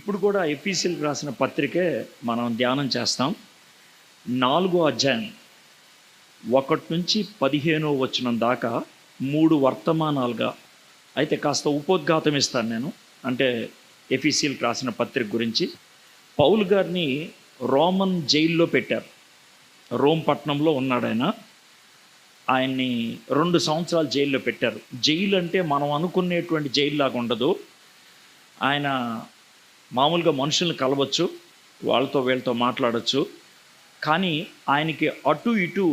ఇప్పుడు కూడా ఎఫీసీయులకు రాసిన పత్రికే మనం ధ్యానం చేస్తాం. 4వ అధ్యాయం 1 నుంచి 15వ వచనం దాకా 3 వర్తమానాలుగా అయితే కాస్త ఉపోద్ఘాతం ఇస్తాను నేను. అంటే ఎఫీసీయులకు రాసిన పత్రిక గురించి. పౌలు గారిని రోమన్ జైల్లో పెట్టారు. రోమ్ పట్టణంలో ఉన్నాడు ఆయన. ఆయన్ని 2 సంవత్సరాలు జైల్లో పెట్టారు. జైలు అంటే మనం అనుకునేటువంటి జైలు లాగా ఉండదు. ఆయన మామూలుగా మనుషుల్ని కలవచ్చు, వాళ్ళతో వీళ్ళతో మాట్లాడచ్చు. కానీ ఆయనకి అటు ఇటు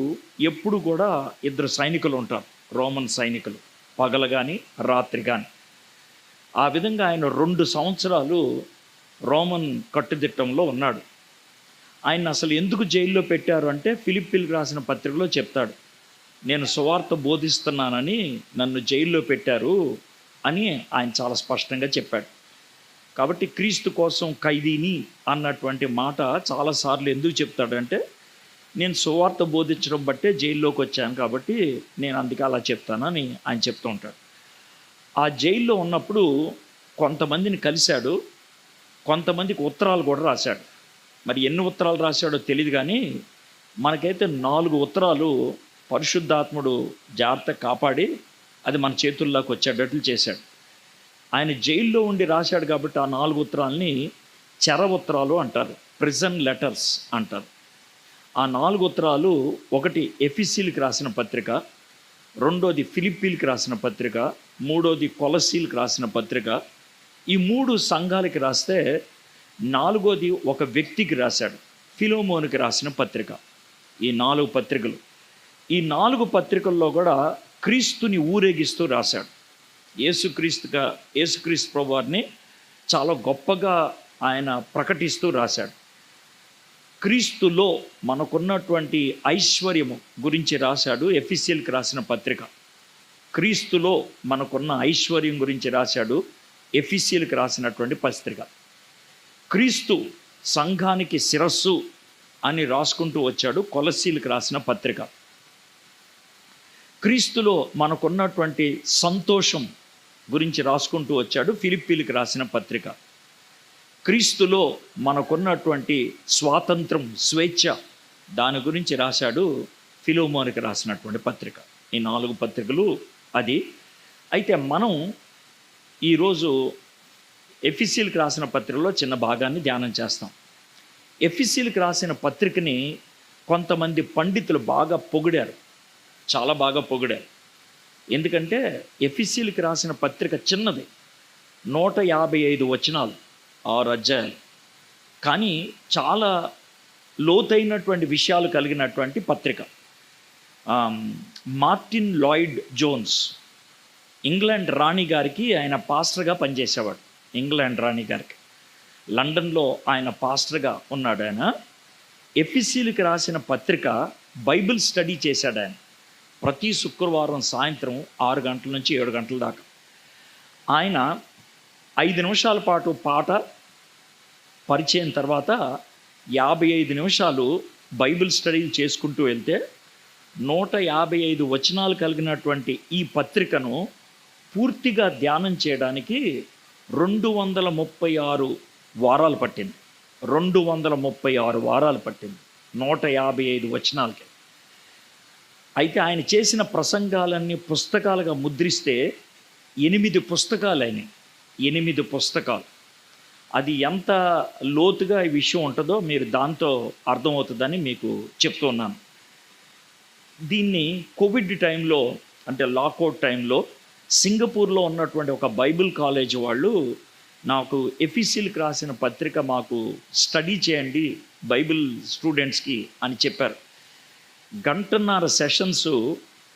ఎప్పుడు కూడా 2 సైనికులు ఉంటారు, రోమన్ సైనికులు, పగలు కానీ రాత్రి కానీ. ఆ విధంగా ఆయన 2 సంవత్సరాలు రోమన్ కట్టుదిట్టంలో ఉన్నాడు. ఆయన అసలు ఎందుకు జైల్లో పెట్టారు అంటే ఫిలిప్పీలకు రాసిన పత్రికలో చెప్తాడు, నేను సువార్త బోధిస్తున్నానని నన్ను జైల్లో పెట్టారు అని ఆయన చాలా స్పష్టంగా చెప్పాడు. కాబట్టి క్రీస్తు కోసం ఖైదీని అన్నటువంటి మాట చాలాసార్లు ఎందుకు చెప్తాడంటే, నేను సువార్త బోధించడం బట్టే జైల్లోకి వచ్చాను కాబట్టి నేను అందుకే అలా చెప్తానని ఆయన చెప్తూ ఉంటాడు. ఆ జైల్లో ఉన్నప్పుడు కొంతమందిని కలిశాడు, కొంతమందికి ఉత్తరాలు కూడా రాశాడు. మరి ఎన్ని ఉత్తరాలు రాశాడో తెలియదు, కానీ మనకైతే 4 ఉత్తరాలు పరిశుద్ధాత్ముడు జాగ్రత్త కాపాడి అది మన చేతుల్లోకి వచ్చేటట్లు చేశాడు. ఆయన జైల్లో ఉండి రాశాడు కాబట్టి ఆ 4 ఉత్తరాలని చెర ఉత్తరాలు అంటారు, ప్రిజన్ లెటర్స్ అంటారు. ఆ 4 ఉత్తరాలు, ఒకటి ఎఫీసీయులకు రాసిన పత్రిక, రెండోది ఫిలిప్పీలకు రాసిన పత్రిక, మూడోది కొలస్సీలకు రాసిన పత్రిక. ఈ 3 సంఘాలకి రాస్తే, 4వది ఒక వ్యక్తికి రాశాడు, ఫిలోమోనుకి రాసిన పత్రిక. ఈ 4 పత్రికలు, ఈ 4 పత్రికల్లో కూడా క్రీస్తుని ఊరేగిస్తూ రాశాడు. యేసుక్రీస్తు ప్రభువారిని చాలా గొప్పగా ఆయన ప్రకటిస్తూ రాశాడు. క్రీస్తులో మనకున్నటువంటి ఐశ్వర్యము గురించి రాశాడు ఎఫీసీయులకు రాసిన పత్రిక. క్రీస్తులో మనకున్న ఐశ్వర్యం గురించి రాశాడు ఎఫీసీయులకు రాసినటువంటి పత్రిక. క్రీస్తు సంఘానికి శిరస్సు అని రాసుకుంటూ వచ్చాడు కొలస్సీలకు రాసిన పత్రిక. క్రీస్తులో మనకున్నటువంటి సంతోషం గురించి రాసుకుంటూ వచ్చాడు ఫిలిప్పీలకు రాసిన పత్రిక. క్రీస్తులో మనకున్నటువంటి స్వాతంత్రం, స్వేచ్ఛ, దాని గురించి రాశాడు ఫిలోమోనుకి రాసినటువంటి పత్రిక. ఈ 4 పత్రికలు అది. అయితే మనం ఈరోజు ఎఫీసీయులకు రాసిన పత్రికలో చిన్న భాగాన్ని ధ్యానం చేస్తాం. ఎఫీసీయులకు రాసిన పత్రికని కొంతమంది పండితులు బాగా పొగిడారు, చాలా బాగా పొగిడారు. ఎందుకంటే ఎఫీసీయులకు రాసిన పత్రిక చిన్నది, 155 వచనాలు, 6 అధ్యాయాలు, కానీ చాలా లోతైనటువంటి విషయాలు కలిగినటువంటి పత్రిక. మార్టిన్ లాయిడ్ జోన్స్, ఇంగ్లాండ్ రాణి గారికి ఆయన పాస్టర్గా పనిచేసేవాడు. ఇంగ్లాండ్ రాణి గారికి లండన్లో ఆయన పాస్టర్గా ఉన్నాడు. ఆయన ఎఫీసీయులకు రాసిన పత్రిక బైబిల్ స్టడీ చేశాడు ఆయన. ప్రతి శుక్రవారం సాయంత్రం 6 గంటల నుంచి 7 గంటల దాకా ఆయన 5 నిమిషాల పాటు పాట పరిచయం తర్వాత 55 నిమిషాలు బైబిల్ స్టడీ చేసుకుంటూ వెళ్తే 155 వచనాలు కలిగినటువంటి ఈ పత్రికను పూర్తిగా ధ్యానం చేయడానికి 236 వారాలు పట్టింది. 236 వారాలు పట్టింది 155 వచనాలకి. అయితే ఆయన చేసిన ప్రసంగాలన్నీ పుస్తకాలుగా ముద్రిస్తే 8 పుస్తకాలు అయినాయి. 8 పుస్తకాలు. అది ఎంత లోతుగా ఈ విషయం ఉంటుందో మీరు దాంతో అర్థమవుతుందని మీకు చెప్తున్నాను. దీన్ని కోవిడ్ టైంలో, అంటే లాకౌట్ టైంలో సింగపూర్లో ఉన్నటువంటి ఒక బైబిల్ కాలేజ్ వాళ్ళు నాకు ఎఫీసీయులకు రాసిన పత్రిక మాకు స్టడీ చేయండి బైబిల్ స్టూడెంట్స్కి అని చెప్పారు. 1.5 గంటల సెషన్స్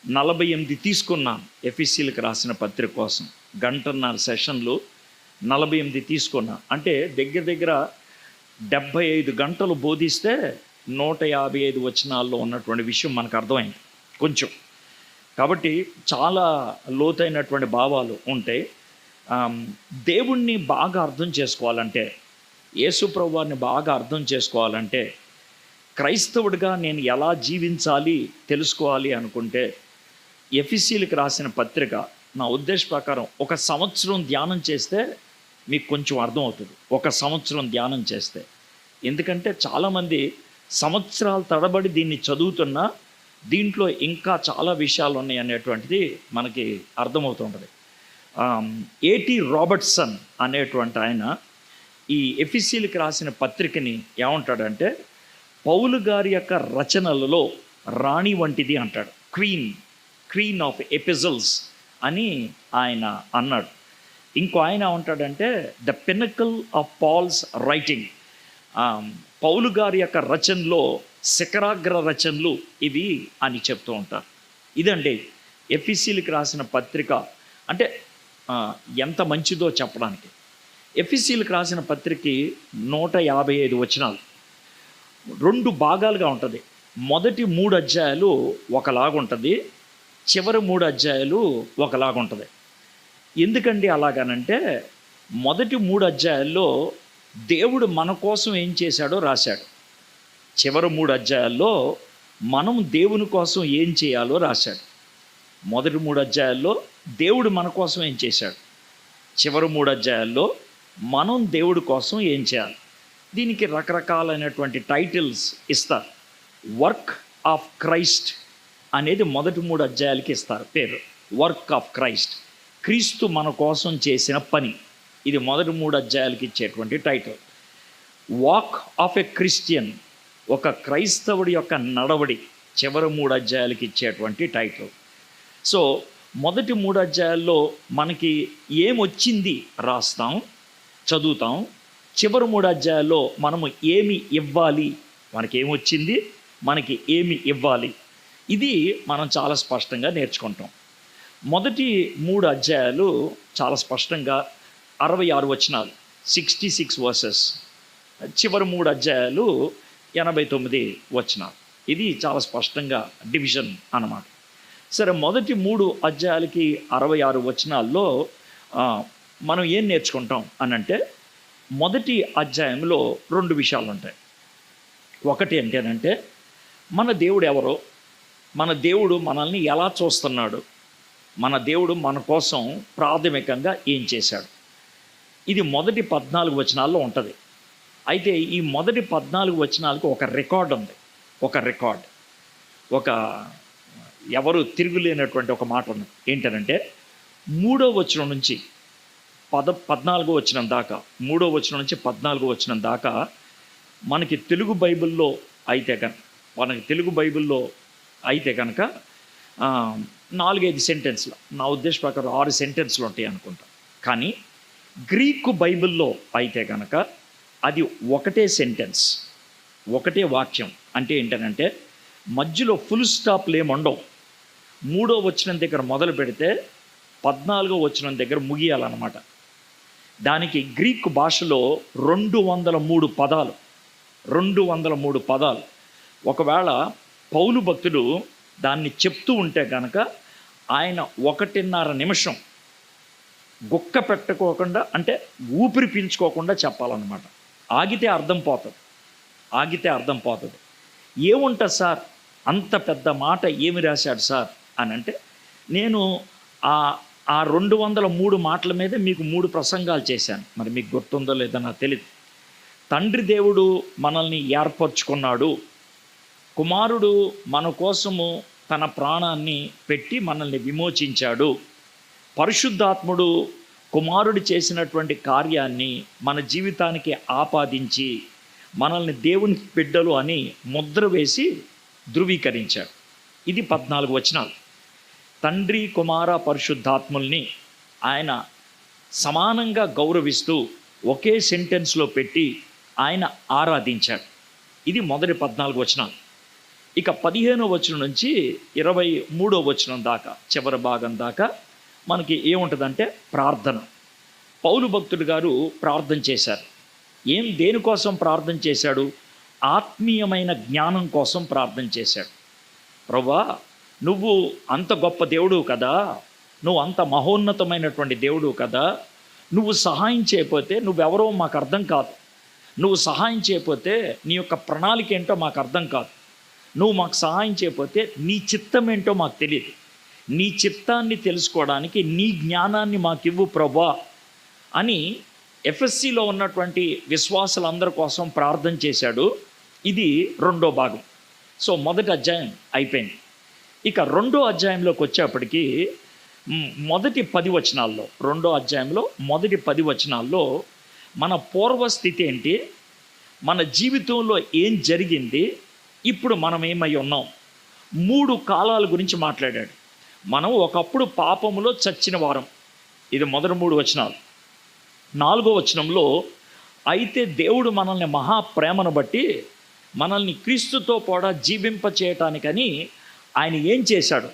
48 తీసుకున్నాను ఎఫీసీయులకు రాసిన పత్రిక కోసం. 1.5 గంటల సెషన్లు 48 తీసుకున్నా. అంటే దగ్గర దగ్గర 75 గంటలు బోధిస్తే 155 వచనాల్లో ఉన్నటువంటి విషయం మనకు అర్థమైంది కొంచెం. కాబట్టి చాలా లోతైనటువంటి భావాలు ఉంటాయి. దేవుణ్ణి బాగా అర్థం చేసుకోవాలంటే, యేసు ప్రభువారిని బాగా అర్థం చేసుకోవాలంటే, క్రైస్తవుడిగా నేను ఎలా జీవించాలి తెలుసుకోవాలి అనుకుంటే, ఎఫీసీయులకు రాసిన పత్రిక నా ఉద్దేశ ప్రకారం 1 సంవత్సరం ధ్యానం చేస్తే మీకు కొంచెం అర్థమవుతుంది ఒక సంవత్సరం ధ్యానం చేస్తే. ఎందుకంటే చాలామంది సంవత్సరాల తడబడి దీన్ని చదువుతున్నా దీంట్లో ఇంకా చాలా విషయాలు ఉన్నాయి అనేటువంటిది మనకి అర్థమవుతుంటుంది. ఏటీ రాబర్ట్సన్ అనేటువంటి ఆయన ఈ ఎఫెసీయులకు రాసిన పత్రికని ఏమంటాడంటే, పౌలు గారి యొక్క రచనలలో రాణి వంటిది అంటాడు. క్వీన్ ఆఫ్ ఎపిజల్స్ అని ఆయన అన్నాడు. ఇంకో ఆయన ఏమంటాడంటే the pinnacle of Paul's writing. పౌలు గారి యొక్క రచనలో శిఖరాగ్ర రచనలు ఇవి అని చెప్తూ ఉంటారు. ఇదండి ఎఫెసీయులకు రాసిన పత్రిక అంటే ఎంత మంచిదో చెప్పడానికి. ఎఫెసీయులకు రాసిన పత్రికకి 155 వచనాలు 2 భాగాలుగా ఉంటుంది. మొదటి 3 అధ్యాయాలు ఒకలాగుంటుంది, చివరి 3 అధ్యాయాలు ఒకలాగుంటుంది. ఎందుకండి అలాగనంటే, మొదటి 3 అధ్యాయాల్లో దేవుడు మన కోసం ఏం చేశాడో రాశాడు. చివరి 3 అధ్యాయాల్లో మనం దేవుని కోసం ఏం చేయాలో రాశాడు. మొదటి 3 అధ్యాయాల్లో దేవుడు మన కోసం ఏం చేశాడు, చివరి 3 అధ్యాయాల్లో మనం దేవుడి కోసం ఏం చేయాలి. దీనికి రకరకాలైనటువంటి టైటిల్స్ ఇస్తారు. వర్క్ ఆఫ్ క్రైస్ట్ అనేది మొదటి 3 అధ్యాయాలకి ఇస్తారు పేరు. వర్క్ ఆఫ్ క్రైస్ట్, క్రీస్తు మన కోసం చేసిన పని. ఇది మొదటి 3 అధ్యాయాలకి ఇచ్చేటువంటి title. Walk of a Christian, ఒక క్రైస్తవుడి యొక్క నడవడి, చివరి 3 అధ్యాయాలకి ఇచ్చేటువంటి టైటిల్. సో మొదటి 3 అధ్యాయాల్లో మనకి ఏమొచ్చింది రాస్తాం, చదువుతాం. చివరి 3 అధ్యాయాల్లో మనము ఏమి ఇవ్వాలి, మనకి ఏమొచ్చింది, మనకి ఏమి ఇవ్వాలి, ఇది మనం చాలా స్పష్టంగా నేర్చుకుంటాం. మొదటి 3 అధ్యాయాలు చాలా స్పష్టంగా 66 వచనాలు, 66 వర్సెస్. చివరి 3 అధ్యాయాలు 89 వచనాలు. ఇది చాలా స్పష్టంగా డివిజన్ అన్నమాట. సరే, మొదటి 3 అధ్యాయాలకి 66 వచనాల్లో మనం ఏం నేర్చుకుంటాం అనంటే, మొదటి అధ్యాయంలో 2 విషయాలు ఉంటాయి. ఒకటి ఏంటంటే మన దేవుడు ఎవరో, మన దేవుడు మనల్ని ఎలా చూస్తున్నాడు, మన దేవుడు మన కోసం ప్రాథమికంగా ఏం చేశాడు. ఇది మొదటి 14 వచనాల్లో ఉంటుంది. అయితే ఈ మొదటి 14 వచనాలకు ఒక రికార్డ్ ఉంది. ఒక ఎవరు తిరుగులేనటువంటి ఒక మాట ఉంది. ఏంటంటే 3వ వచనం నుంచి 14వ వచనం దాకా, 3వ వచనం నుంచి 14వ వచనం దాకా మనకి తెలుగు బైబిల్లో అయితే కనుక 4-5 సెంటెన్స్లు, నా ఉద్దేశ ప్రకారం 6 సెంటెన్స్లు ఉంటాయి అనుకుంటా. కానీ గ్రీకు బైబిల్లో అయితే కనుక అది ఒకటే సెంటెన్స్, ఒకటే వాక్యం. అంటే ఏంటంటే మధ్యలో ఫుల్ స్టాప్లు ఏముండవు. 3వ వచనం దగ్గర మొదలు పెడితే 14వ వచనం దగ్గర ముగియాలన్నమాట. దానికి గ్రీకు భాషలో 203 పదాలు. ఒకవేళ పౌలు భక్తుడు దాన్ని చెప్తూ ఉంటే కనుక ఆయన 1.5 నిమిషం గుక్క పెట్టుకోకుండా, అంటే ఊపిరి పీల్చుకోకుండా చెప్పాలన్నమాట. ఆగితే అర్థం పోతుంది. ఏముంటుంది సార్, అంత పెద్ద మాట ఏమి రాశాడు సార్ అని అంటే, నేను ఆ 203 మాటల మీద మీకు 3 ప్రసంగాలు చేశాను. మరి మీకు గుర్తుందో లేదో నాకు తెలియదు. తండ్రి దేవుడు మనల్ని ఏర్పరచుకున్నాడు, కుమారుడు మన కోసము తన ప్రాణాన్ని పెట్టి మనల్ని విమోచించాడు, పరిశుద్ధాత్ముడు కుమారుడు చేసినటువంటి కార్యాన్ని మన జీవితానికి ఆపాదించి మనల్ని దేవుని బిడ్డలు అని ముద్ర వేసి ధృవీకరించాడు. ఇది 14 వచనాలు. తండ్రి, కుమార, పరిశుద్ధాత్ముల్ని ఆయన సమానంగా గౌరవిస్తూ ఒకే సెంటెన్స్లో పెట్టి ఆయన ఆరాధించాడు. ఇది మొదటి 14 వచనాలు. ఇక 15వ వచనం నుంచి 23వ వచనం దాకా, చివరి భాగం దాకా మనకి ఏముంటుందంటే ప్రార్థన. పౌలు భక్తుడు గారు ప్రార్థన చేశారు. దేనికోసం ప్రార్థన చేశాడు? ఆత్మీయమైన జ్ఞానం కోసం ప్రార్థన చేశాడు. ప్రభువా, నువ్వు అంత గొప్ప దేవుడు కదా, నువ్వు అంత మహోన్నతమైనటువంటి దేవుడు కదా, నువ్వు సహాయం చేయకపోతే నువ్వెవరో మాకు అర్థం కాదు, నువ్వు సహాయం చేయకపోతే నీ యొక్క ప్రణాళిక ఏంటో మాకు అర్థం కాదు, నువ్వు మాకు సహాయం చేయకపోతే నీ చిత్తం ఏంటో మాకు తెలియదు, నీ చిత్తాన్ని తెలుసుకోవడానికి నీ జ్ఞానాన్ని మాకివ్వు ప్రభువా అని ఎఫ్ఎస్సిలో ఉన్నటువంటి విశ్వాసులందరి కోసం ప్రార్థన చేశాడు. ఇది రెండో భాగం. సో మొదటి అధ్యాయం అయిపోయింది. ఇక రెండో అధ్యాయంలోకి వచ్చేప్పటికి మొదటి 10 వచనాల్లో, రెండో అధ్యాయంలో మొదటి 10 వచనాల్లో మన పూర్వస్థితి ఏంటి, మన జీవితంలో ఏం జరిగింది, ఇప్పుడు మనం ఏమై ఉన్నాం, 3 కాలాల గురించి మాట్లాడాడు. మనం ఒకప్పుడు పాపములో చచ్చిన వారం, ఇది మొదటి 3 వచనాలు. 4వ వచనంలో అయితే దేవుడు మనల్ని మహాప్రేమను బట్టి మనల్ని క్రీస్తుతో కూడా జీవింప చేయటానికని ఆయన ఏం చేశాడు,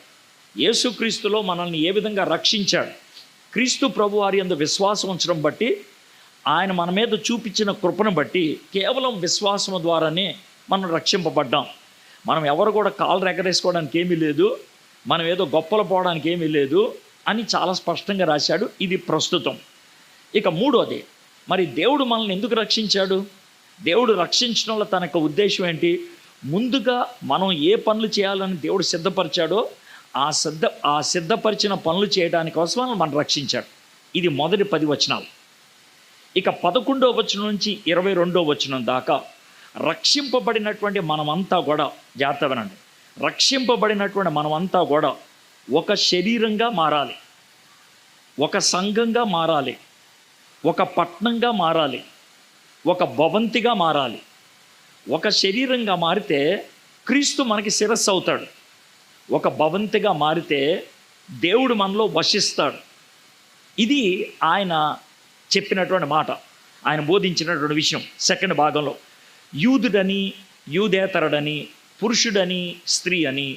యేసుక్రీస్తులో మనల్ని ఏ విధంగా రక్షించాడు, క్రీస్తు ప్రభువారి యందు విశ్వాసం ఉంచడం బట్టి, ఆయన మన మీద చూపించిన కృపను బట్టి కేవలం విశ్వాసం ద్వారానే మనం రక్షింపబడ్డాం. మనం ఎవరు కూడా కాళ్ళు రెగరేసుకోవడానికి ఏమీ లేదు, మనం ఏదో గొప్పలు పోవడానికి ఏమీ లేదు అని చాలా స్పష్టంగా రాశాడు. ఇది ప్రస్తుతం. ఇక మూడోది, మరి దేవుడు మనల్ని ఎందుకు రక్షించాడు, దేవుడు రక్షించడంలో తన యొక్క ఉద్దేశం ఏంటి, ముందుగా మనం ఏ పనులు చేయాలని దేవుడు సిద్ధపరిచాడో ఆ సిద్ధపరిచిన పనులు చేయడానికి కోసం మనం రక్షించాడు. ఇది మొదటి 10 వచనాలు. ఇక 11వ వచనం నుంచి 22వ వచనం దాకా రక్షింపబడినటువంటి మనమంతా కూడా, జాగ్రత్త వినండి, రక్షింపబడినటువంటి మనమంతా కూడా ఒక శరీరంగా మారాలి, ఒక సంఘంగా మారాలి, ఒక పట్టణంగా మారాలి, ఒక భవంతిగా మారాలి. ఒక శరీరంగా మారితే క్రీస్తు మనకి శిరస్సు అవుతాడు. ఒక భవంతిగా మారితే దేవుడు మనలో వశిస్తాడు. ఇది ఆయన చెప్పినటువంటి మాట, ఆయన బోధించినటువంటి విషయం. సెకండ్ భాగంలో యూదుడని యూదేతరుడని, పురుషుడని స్త్రీ అని,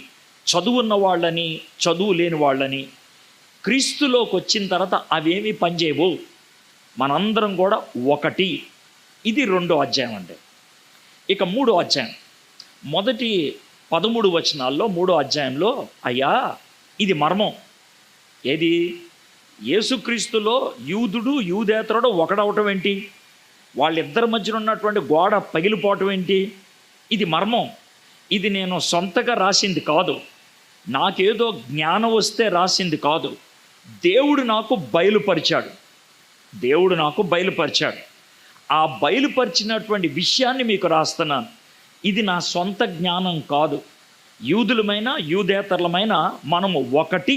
చదువున్న వాళ్ళని చదువు లేని వాళ్ళని, క్రీస్తులోకి వచ్చిన తర్వాత అవేమీ పనిచేయవు, మనందరం కూడా ఒకటి. ఇది రెండో అధ్యాయం అండి. ఇక మూడో అధ్యాయం, మొదటి 13 వచనాల్లో మూడో అధ్యాయంలో, అయ్యా ఇది మర్మం, ఏది, యేసుక్రీస్తులో యూదుడు యూదేతరుడు ఒకడవటం ఏంటి, వాళ్ళిద్దరి మధ్యన ఉన్నటువంటి గోడ పగిలిపోవటం ఏంటి, ఇది మర్మం. ఇది నేను సొంతగా రాసింది కాదు, నాకేదో జ్ఞానం వస్తే రాసింది కాదు, దేవుడు నాకు బయలుపరిచాడు. దేవుడు నాకు బయలుపరిచాడు. ఆ బయలుపరిచినటువంటి విషయాన్ని మీకు రాస్తున్నాను. ఇది నా సొంత జ్ఞానం కాదు, యూదులమైన యూదేతరులమైన మనము ఒకటి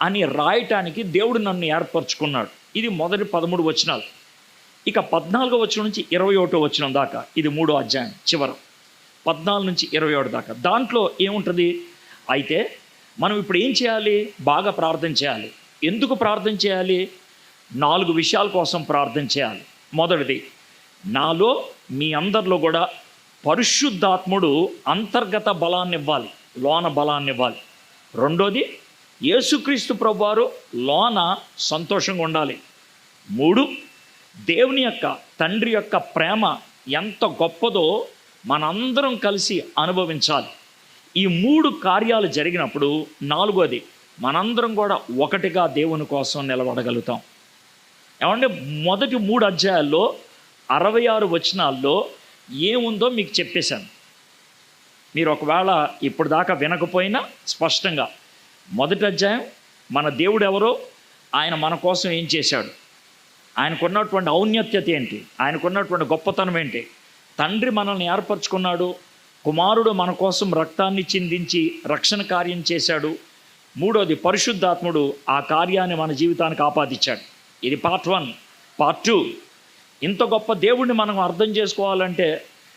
అని రాయటానికి దేవుడు నన్ను ఏర్పరచుకున్నాడు. ఇది మొదటి 13 వచనాలు. ఇక 14వ వచనం నుంచి 21వ వచనం దాకా, ఇది మూడో అధ్యాయం చివర, 14 నుంచి 21 దాకా. దాంట్లో ఏముంటుంది, అయితే మనం ఇప్పుడు ఏం చేయాలి, బాగా ప్రార్థన చేయాలి. ఎందుకు ప్రార్థన చేయాలి, 4 విషయాల కోసం ప్రార్థన చేయాలి. మొదటిది, నాలో మీ అందరిలో కూడా పరిశుద్ధాత్ముడు అంతర్గత బలాన్ని ఇవ్వాలి, లోన బలాన్ని ఇవ్వాలి. రెండోది, యేసుక్రీస్తు ప్రభువారు లోన సంతోషంగా ఉండాలి. 3, దేవుని యొక్క తండ్రి యొక్క ప్రేమ ఎంత గొప్పదో మనందరం కలిసి అనుభవించాలి. ఈ 3 కార్యాలు జరిగినప్పుడు 4వది, మనందరం కూడా ఒకటిగా దేవుని కోసం నిలబడగలుగుతాం. ఏమంటే మొదటి 3 అధ్యాయాల్లో 66 వచనాల్లో ఏముందో మీకు చెప్పేశాను. మీరు ఒకవేళ ఇప్పుడు దాకా వినకపోయినా స్పష్టంగా, మొదటి అధ్యాయం మన దేవుడు ఎవరో, ఆయన మన కోసం ఏం చేశాడు, ఆయనకున్నటువంటి ఔన్నత్యత ఏంటి, ఆయనకున్నటువంటి గొప్పతనం ఏంటి, తండ్రి మనల్ని ఏర్పరచుకున్నాడు, కుమారుడు మన కోసం రక్తాన్ని చిందించి రక్షణ కార్యం చేశాడు. 3వది, పరిశుద్ధాత్ముడు ఆ కార్యాన్ని మన జీవితానికి ఆపాదించాడు. ఇది పార్ట్ 1. పార్ట్ 2, ఇంత గొప్ప దేవుడిని మనం అర్థం చేసుకోవాలంటే,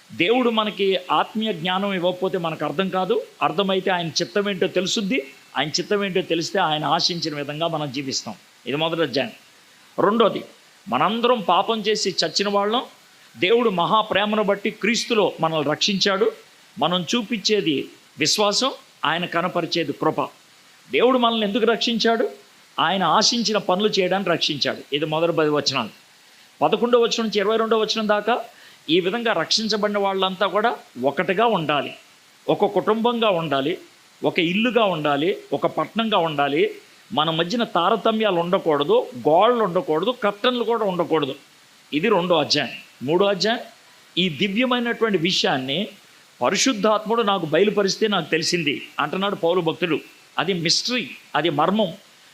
దేవుడు మనకి ఆత్మీయ జ్ఞానం ఇవ్వకపోతే మనకు అర్థం కాదు. అర్థమైతే ఆయన చిత్తం ఏంటో తెలుసుద్ది. ఆయన చిత్తం ఏంటో తెలిస్తే ఆయన ఆశించిన విధంగా మనం జీవిస్తాం. ఇది మొదటి అధ్యాయం. రెండోది, మనందరం పాపం చేసి చచ్చిన వాళ్ళం, దేవుడు మహాప్రేమను బట్టి క్రీస్తులో మనల్ని రక్షించాడు. మనం చూపించేది విశ్వాసం, ఆయన కనపరిచేది కృప. దేవుడు మనల్ని ఎందుకు రక్షించాడు, ఆయన ఆశించిన పనులు చేయడానికి రక్షించాడు. ఇది మొదటి 10 వచనాలు. 11వ వచనం నుంచి 22వ వచనం దాకా ఈ విధంగా రక్షించబడిన వాళ్ళంతా కూడా ఒకటిగా ఉండాలి, ఒక కుటుంబంగా ఉండాలి, ఒక ఇల్లుగా ఉండాలి, ఒక పట్టణంగా ఉండాలి. మన మధ్యన తారతమ్యాలు ఉండకూడదు, గోడలు ఉండకూడదు, కర్టన్లు కూడా ఉండకూడదు. ఇది 2వ అధ్యాయం. 3వ అధ్యాయం, ఈ దివ్యమైనటువంటి విషయాన్ని పరిశుద్ధాత్ముడు నాకు బయలుపరిస్తే నాకు తెలిసింది అంటున్నాడు పౌలు భక్తుడు. అది మిస్టరీ, అది మర్మం.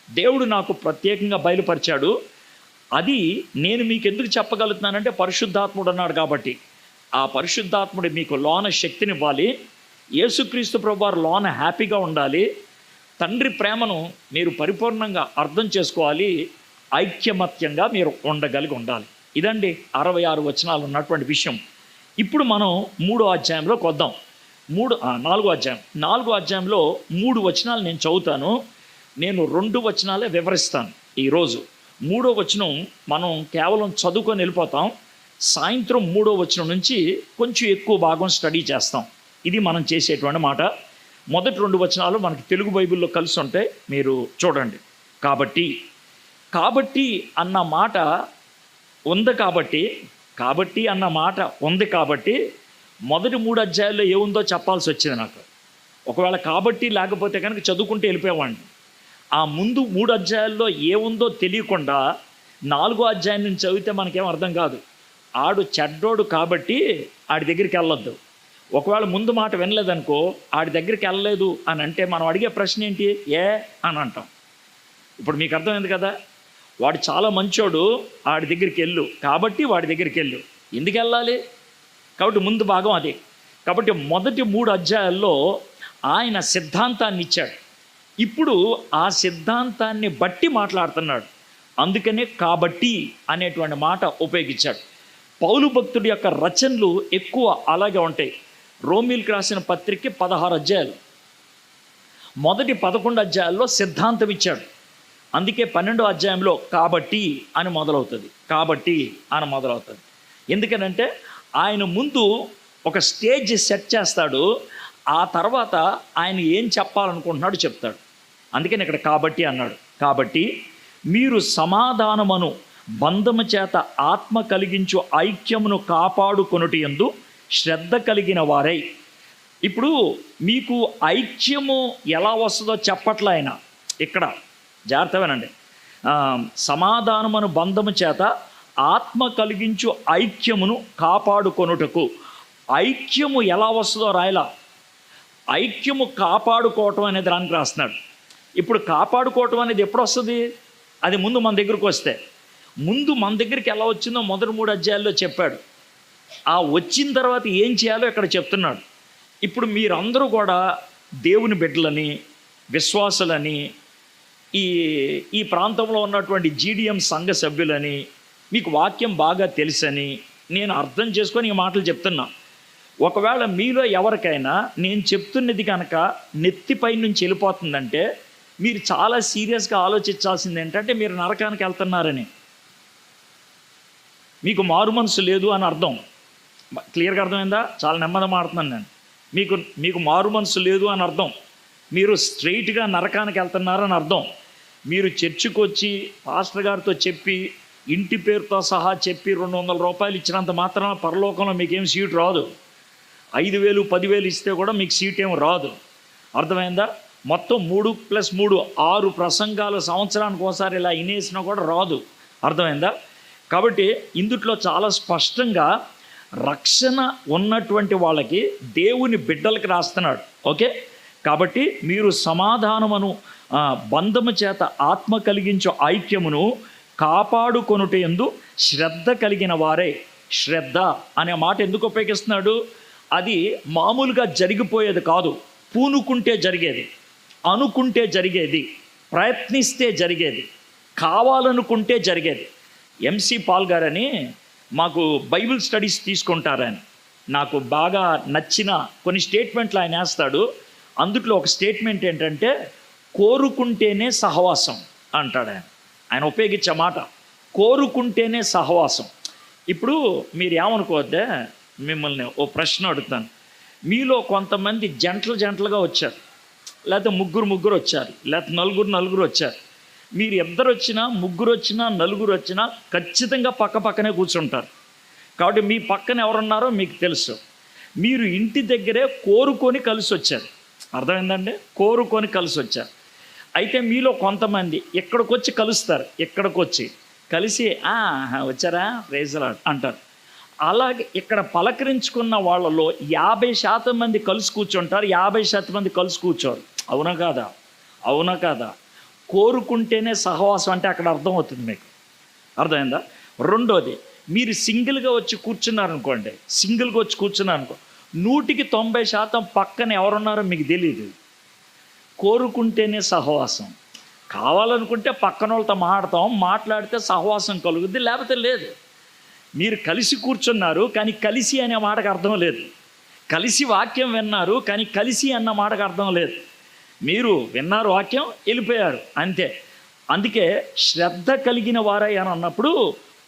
దేవుడు నాకు ప్రత్యేకంగా బయలుపరిచాడు. అది నేను మీకు ఎందుకు చెప్పగలుగుతున్నానంటే పరిశుద్ధాత్ముడు అన్నాడు కాబట్టి. ఆ పరిశుద్ధాత్ముడు మీకు లోన శక్తినివ్వాలి. యేసుక్రీస్తు ప్రభువారు లోన హ్యాపీగా ఉండాలి. తండ్రి ప్రేమను మీరు పరిపూర్ణంగా అర్థం చేసుకోవాలి. ఐక్యమత్యంగా మీరు ఉండగలిగి ఉండాలి. ఇదండి 66 వచనాలు ఉన్నటువంటి విషయం. ఇప్పుడు మనం 3వ అధ్యాయంలోకి వద్దాం. 4వ అధ్యాయం. 4వ అధ్యాయంలో 3 వచనాలు నేను చదువుతాను. నేను 2 వచనాలే వివరిస్తాను ఈరోజు. 3వ వచనం మనం కేవలం చదువుకొని వెళ్ళిపోతాం. సాయంత్రం 3వ వచనం నుంచి కొంచెం ఎక్కువ భాగం స్టడీ చేస్తాం. ఇది మనం చేసేటువంటి మాట. మొదటి 2 వచనాలు మనకి తెలుగు బైబిల్లో కలిసి ఉంటాయి, మీరు చూడండి. కాబట్టి అన్న మాట ఉంది కాబట్టి మొదటి 3 అధ్యాయాల్లో ఏముందో చెప్పాల్సి వచ్చింది నాకు. ఒకవేళ కాబట్టి లేకపోతే కనుక చదువుకుంటూ వెళ్ళిపోయేవాడిని. ఆ ముందు 3 అధ్యాయాల్లో ఏముందో తెలియకుండా 4వ అధ్యాయం నుంచి చదివితే మనకేం అర్థం కాదు. ఆడు చెడ్డోడు కాబట్టి ఆడి దగ్గరికి వెళ్ళొద్దు. ఒకవేళ ముందు మాట వినలేదనుకో, ఆడి దగ్గరికి వెళ్ళలేదు అని అంటే మనం అడిగే ప్రశ్న ఏంటి? అని అంటాం. ఇప్పుడు మీకు అర్థమైంది కదా. వాడు చాలా మంచోడు, ఆడి దగ్గరికి వెళ్ళు కాబట్టి వాడి దగ్గరికి వెళ్ళు. ఎందుకు వెళ్ళాలి? కాబట్టి ముందు భాగం అదే. కాబట్టి మొదటి 3 అధ్యాయాల్లో ఆయన సిద్ధాంతాన్ని ఇచ్చాడు. ఇప్పుడు ఆ సిద్ధాంతాన్ని బట్టి మాట్లాడుతున్నాడు. అందుకనే కాబట్టి అనేటువంటి మాట ఉపయోగించాడు. పౌలు భక్తుడి యొక్క రచనలు ఎక్కువ అలాగే ఉంటాయి. రోమీలకు రాసిన పత్రిక 16 అధ్యాయాలు. మొదటి 11 అధ్యాయాల్లో సిద్ధాంతం ఇచ్చాడు. అందుకే 12వ అధ్యాయంలో కాబట్టి అని మొదలవుతుంది. ఎందుకనంటే ఆయన ముందు ఒక స్టేజ్ సెట్ చేస్తాడు. ఆ తర్వాత ఆయన ఏం చెప్పాలనుకుంటున్నాడు చెప్తాడు. అందుకని ఇక్కడ కాబట్టి అన్నాడు. కాబట్టి మీరు సమాధానమును బంధము చేత ఆత్మ కలిగించు ఐక్యమును కాపాడుకొనుట యందు శ్రద్ధ కలిగిన వారై. ఇప్పుడు మీకు ఐక్యము ఎలా వస్తుందో చెప్పట్లే ఆయన. ఇక్కడ జాగ్రత్తగానండి. సమాధానమును బంధము చేత ఆత్మ కలిగించు ఐక్యమును కాపాడుకొనుటకు. ఐక్యము ఎలా వస్తుందో రాయలా. ఐక్యము కాపాడుకోవటం అనేది దానికి రాస్తున్నాడు. ఇప్పుడు కాపాడుకోవటం అనేది ఎప్పుడు వస్తుంది? అది ముందు మన దగ్గరికి వస్తే. ముందు మన దగ్గరికి ఎలా వచ్చిందో మొదటి 3 అధ్యాయాల్లో చెప్పాడు. ఆ వచ్చిన తర్వాత ఏం చేయాలో ఇక్కడ చెప్తున్నాడు. ఇప్పుడు మీరందరూ కూడా దేవుని బిడ్డలని, విశ్వాసులని, ఈ ప్రాంతంలో ఉన్నటువంటి GDM సంఘ సభ్యులని, మీకు వాక్యం బాగా తెలుసని నేను అర్థం చేసుకొని ఈ మాటలు చెప్తున్నా. ఒకవేళ మీలో ఎవరికైనా నేను చెప్తున్నది కనుక నెత్తిపై నుంచి వెళ్ళిపోతుందంటే మీరు చాలా సీరియస్గా ఆలోచించాల్సింది ఏంటంటే మీరు నరకానికి వెళ్తున్నారని. మీకు మారు మనసు లేదు అని అర్థం. క్లియర్గా అర్థమైందా? చాలా నెమ్మదిగా మాడుతున్నాను నేను. మీకు మారు మనసు లేదు అని అర్థం. మీరు స్ట్రైట్గా నరకానికి వెళ్తున్నారని అర్థం. మీరు చర్చికి వచ్చి పాస్టర్ గారితో చెప్పి ఇంటి పేరుతో సహా చెప్పి 200 రూపాయలు ఇచ్చినంత మాత్రాన పరలోకంలో మీకేం సీటు రాదు. 5,000 10,000 ఇస్తే కూడా మీకు సీట్ ఏం రాదు. అర్థమైందా? మొత్తం 3+3 6 ప్రసంగాలు సంవత్సరానికి ఒకసారి ఇలా వినేసినా కూడా రాదు. అర్థమైందా? కాబట్టి ఇందుట్లో చాలా స్పష్టంగా రక్షణ ఉన్నటువంటి వాళ్ళకి, దేవుని బిడ్డలకి రాస్తున్నాడు. ఓకే. కాబట్టి మీరు సమాధానమును బంధము చేత ఆత్మ కలిగించు ఐక్యమును కాపాడుకొనుట యందు శ్రద్ధ కలిగిన వారే. శ్రద్ధ అనే మాట ఎందుకు ఉపయోగిస్తున్నాడు? అది మామూలుగా జరిగిపోయేది కాదు. పూనుకుంటే జరిగేది, అనుకుంటే జరిగేది, ప్రయత్నిస్తే జరిగేది, కావాలనుకుంటే జరిగేది. MC పాల్ గారని మాకు బైబిల్ స్టడీస్ తీసుకుంటారని నాకు బాగా నచ్చిన కొన్ని స్టేట్మెంట్లు ఆయన వేస్తాడు. అందుట్లో ఒక స్టేట్మెంట్ ఏంటంటే కోరుకుంటేనే సహవాసం అంటాడు ఆయన ఉపయోగించే మాట. కోరుకుంటేనే సహవాసం. ఇప్పుడు మీరు ఏమనుకోవద్దే, మిమ్మల్ని ఓ ప్రశ్న అడుగుతాను. మీలో కొంతమంది జంటలుగా వచ్చారు, లేకపోతే ముగ్గురు వచ్చారు, లేకపోతే నలుగురు వచ్చారు. మీరు ఇద్దరు వచ్చినా, ముగ్గురు వచ్చినా, నలుగురు వచ్చినా ఖచ్చితంగా పక్కనే కూర్చుంటారు. కాబట్టి మీ పక్కన ఎవరున్నారో మీకు తెలుసు. మీరు ఇంటి దగ్గరే కోరుకొని కలిసి వచ్చారు. అర్థమైందండి? కోరుకొని కలిసి వచ్చారు. అయితే మీలో కొంతమంది ఇక్కడికి వచ్చి కలుస్తారు. కలిసి వచ్చారా రేజర్ అంటారు. అలాగే ఇక్కడ పలకరించుకున్న వాళ్ళలో 50% మంది కలిసి కూర్చుంటారు, 50% మంది కలిసి కూర్చోరు. అవునా కాదా? కోరుకుంటేనే సహవాసం అంటే అక్కడ అర్థమవుతుంది మీకు. అర్థమైందా? రెండోది, మీరు సింగిల్గా వచ్చి కూర్చున్నారనుకోండి, 100% పక్కన ఎవరున్నారో మీకు తెలియదు. కోరుకుంటేనే సహవాసం. కావాలనుకుంటే పక్కన వాళ్ళతో మాట్లాడితే సహవాసం కలుగుద్ది, లేకపోతే లేదు. మీరు కలిసి కూర్చున్నారు కానీ కలిసి అనే మాటకు అర్థం లేదు. కలిసి వాక్యం విన్నారు కానీ కలిసి అన్న మాటకు అర్థం లేదు. మీరు విన్నారు వాక్యం, వెళ్ళిపోయారు, అంతే. అందుకే శ్రద్ధ కలిగిన వారై అని అన్నప్పుడు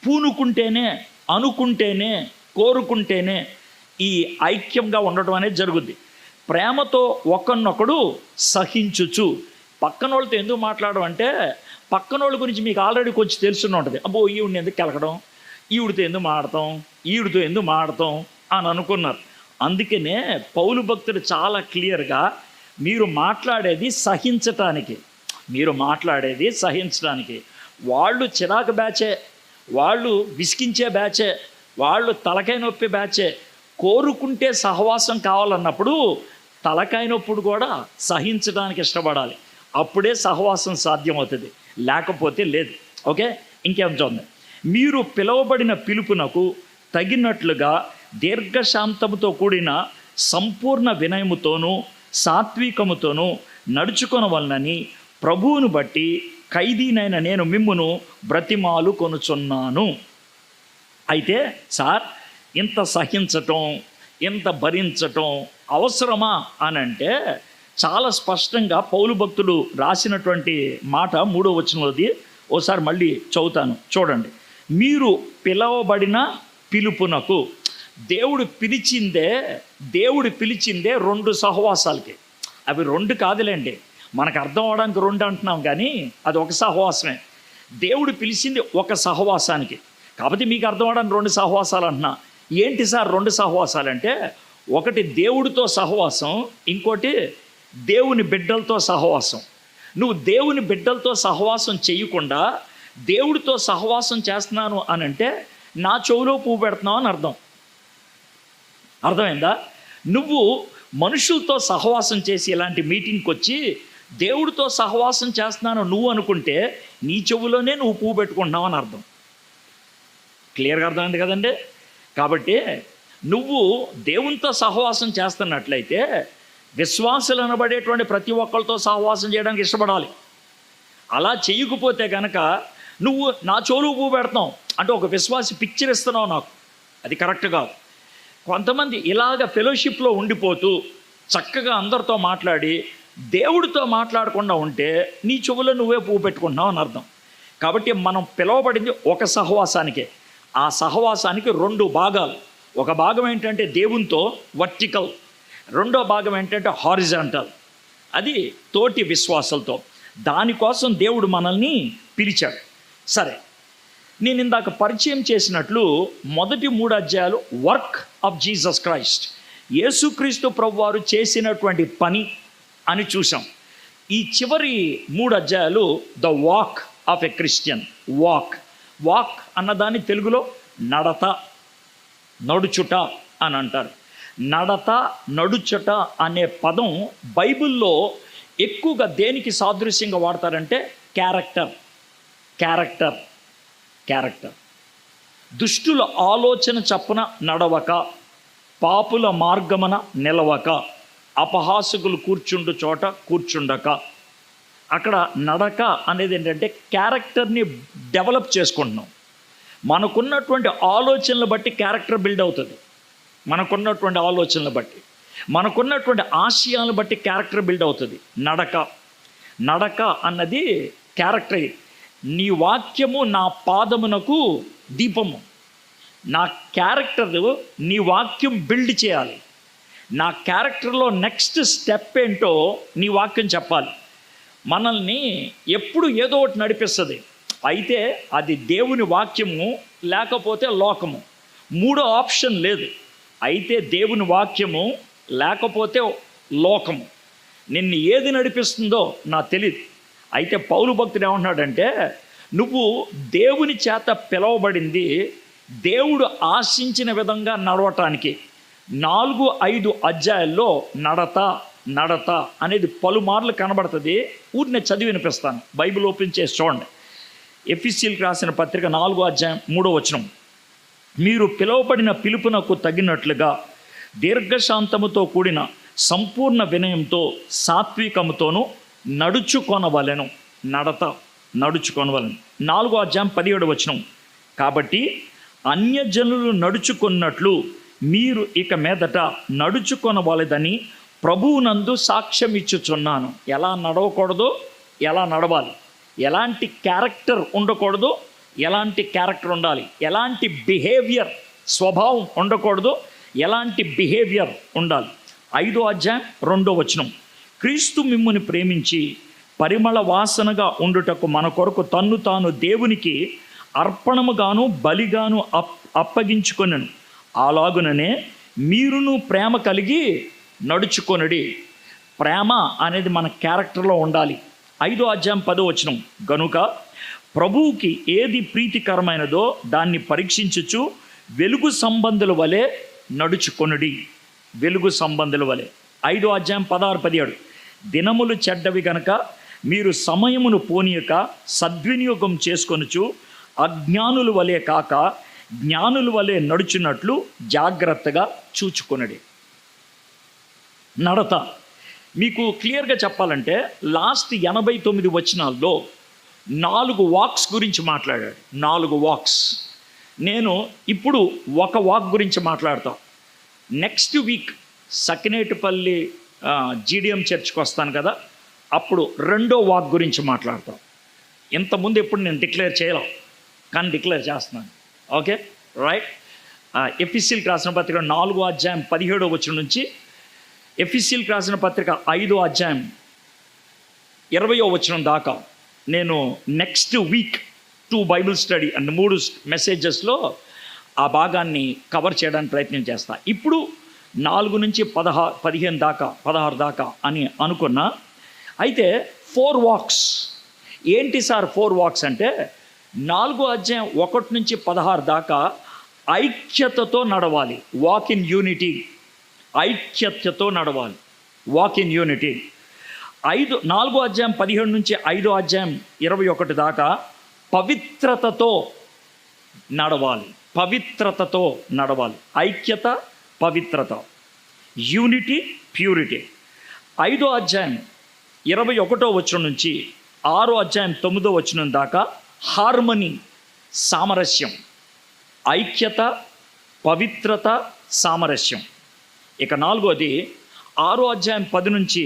పూనుకుంటేనే, అనుకుంటేనే, కోరుకుంటేనే ఈ ఐక్యంగా ఉండటం అనేది జరుగుద్ది. ప్రేమతో ఒకరినొకడు సహించుచు. పక్కనోళ్ళతో ఎందుకు మాట్లాడడం అంటే, పక్కనోళ్ళ గురించి మీకు ఆల్రెడీ కొంచెం తెలుసున్న ఉంటుంది. అబ్బో ఈవిడిని ఎందుకు కెలకడం, ఈవిడితో ఎందుకు మాడతాం అని అనుకున్నారు. అందుకనే పౌలు భక్తుడు చాలా క్లియర్గా మీరు మాట్లాడేది సహించడానికి. వాళ్ళు చిరాకు బ్యాచే, వాళ్ళు విసికించే బ్యాచే, వాళ్ళు తలకాయ నొప్పి బ్యాచే. కోరుకుంటే సహవాసం కావాలన్నప్పుడు తలకాయ నొప్పుడు కూడా సహించడానికి ఇష్టపడాలి. అప్పుడే సహవాసం సాధ్యమవుతుంది, లేకపోతే లేదు. ఓకే, ఇంకేం చూద్దాం. మీరు పిలువబడిన పిలుపునకు తగినట్లుగా దీర్ఘశాంతముతో కూడిన సంపూర్ణ వినయముతోనూ సాత్వికముతోనూ నడుచుకొనవలనని ప్రభువును బట్టి ఖైదీనైన నేను మిమ్మును బ్రతిమాలు కొనుచున్నాను. అయితే సార్, ఇంత సహించటం, ఇంత భరించటం అవసరమా అని అంటే, చాలా స్పష్టంగా పౌలు భక్తుడు రాసినటువంటి మాట 3వ వచనంలోది ఓసారి మళ్ళీ చదువుతాను, చూడండి. మీరు పిలవబడిన పిలుపునకు. దేవుడు పిలిచిందే 2 సహవాసాలకి. అవి 2 కాదులేండి, మనకు అర్థం అవడానికి 2 అంటున్నాం, కానీ అది ఒక సహవాసమే. దేవుడు పిలిచింది ఒక సహవాసానికి, కాబట్టి మీకు అర్థం అవడానికి 2 సహవాసాలు అంటున్నా. ఏంటి సార్ 2 సహవాసాలంటే, ఒకటి దేవుడితో సహవాసం, ఇంకోటి దేవుని బిడ్డలతో సహవాసం. నువ్వు దేవుని బిడ్డలతో సహవాసం చేయకుండా దేవుడితో సహవాసం చేస్తున్నాను అని అంటే నా చెవులో పువ్వు పెడుతున్నావు అని అర్థమైందా? నువ్వు మనుషులతో సహవాసం చేసి ఇలాంటి మీటింగ్కి వచ్చి దేవుడితో సహవాసం చేస్తున్నాను నువ్వు అనుకుంటే నీ చెవులోనే నువ్వు పువ్వు పెట్టుకుంటున్నావు అని అర్థం. క్లియర్గా అర్థమైంది కదండి? కాబట్టి నువ్వు దేవునితో సహవాసం చేస్తున్నట్లయితే విశ్వాసులు అనబడేటువంటి ప్రతి ఒక్కరితో సహవాసం చేయడానికి ఇష్టపడాలి. అలా చేయకపోతే కనుక నువ్వు నా చెవులు పువ్వు పెడతావు అంటే ఒక విశ్వాసి పిక్చర్ ఇస్తున్నావు నాకు, అది కరెక్ట్ కాదు. కొంతమంది ఇలాగ ఫెలోషిప్లో ఉండిపోతూ చక్కగా అందరితో మాట్లాడి దేవుడితో మాట్లాడకుండా ఉంటే నీ చెవులో నువ్వే పువ్వు పెట్టుకుంటున్నావు అని అర్థం. కాబట్టి మనం పిలువబడింది ఒక సహవాసానికే. ఆ సహవాసానికి 2 భాగాలు. ఒక భాగం ఏంటంటే దేవునితో వర్టికల్, రెండో భాగం ఏంటంటే హారిజాంటల్, అది తోటి విశ్వాసాలతో. దానికోసం దేవుడు మనల్ని పిలిచాడు. సరే, నేను ఇందాక పరిచయం చేసినట్లు మొదటి 3 అధ్యాయాలు వర్క్ ఆఫ్ జీసస్ క్రైస్ట్, యేసుక్రీస్తు ప్రభువారు చేసినటువంటి పని అని చూసాం. ఈ చివరి 3 అధ్యాయాలు the walk of a Christian. Walk అన్నదాన్ని తెలుగులో నడత, నడుచుట అని అంటారు. నడత, నడుచుట అనే పదం బైబిల్లో ఎక్కువగా దేనికి సాదృశ్యంగా వాడతారంటే క్యారెక్టర్. దుష్టుల ఆలోచన చప్పున నడవక, పాపుల మార్గమున నిలవక, అపహాసకులు కూర్చుండు చోట కూర్చుండక. అక్కడ నడక అనేది ఏంటంటే క్యారెక్టర్ని డెవలప్ చేసుకుంటున్నాం. మనకున్నటువంటి ఆలోచనలు బట్టి క్యారెక్టర్ బిల్డ్ అవుతుంది. మనకున్నటువంటి ఆలోచనలు బట్టి, మనకున్నటువంటి ఆశయాలను బట్టి క్యారెక్టర్ బిల్డ్ అవుతుంది. నడక అన్నది క్యారెక్టర్. నీ వాక్యము నా పాదమునకు దీపము. నా క్యారెక్టర్ నీ వాక్యం బిల్డ్ చేయాలి. నా క్యారెక్టర్లో నెక్స్ట్ స్టెప్ ఏంటో నీ వాక్యం చెప్పాలి. మనల్ని ఎప్పుడు ఏదో ఒకటి నడిపిస్తుంది. అయితే అది దేవుని వాక్యము లేకపోతే లోకము, 3వ ఆప్షన్ లేదు. అయితే దేవుని వాక్యము లేకపోతే లోకము. నిన్ను ఏది నడిపిస్తుందో నాకు తెలియదు. అయితే పౌలు భక్తుడు ఏమంటున్నాడంటే, నువ్వు దేవుని చేత పిలవబడింది దేవుడు ఆశించిన విధంగా నడవటానికి. 4-5 అధ్యాయాల్లో నడత అనేది పలుమార్లు కనబడుతుంది. ఊరినే చదివి వినిపిస్తాను, బైబిల్ ఓపెన్ చేసి చూడండి. ఎఫెసీయులకు రాసిన పత్రిక 4వ అధ్యాయం 3వ వచనం. మీరు పిలువబడిన పిలుపునకు తగినట్లుగా దీర్ఘశాంతముతో కూడిన సంపూర్ణ వినయంతో సాత్వికముతోనూ నడుచుకొనవలెను. నడుచుకొనవలెను. 4వ అధ్యాయం 17వ వచనం. కాబట్టి అన్యజనులు నడుచుకున్నట్లు మీరు ఇక మీదట నడుచుకొనవలెదని ప్రభువునందు సాక్ష్యం ఇచ్చుచున్నాను. ఎలా నడవకూడదు, ఎలా నడవాలి, ఎలాంటి క్యారెక్టర్ ఉండకూడదు, ఎలాంటి క్యారెక్టర్ ఉండాలి, ఎలాంటి బిహేవియర్ స్వభావం ఉండకూడదు, ఎలాంటి బిహేవియర్ ఉండాలి. 5వ అధ్యాయం 2వ వచనం. క్రీస్తు మిమ్ముని ప్రేమించి పరిమళ వాసనగా ఉండుటకు మన కొరకు తన్ను తాను దేవునికి అర్పణముగాను బలిగాను అప్పగించుకొనెను. అలాగుననే మీరును ప్రేమ కలిగి నడుచుకొనుడి. ప్రేమ అనేది మన క్యారెక్టర్లో ఉండాలి. 5వ అధ్యాయం 10వ వచనం. గనుక ప్రభువుకి ఏది ప్రీతికరమైనదో దాన్ని పరీక్షించుచు వెలుగు సంబంధుల వలె నడుచుకొనుడి. వెలుగు సంబంధుల వలె. 5వ అధ్యాయం 16-17. దినములు చెడ్డవి గనక మీరు సమయమును పోనీయక సద్వినియోగం చేసుకొనుచు అజ్ఞానుల వలె కాక జ్ఞానుల వలె నడుచున్నట్లు జాగ్రత్తగా చూచుకొనుడి. నడత మీకు క్లియర్గా చెప్పాలంటే లాస్ట్ 89 వచనాల్లో 4 వాక్స్ గురించి మాట్లాడాడు. 4 వాక్స్. నేను ఇప్పుడు ఒక వాక్ గురించి మాట్లాడతాను. నెక్స్ట్ వీక్ సకినేటిపల్లి జీడిఎం చర్చ్కి వస్తాను కదా, అప్పుడు 2వ వాక్ గురించి మాట్లాడతాం. ఇంతకుముందు ఎప్పుడు నేను డిక్లేర్ చేయలేం, కానీ డిక్లేర్ చేస్తున్నాను. Okay, right. ఎఫెసీయులకు రాసిన పత్రిక 4వ అధ్యాయం 17వ వచనం నుంచి ఎఫెసీయులకు రాసిన పత్రిక 5వ అధ్యాయం 20వ వచనం దాకా నేను next week 2 Bible study and 3 మెసేజెస్లో ఆ భాగాన్ని కవర్ చేయడానికి ప్రయత్నం చేస్తా. ఇప్పుడు 4 నుంచి 15 దాకా 16 దాకా అని అనుకున్నా. అయితే 4 వాక్స్ ఏంటి సార్? 4 వాక్స్ అంటే 4వ అధ్యాయం 1 నుంచి 16 దాకా ఐక్యతతో నడవాలి. Walk in unity. ఐక్యతతో నడవాలి. Walk in unity. 4వ అధ్యాయం 17 నుంచి 5వ అధ్యాయం 21 దాకా పవిత్రతతో నడవాలి. పవిత్రతతో నడవాలి. ఐక్యత, పవిత్రత, యూనిటీ, ప్యూరిటీ. 5వ అధ్యాయం 21వ వచనం నుంచి 6వ అధ్యాయం 9వ వచనం దాకా హార్మనీ, సామరస్యం, ఐక్యత, పవిత్రత, సామరస్యం. ఇక 4వది 6వ అధ్యాయం 10 నుంచి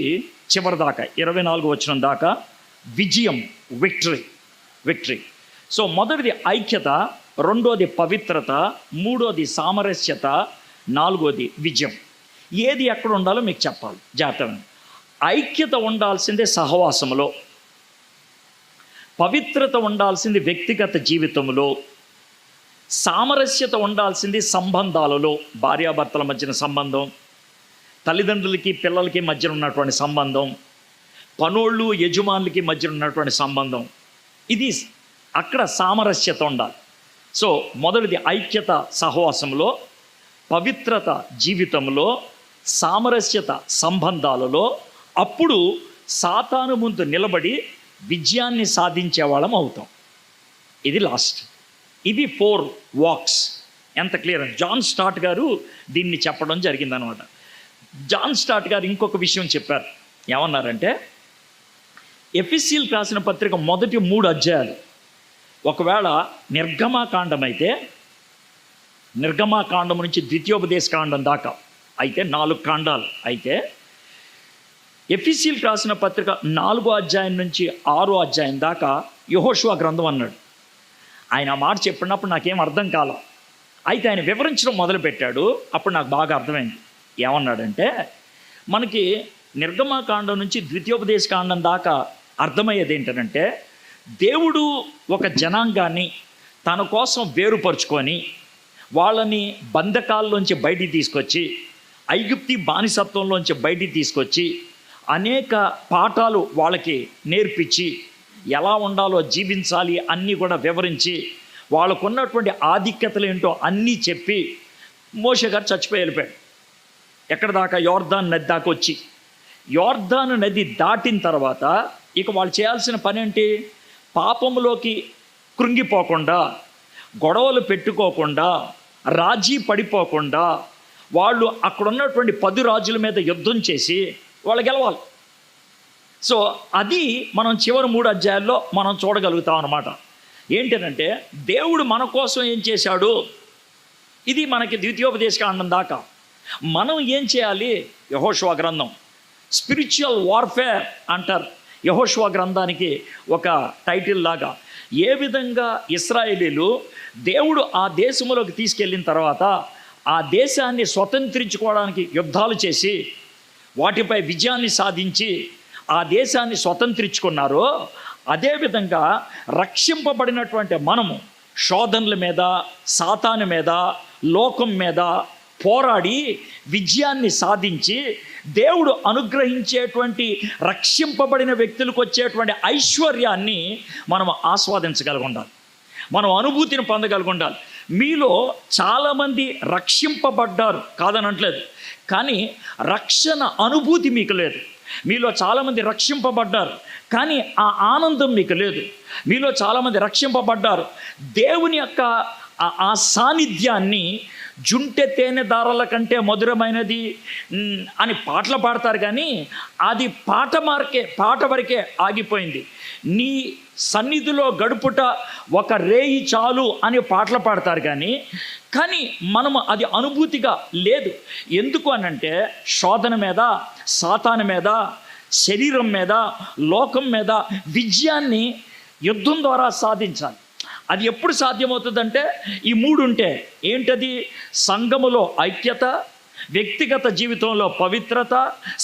చివరి దాకా 24వ వచనం దాకా విజయం, విక్టరీ. సో మొదటిది ఐక్యత, 2వది పవిత్రత, 3వది సామరస్యత, 4వది విజయం. ఏది ఎక్కడ ఉండాలో మీకు చెప్పాలి జాగ్రత్తగా. ఐక్యత ఉండాల్సిందే సహవాసములో, పవిత్రత ఉండాల్సింది వ్యక్తిగత జీవితంలో, సామరస్యత ఉండాల్సింది సంబంధాలలో, భార్యాభర్తల మధ్యన సంబంధం, తల్లిదండ్రులకి పిల్లలకి మధ్యన ఉన్నటువంటి సంబంధం, పనోళ్ళు యజమానులకి మధ్యన ఉన్నటువంటి సంబంధం. ఇది అక్కడ సామరస్యత ఉండాలి. సో మొదటిది ఐక్యత సహవాసంలో, పవిత్రత జీవితంలో, సామరస్యత సంబంధాలలో. అప్పుడు సాతాను ముందు నిలబడి విజయాన్ని సాధించే వాళ్ళం అవుతాం. ఇది లాస్ట్. ఇవి 4 వాక్స్. ఎంత క్లియర్? జాన్ స్టార్ట్ గారు దీన్ని చెప్పడం జరిగిందనమాట. జాన్ స్టార్ట్ గారు ఇంకొక విషయం చెప్పారు. ఏమన్నారంటే, ఎఫెసీయులకు రాసిన పత్రిక మొదటి 3 అధ్యాయాలు ఒకవేళ నిర్గమాకాండం అయితే, నిర్గమాకాండం నుంచి ద్వితీయోపదేశకాండం దాకా అయితే 4 కాండాలు అయితే, ఎఫెసీయులకు రాసిన పత్రిక 4వ అధ్యాయం నుంచి 6వ అధ్యాయం దాకా యెహోషువ గ్రంథం అన్నాడు. ఆయన ఆ మాట చెప్పినప్పుడు నాకేం అర్థం కాల. అయితే ఆయన వివరించడం మొదలుపెట్టాడు. అప్పుడు నాకు బాగా అర్థమైంది. ఏమన్నాడంటే, మనకి నిర్గమాకాండం నుంచి ద్వితీయోపదేశకాండం దాకా అర్థమయ్యేది ఏంటంటే, దేవుడు ఒక జనాంగాన్ని తన కోసం వేరుపరుచుకొని వాళ్ళని బంధకాల్లోంచి బయటికి తీసుకొచ్చి, ఐగుప్తి బానిసత్వంలోంచి బయటికి తీసుకొచ్చి అనేక పాఠాలు వాళ్ళకి నేర్పించి ఎలా ఉండాలో జీవించాలి అన్నీ కూడా వివరించి వాళ్ళకున్నటువంటి ఆధిక్యతలు ఏంటో అన్నీ చెప్పి మోషే గారు చచ్చిపోయి వెళ్ళిపోయాడు. ఎక్కడ దాకా? యోర్దాను నది దాకా వచ్చి, యోర్దాను నది దాటిన తర్వాత ఇక వాళ్ళు చేయాల్సిన పని ఏంటి? పాపంలోకి కృంగిపోకుండా, గొడవలు పెట్టుకోకుండా, రాజీ పడిపోకుండా వాళ్ళు అక్కడ ఉన్నటువంటి 10 రాజుల మీద యుద్ధం చేసి వాళ్ళు గెలవాలి. సో అది మనం చివరి 3 అధ్యాయాల్లో మనం చూడగలుగుతాం అన్నమాట. ఏంటంటే దేవుడు మన కోసం ఏం చేశాడు, ఇది మనకి ద్వితీయోపదేశకాండం దాకా. మనం ఏం చేయాలి? యెహోషువ గ్రంథం స్పిరిచువల్ వార్ఫేర్ అంటారు యెహోషువ గ్రంథానికి ఒక టైటిల్ లాగా. ఏ విధంగా ఇశ్రాయేలీలు దేవుడు ఆ దేశంలోకి తీసుకెళ్ళిన తర్వాత ఆ దేశాన్ని స్వతంత్రించుకోవడానికి యుద్ధాలు చేసి వాటిపై విజయాన్ని సాధించి ఆ దేశాన్ని స్వతంత్రించుకున్నారో, అదేవిధంగా రక్షింపబడినటువంటి మనము శోధనల మీద, సాతాను మీద, లోకం మీద పోరాడి విజయాన్ని సాధించి దేవుడు అనుగ్రహించేటువంటి రక్షింపబడిన వ్యక్తులకు వచ్చేటువంటి ఐశ్వర్యాన్ని మనం ఆస్వాదించగలిగి ఉండాలి, మనం అనుభూతిని పొందగలిగి ఉండాలి. మీలో చాలామంది రక్షింపబడ్డారు కాదనట్లేదు, కానీ రక్షణ అనుభూతి మీకు లేదు. మీలో చాలామంది రక్షింపబడ్డారు, కానీ ఆ ఆనందం మీకు లేదు. మీలో చాలామంది రక్షింపబడ్డారు, దేవుని యొక్క ఆ సాన్నిధ్యాన్ని జుంటె తేనె దారాల కంటే మధురమైనది అని పాటలు పాడతారు, కానీ అది పాట వరకే ఆగిపోయింది. నీ సన్నిధిలో గడుపుట ఒక రేయి చాలు అని పాటలు పాడతారు, కానీ మనము అది అనుభూతిగా లేదు. ఎందుకు అనంటే శోధన మీద, సాతాను మీద, శరీరం మీద, లోకం మీద విజయాన్ని యుద్ధం ద్వారా సాధించాలి. అది ఎప్పుడు సాధ్యమవుతుందంటే ఈ 3 ఉంటే. ఏంటది? సంఘములో ఐక్యత, వ్యక్తిగత జీవితంలో పవిత్రత,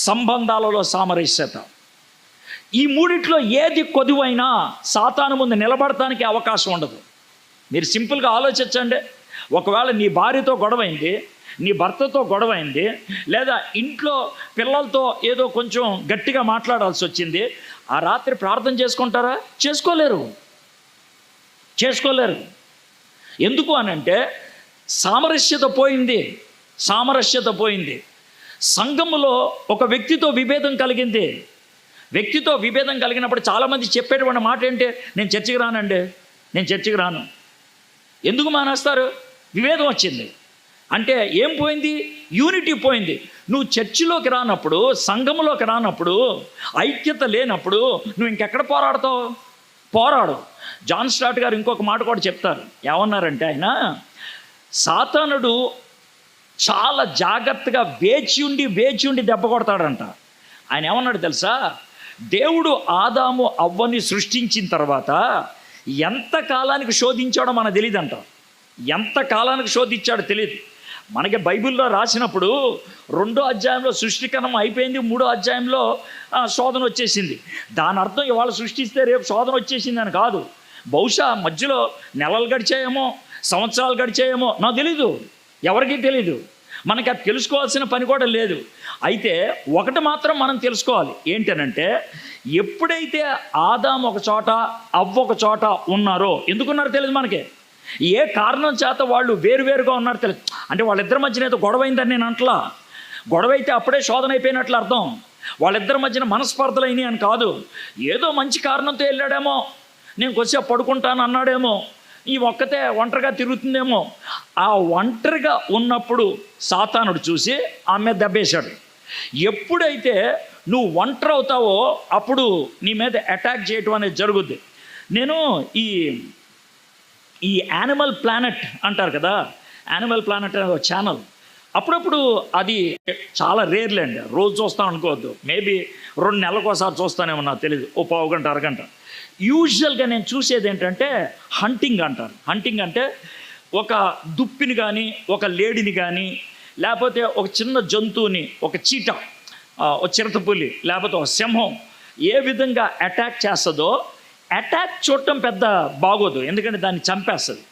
సంబంధాలలో సామరస్యత. ఈ 3 ఏది కొదువైనా సాతాను ముందు నిలబడటానికి అవకాశం ఉండదు. మీరు సింపుల్గా ఆలోచించండి. ఒకవేళ నీ భార్యతో గొడవైంది, నీ భర్తతో గొడవైంది, లేదా ఇంట్లో పిల్లలతో ఏదో కొంచెం గట్టిగా మాట్లాడాల్సి వచ్చింది, ఆ రాత్రి ప్రార్థన చేసుకుంటారా? చేసుకోలేరు. ఎందుకు అనంటే సామరస్యత పోయింది. సంఘములో ఒక వ్యక్తితో విభేదం కలిగింది. వ్యక్తితో విభేదం కలిగినప్పుడు చాలామంది చెప్పేటువంటి మాట ఏంటి? నేను చర్చికి రాను. ఎందుకు మానేస్తారు? విభేదం వచ్చింది అంటే ఏం పోయింది? యూనిటీ పోయింది. నువ్వు చర్చిలోకి రానప్పుడు, సంఘములోకి రానప్పుడు, ఐక్యత లేనప్పుడు నువ్వు ఇంకెక్కడ పోరాడు. జాన్ స్టార్ట్ గారు ఇంకొక మాట కూడా చెప్తారు. ఏమన్నారంటే ఆయన, సాతానుడు చాలా జాగ్రత్తగా వేచి ఉండి దెబ్బ కొడతాడంట. ఆయన ఏమన్నాడు తెలుసా? దేవుడు ఆదాము అవ్వని సృష్టించిన తర్వాత ఎంత కాలానికి శోధించాడో మనకు తెలియదంట. ఎంత కాలానికి శోధించాడో తెలియదు. మనకి బైబిల్లో రాసినప్పుడు 2వ అధ్యాయంలో సృష్టికరణం అయిపోయింది, 3వ అధ్యాయంలో శోధన వచ్చేసింది. దాని అర్థం ఇవాళ సృష్టిస్తే రేపు శోధన వచ్చేసిందని కాదు. బహుశా మధ్యలో నెలలు గడిచాయేమో, సంవత్సరాలు గడిచాయేమో, నాకు తెలీదు, ఎవరికీ తెలీదు. మనకి అది తెలుసుకోవాల్సిన పని కూడా లేదు. అయితే ఒకటి మాత్రం మనం తెలుసుకోవాలి. ఏంటనంటే ఎప్పుడైతే ఆదాము ఒక చోట, అవ్వ ఒక చోట ఉన్నారో, ఎందుకున్నారో తెలియదు మనకి. ఏ కారణం చేత వాళ్ళు వేరువేరుగా ఉన్నారో తెలియదు. అంటే వాళ్ళిద్దరి మధ్యన ఏదో గొడవ అయిందని నేను అంటలా. గొడవ అయితే అప్పుడే శోధన అయిపోయినట్లు అర్థం. వాళ్ళిద్దరి మధ్యన మనస్పర్ధలు అయినాయి అని కాదు. ఏదో మంచి కారణంతో వెళ్ళాడేమో, నేను కొద్దిసేపు పడుకుంటాను అన్నాడేమో, ఈ ఒక్కతే ఒంటరిగా తిరుగుతుందేమో. ఆ ఒంటరిగా ఉన్నప్పుడు సాతానుడు చూసి ఆమె మీద దెబ్బేశాడు. ఎప్పుడైతే నువ్వు ఒంటరి అవుతావో అప్పుడు నీ మీద అటాక్ చేయటం అనేది జరుగుద్ది. నేను ఈ యానిమల్ ప్లానెట్ అంటారు కదా, యానిమల్ ప్లానెట్ అనే ఒక ఛానల్, అప్పుడప్పుడు అది చాలా రేర్లేండి, రోజు చూస్తాను అనుకోవద్దు, మేబీ 2 నెలలకు ఒకసారి చూస్తానేమో, నాకు తెలియదు, ఓ పావు గంట అరగంట. యూజువల్గా నేను చూసేది ఏంటంటే హంటింగ్ అంటారు. హంటింగ్ అంటే ఒక దుప్పిని కానీ, ఒక లేడిని కానీ, లేకపోతే ఒక చిన్న జంతువుని, ఒక చీట, ఒక చిరతపులి, లేకపోతే ఒక సింహం ఏ విధంగా అటాక్ చేస్తుందో, అటాక్ చూడటం పెద్ద బాగోదు, ఎందుకంటే దాన్ని చంపేస్తుంది.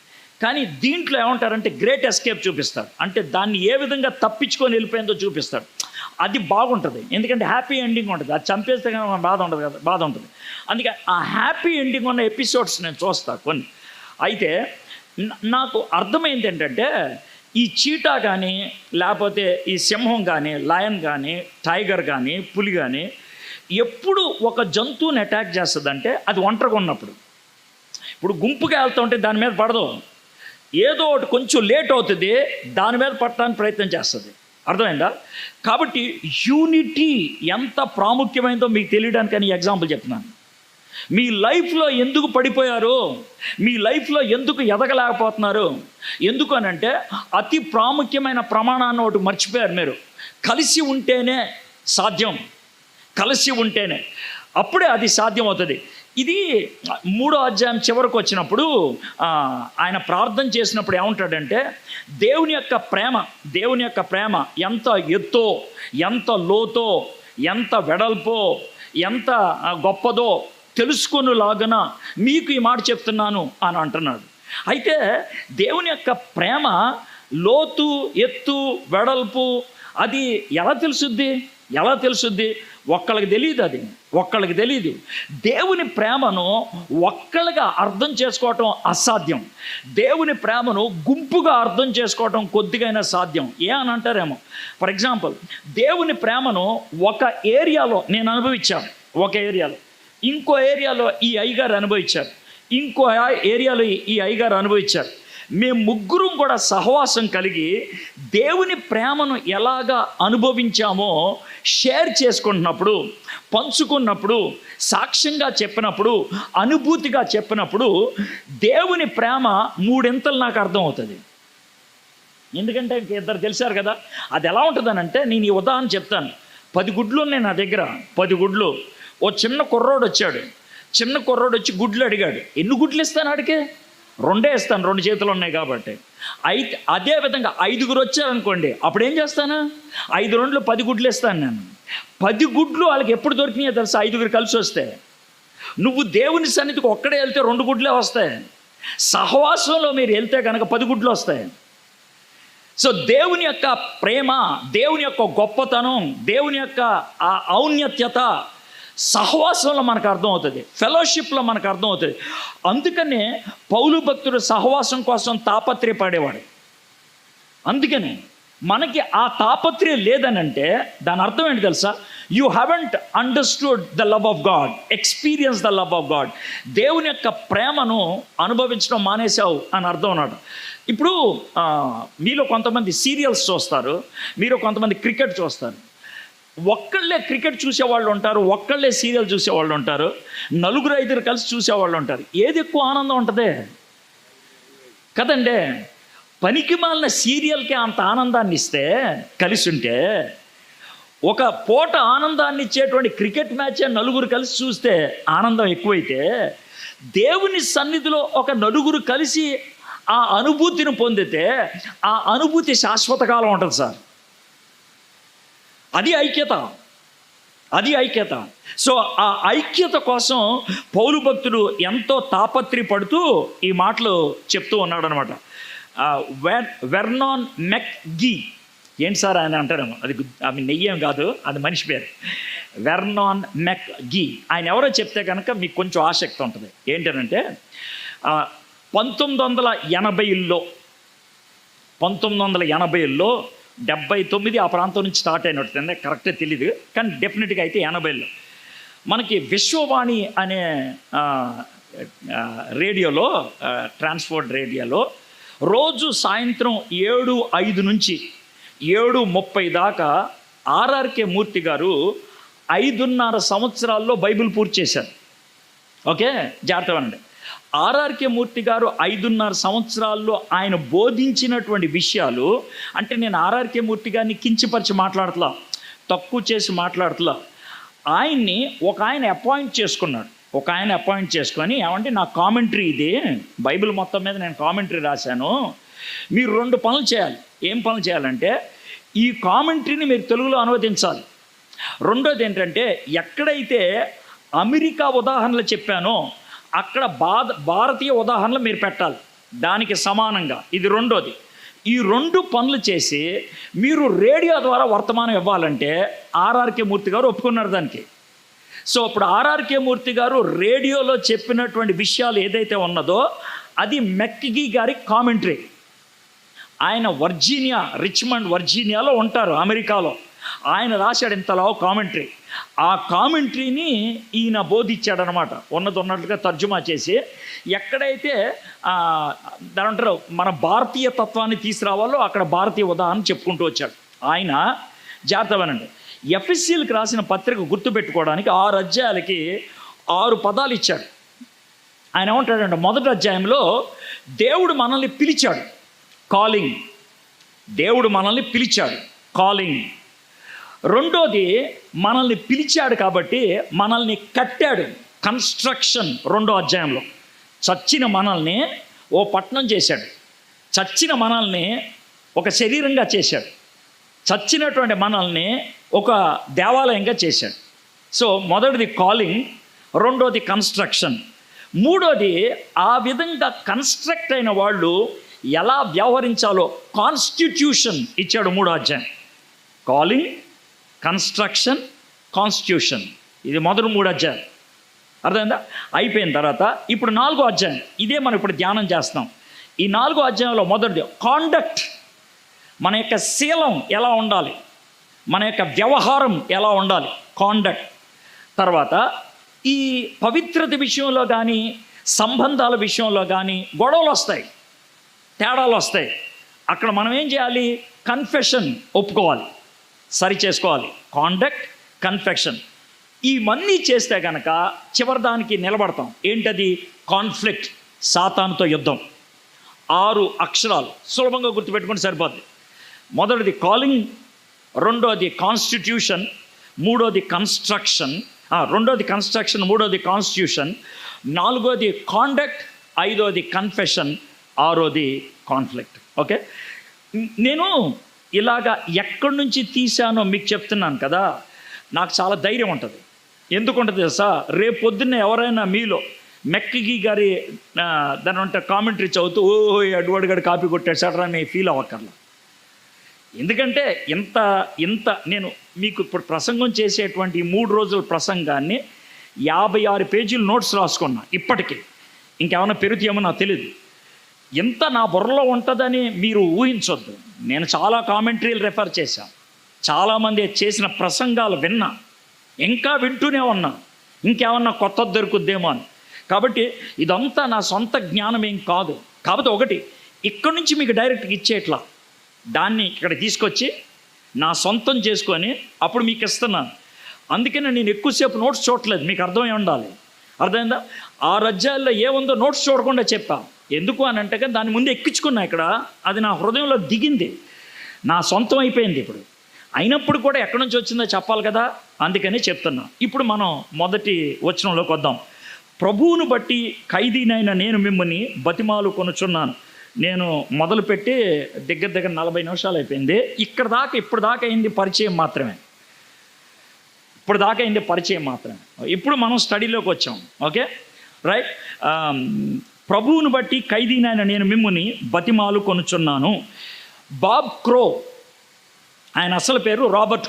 కానీ దీంట్లో ఏమంటారంటే గ్రేట్ ఎస్కేప్ చూపిస్తాడు. అంటే దాన్ని ఏ విధంగా తప్పించుకొని వెళ్ళిపోయిందో చూపిస్తాడు. అది బాగుంటుంది, ఎందుకంటే హ్యాపీ ఎండింగ్ ఉంటుంది. అది చంపేస్తే కానీ బాధ ఉంటుంది. అందుకే ఆ హ్యాపీ ఎండింగ్ ఉన్న ఎపిసోడ్స్ నేను చూస్తాను కొన్ని. అయితే నాకు అర్థమైంది ఏంటంటే ఈ చీటా కానీ, లేకపోతే ఈ సింహం కానీ, లయన్ కానీ, టైగర్ కానీ, పులి కానీ ఎప్పుడు ఒక జంతువుని అటాక్ చేస్తుందంటే అది ఒంటరిగా ఉన్నప్పుడు. ఇప్పుడు గుంపుగా వెళ్తూ ఉంటే దాని మీద పడదు, ఏదో ఒకటి కొంచెం లేట్ అవుతుంది, దాని మీద పట్టడానికి ప్రయత్నం చేస్తుంది. అర్థమైందా? కాబట్టి యూనిటీ ఎంత ప్రాముఖ్యమైనదో మీకు తెలియడానికని ఎగ్జాంపుల్ చెప్తున్నాను. మీ లైఫ్లో ఎందుకు పడిపోయారు, మీ లైఫ్లో ఎందుకు ఎదగలేకపోతున్నారు, ఎందుకు అని అంటే అతి ప్రాముఖ్యమైన ప్రమాణాన్ని ఒకటి మర్చిపోయారు మీరు. కలిసి ఉంటేనే సాధ్యం, కలిసి ఉంటేనే అప్పుడే అది సాధ్యం అవుతుంది. ఇది 3వ అధ్యాయం చివరకు వచ్చినప్పుడు ఆయన ప్రార్థన చేసినప్పుడు ఏమంటాడంటే, దేవుని యొక్క ప్రేమ ఎంత ఎత్తో, ఎంత లోతో, ఎంత వెడల్పో, ఎంత గొప్పదో తెలుసుకొనులాగన మీకు ఈ మాట చెప్తున్నాను అని అంటున్నాడు. అయితే దేవుని యొక్క ప్రేమ లోతు, ఎత్తు, వెడల్పు అది ఎలా తెలుసుద్ది? ఒక్కళ్ళకి తెలియదు. దేవుని ప్రేమను ఒక్కళ్ళగా అర్థం చేసుకోవటం అసాధ్యం. దేవుని ప్రేమను గుంపుగా అర్థం చేసుకోవటం కొద్దిగైనా సాధ్యం. అని అంటారేమో, ఫర్ ఎగ్జాంపుల్ దేవుని ప్రేమను ఒక ఏరియాలో నేను అనుభవించాను, ఒక ఏరియాలో, ఇంకో ఏరియాలో ఈ అయ్యగారు అనుభవించారు, ఇంకో ఏరియాలో ఈ అయ్యగారు అనుభవించారు. మేము ముగ్గురం కూడా సహవాసం కలిగి దేవుని ప్రేమను ఎలాగా అనుభవించామో షేర్ చేసుకుంటున్నప్పుడు, పంచుకున్నప్పుడు, సాక్ష్యంగా చెప్పినప్పుడు, అనుభూతిగా చెప్పినప్పుడు దేవుని ప్రేమ 3 నాకు అర్థం అవుతుంది. ఎందుకంటే ఇద్దరు తెలిసారు కదా. అది ఎలా ఉంటుందనంటే, నేను ఈ ఉదాహరణ చెప్తాను. 10 గుడ్లు ఉన్నాయి నా దగ్గర, 10 గుడ్లు. ఓ చిన్న కుర్రోడు వచ్చి గుడ్లు అడిగాడు. ఎన్ని గుడ్లు ఇస్తాను ఆడికి? 2 ఇస్తాను, 2 చేతులు ఉన్నాయి కాబట్టి. అయితే అదేవిధంగా 5 వచ్చారనుకోండి, అప్పుడు ఏం చేస్తాను? 5 2 10 గుడ్లు ఇస్తాను నేను. 10 గుడ్లు వాళ్ళకి ఎప్పుడు దొరికినాయో తెలుసా? 5 కలిసి వస్తే. నువ్వు దేవుని సన్నిధికి ఒక్కడే వెళ్తే 2 గుడ్లే వస్తాయి. సహవాసంలో మీరు వెళ్తే కనుక 10 గుడ్లు వస్తాయి. సో దేవుని యొక్క ప్రేమ, దేవుని యొక్క గొప్పతనం, దేవుని యొక్క ఆ ఔన్నత్యత సహవాసంలో మనకు అర్థం అవుతుంది, ఫెలోషిప్లో మనకు అర్థం అవుతుంది. అందుకనే పౌలు భక్తుడు సహవాసం కోసం తాపత్రయపడేవాడు. అందుకనే మనకి ఆ తాపత్రయం లేదనంటే దాని అర్థం ఏంటి తెలుసా? You haven't understood the love of God, experience the love of God. దేవుని యొక్క ప్రేమను అనుభవించడం మానేశావు అని అర్థం అన్నాడు. ఇప్పుడు మీలో కొంతమంది సీరియల్స్ చూస్తారు, మీరు కొంతమంది క్రికెట్ చూస్తారు. ఒక్కళ్ళే క్రికెట్ చూసేవాళ్ళు ఉంటారు, ఒక్కళ్ళే సీరియల్ చూసేవాళ్ళు ఉంటారు, 4 5 కలిసి చూసేవాళ్ళు ఉంటారు. ఏది ఎక్కువ ఆనందం ఉంటుంది కదండి? పనికి మాలిన సీరియల్కి అంత ఆనందాన్ని ఇస్తే కలిసి ఉంటే, ఒక పూట ఆనందాన్ని ఇచ్చేటువంటి క్రికెట్ మ్యాచ్ 4 కలిసి చూస్తే ఆనందం ఎక్కువైతే, దేవుని సన్నిధిలో ఒక 4 కలిసి ఆ అనుభూతిని పొందితే ఆ అనుభూతి శాశ్వత కాలం ఉంటుంది సార్. అది ఐక్యత. సో ఆ ఐక్యత కోసం పౌలు భక్తుడు ఎంతో తాపత్రయపడుతూ ఈ మాటలు చెప్తూ ఉన్నాడు అనమాట. వెర్నాన్ మెక్గీ, ఏంటి సార్ ఆయన అంటారేమో, అది నెయ్యేం కాదు, అది మనిషి పేరు. వెర్నాన్ మెక్గీ ఆయన ఎవరో చెప్తే కనుక మీకు కొంచెం ఆసక్తి ఉంటుంది. ఏంటంటే 1980లో 79 ఆ ప్రాంతం నుంచి స్టార్ట్ అయినట్టు కరెక్ట్గా తెలీదు, కానీ డెఫినెట్గా అయితే 80లో మనకి విశ్వవాణి అనే రేడియోలో, ట్రాన్స్పోర్ట్ రేడియోలో రోజు సాయంత్రం 7:05 నుంచి 7:30 దాకా ఆర్ఆర్కే మూర్తి గారు 5.5 సంవత్సరాల్లో బైబిల్ పూర్తి చేశారు. ఓకే, జాగ్రత్తగా అండి. ఆర్ఆర్కే మూర్తి గారు 5.5 సంవత్సరాల్లో ఆయన బోధించినటువంటి విషయాలు, అంటే నేను ఆర్ఆర్కే మూర్తి గారిని కించపరిచి మాట్లాడతలా, తక్కువ చేసి మాట్లాడతలా. ఆయన్ని ఒక ఆయన అపాయింట్ చేసుకొని, ఏమంటే నా కామెంటరీ ఇది, బైబిల్ మొత్తం మీద నేను కామెంటరీ రాశాను, మీరు 2 పనులు చేయాలి. ఏం పనులు చేయాలంటే, ఈ కామెంటరీని మీరు తెలుగులో అనువదించాలి. రెండోది ఏంటంటే, ఎక్కడైతే అమెరికా ఉదాహరణలు చెప్పానో అక్కడ భారతీయ ఉదాహరణలు మీరు పెట్టాలి దానికి సమానంగా. ఇది రెండోది. ఈ 2 పనులు చేసి మీరు రేడియో ద్వారా వర్తమానం ఇవ్వాలంటే ఆర్ఆర్కే మూర్తి గారు ఒప్పుకున్నారు దానికి. సో ఇప్పుడు ఆర్ఆర్కే మూర్తి గారు రేడియోలో చెప్పినటువంటి విషయాలు ఏదైతే ఉన్నదో అది మెక్గీ గారి కామెంటరీ. ఆయన రిచ్మండ్ వర్జీనియాలో ఉంటారు, అమెరికాలో. ఆయన రాశాడు ఇంతలో కామెంటరీ. ఆ కామెంటరీని ఈయన బోధించాడనమాట, ఉన్నట్టుగా తర్జుమా చేసి. ఎక్కడైతే దాంటారు మన భారతీయ తత్వాన్ని తీసుకురావాలో అక్కడ భారతీయ ఉదాహరణ చెప్పుకుంటూ వచ్చాడు ఆయన. జాగ్రత్తగానండి, ఎఫ్ఎస్సీలకు రాసిన పత్రిక గుర్తుపెట్టుకోవడానికి 6 అధ్యాయాలకి 6 పదాలు ఇచ్చాడు. ఆయన ఏమంటాడంటే, మొదటి అధ్యాయంలో దేవుడు మనల్ని పిలిచాడు, కాలింగ్. దేవుడు మనల్ని పిలిచాడు, కాలింగ్. రెండోది, మనల్ని పిలిచాడు కాబట్టి మనల్ని కట్టాడు, కన్స్ట్రక్షన్. 2వ అధ్యాయంలో చచ్చిన మనల్ని ఓ పట్టణం చేశాడు, చచ్చిన మనల్ని ఒక శరీరంగా చేశాడు, చచ్చినటువంటి మనల్ని ఒక దేవాలయంగా చేశాడు. సో మొదటిది కాలింగ్, రెండోది కన్స్ట్రక్షన్, మూడోది ఆ విధంగా కన్స్ట్రక్ట్ అయిన వాళ్ళు ఎలా వ్యవహరించాలో కాన్స్టిట్యూషన్ ఇచ్చాడు. 3వ అధ్యాయం కాలింగ్, కన్స్ట్రక్షన్, కాన్స్టిట్యూషన్. ఇది మొదటి 3 అధ్యాయం. అర్థమైందా? అయిపోయిన తర్వాత ఇప్పుడు 4వ అధ్యాయం, ఇదే మనం ఇప్పుడు ధ్యానం చేస్తాం. ఈ 4వ అధ్యాయంలో మొదటిది కాండక్ట్, మన యొక్క శీలం ఎలా ఉండాలి, మన యొక్క వ్యవహారం ఎలా ఉండాలి, కాండక్ట్. తర్వాత ఈ పవిత్రత విషయంలో కానీ సంబంధాల విషయంలో కానీ గొడవలు వస్తాయి, తేడాలు వస్తాయి. అక్కడ మనం ఏం చేయాలి? కన్ఫెషన్, ఒప్పుకోవాలి, సరి చేసుకోవాలి. కాండక్ట్, కన్ఫెషన్, ఇవన్నీ చేస్తే కనుక చివరి దానికి నిలబడతాం. ఏంటది? కాన్ఫ్లిక్ట్, సాతానుతో యుద్ధం. 6 అక్షరాలు సులభంగా గుర్తుపెట్టుకుంటే సరిపోద్ది. మొదటిది కాలింగ్, రెండోది కాన్స్టిట్యూషన్, మూడోది కన్స్ట్రక్షన్, రెండోది కన్స్ట్రక్షన్, మూడోది కాన్స్టిట్యూషన్, 4వది కాండక్ట్, 5వది కన్ఫెషన్, 6వది కాన్ఫ్లిక్ట్. ఓకే, నేను ఇలాగా ఎక్కడి నుంచి తీశానో మీకు చెప్తున్నాను కదా, నాకు చాలా ధైర్యం ఉంటుంది. ఎందుకుంటుంది తెలుసా? రేపు పొద్దున్న ఎవరైనా మీలో మెక్కగి గారి దాని అంటే కామెంటరీ చదువుతూ ఓ ఎడ్వర్డ్ గారు కాపీ కొట్టాడు సడరా అని ఫీల్ అవ్వక్కర్లా. ఎందుకంటే ఇంత నేను మీకు ఇప్పుడు ప్రసంగం చేసేటువంటి ఈ 3 రోజుల ప్రసంగాన్ని 56 పేజీలు నోట్స్ రాసుకున్నా. ఇప్పటికీ ఇంకేమైనా పెరుగుతాయేమో నాకు తెలియదు. ఎంత నా బుర్రలో ఉంటుందని మీరు ఊహించొద్దు. నేను చాలా కామెంటరీలు రెఫర్ చేశాను, చాలామంది చేసిన ప్రసంగాలు విన్నా, ఇంకా వింటూనే ఉన్నా, ఇంకేమన్నా కొత్త దొరుకుద్దేమో అని. కాబట్టి ఇదంతా నా సొంత జ్ఞానం ఏం కాదు. కాబట్టి ఒకటి, ఇక్కడి నుంచి మీకు డైరెక్ట్గా ఇచ్చేట్లా దాన్ని ఇక్కడ తీసుకొచ్చి నా సొంతం చేసుకొని అప్పుడు మీకు ఇస్తున్నాను. అందుకనే నేను ఎక్కువసేపు నోట్స్ చూడట్లేదు, మీకు అర్థమై ఉండాలి. అర్థమైందా? 6 అధ్యాయాల్లో ఏముందో నోట్స్ చూడకుండా చెప్పా. ఎందుకు అని అంటే దాని ముందు ఎక్కించుకున్నా, ఇక్కడ అది నా హృదయంలో దిగింది, నా సొంతం అయిపోయింది. ఇప్పుడు అయినప్పుడు కూడా ఎక్కడి నుంచి వచ్చిందో చెప్పాలి కదా, అందుకని చెప్తున్నా. ఇప్పుడు మనం మొదటి వచనంలోకి వద్దాం. ప్రభువును బట్టి ఖైదీనైన నేను మిమ్మల్ని బతిమాలు కొనుచున్నాను. నేను మొదలుపెట్టి దగ్గర 40 నిమిషాలు అయిపోయింది. ఇప్పుడు దాకా అయింది పరిచయం మాత్రమే. ఇప్పుడు మనం స్టడీలోకి వచ్చాం. Okay, right. ప్రభువును బట్టి ఖైదీనైన నేను మిమ్ముని బతిమాలు కొనుచున్నాను. బాబ్ క్రో, ఆయన అసలు పేరు రాబర్ట్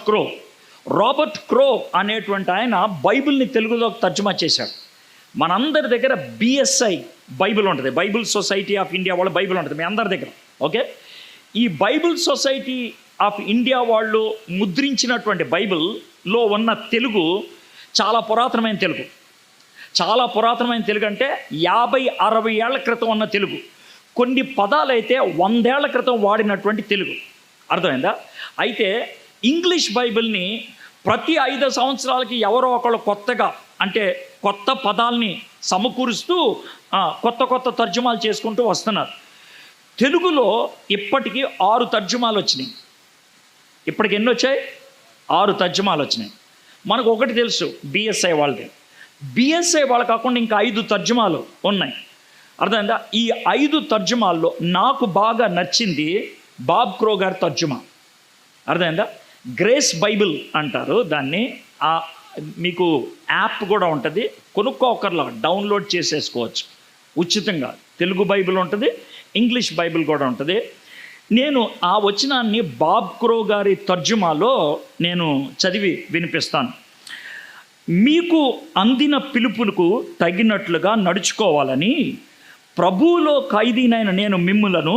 క్రో అనేటువంటి ఆయన బైబిల్ని తెలుగులోకి తర్జుమా చేశాడు. మనందరి దగ్గర బిఎస్ఐ బైబిల్ ఉంటుంది, బైబిల్ సొసైటీ ఆఫ్ ఇండియా వాళ్ళ బైబిల్ ఉంటుంది మీ అందరి దగ్గర. ఓకే, ఈ బైబిల్ సొసైటీ ఆఫ్ ఇండియా వాళ్ళు ముద్రించినటువంటి బైబిల్లో ఉన్న తెలుగు చాలా పురాతనమైన తెలుగు అంటే 50-60 ఏళ్ల క్రితం ఉన్న తెలుగు. కొన్ని పదాలైతే 100 ఏళ్ల క్రితం వాడినటువంటి తెలుగు. అర్థమైందా? అయితే ఇంగ్లీష్ బైబిల్ని ప్రతి 5 సంవత్సరాలకి ఎవరో ఒకళ్ళు కొత్తగా అంటే కొత్త పదాల్ని సమకూరుస్తూ కొత్త తర్జుమాలు చేసుకుంటూ వస్తున్నారు. తెలుగులో ఇప్పటికీ 6 తర్జుమాలు వచ్చినాయి. ఇప్పటికి ఎన్ని వచ్చాయి? 6 తర్జుమాలు వచ్చినాయి. మనకు ఒకటి తెలుసు, బిఎస్ఐ వాళ్ళది. బిఎస్ఐ వాళ్ళు కాకుండా ఇంకా 5 తర్జుమాలు ఉన్నాయి. అర్థమైందా? ఈ 5 తర్జుమాల్లో నాకు బాగా నచ్చింది బాబ్ క్రో గారి తర్జుమా. అర్థమైందా? గ్రేస్ బైబిల్ అంటారు దాన్ని. మీకు యాప్ కూడా ఉంటుంది, కొనుక్కోకర్లా డౌన్లోడ్ చేసేసుకోవచ్చు ఉచితంగా. తెలుగు బైబిల్ ఉంటుంది, ఇంగ్లీష్ బైబిల్ కూడా ఉంటుంది. నేను ఆ వచనాన్ని బాబ్ క్రో గారి తర్జుమాలో నేను చదివి వినిపిస్తాను. మీకు అందిన పిలుపులకు తగినట్లుగా నడుచుకోవాలని ప్రభువులో ఖైదీనైన నేను మిమ్ములను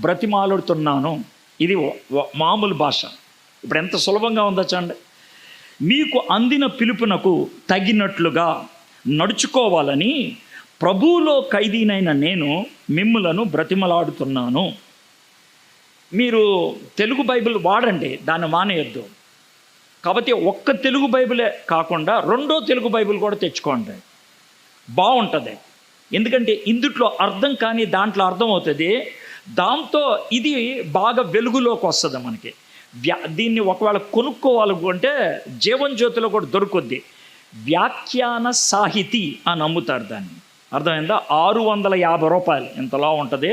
బ్రతిమాలుతున్నాను. ఇది మామూలు భాష. ఇప్పుడు ఎంత సులభంగా ఉందో చూడండి. మీకు అందిన పిలుపునకు తగినట్లుగా నడుచుకోవాలని ప్రభువులో ఖైదీనైన నేను మిమ్ములను బ్రతిమలాడుతున్నాను. మీరు తెలుగు బైబిల్ వాడండి, దాన్ని మానేయద్దు. కాబట్టి ఒక్క తెలుగు బైబిలే కాకుండా రెండో తెలుగు బైబిల్ కూడా తెచ్చుకోండి, బాగుంటుంది. ఎందుకంటే ఇందుట్లో అర్థం కానీ దాంట్లో అర్థం అవుతుంది. దాంతో ఇది బాగా వెలుగులోకి వస్తుంది మనకి. దీన్ని ఒకవేళ కొనుక్కోవాలనుకుంటే జీవన్ జ్యోతిలో కూడా దొరుకుద్ది. వ్యాఖ్యాన సాహితీ అని అమ్ముతారు దాన్ని, అర్థమైందా? 650 రూపాయలు ఇంతలా ఉంటుంది,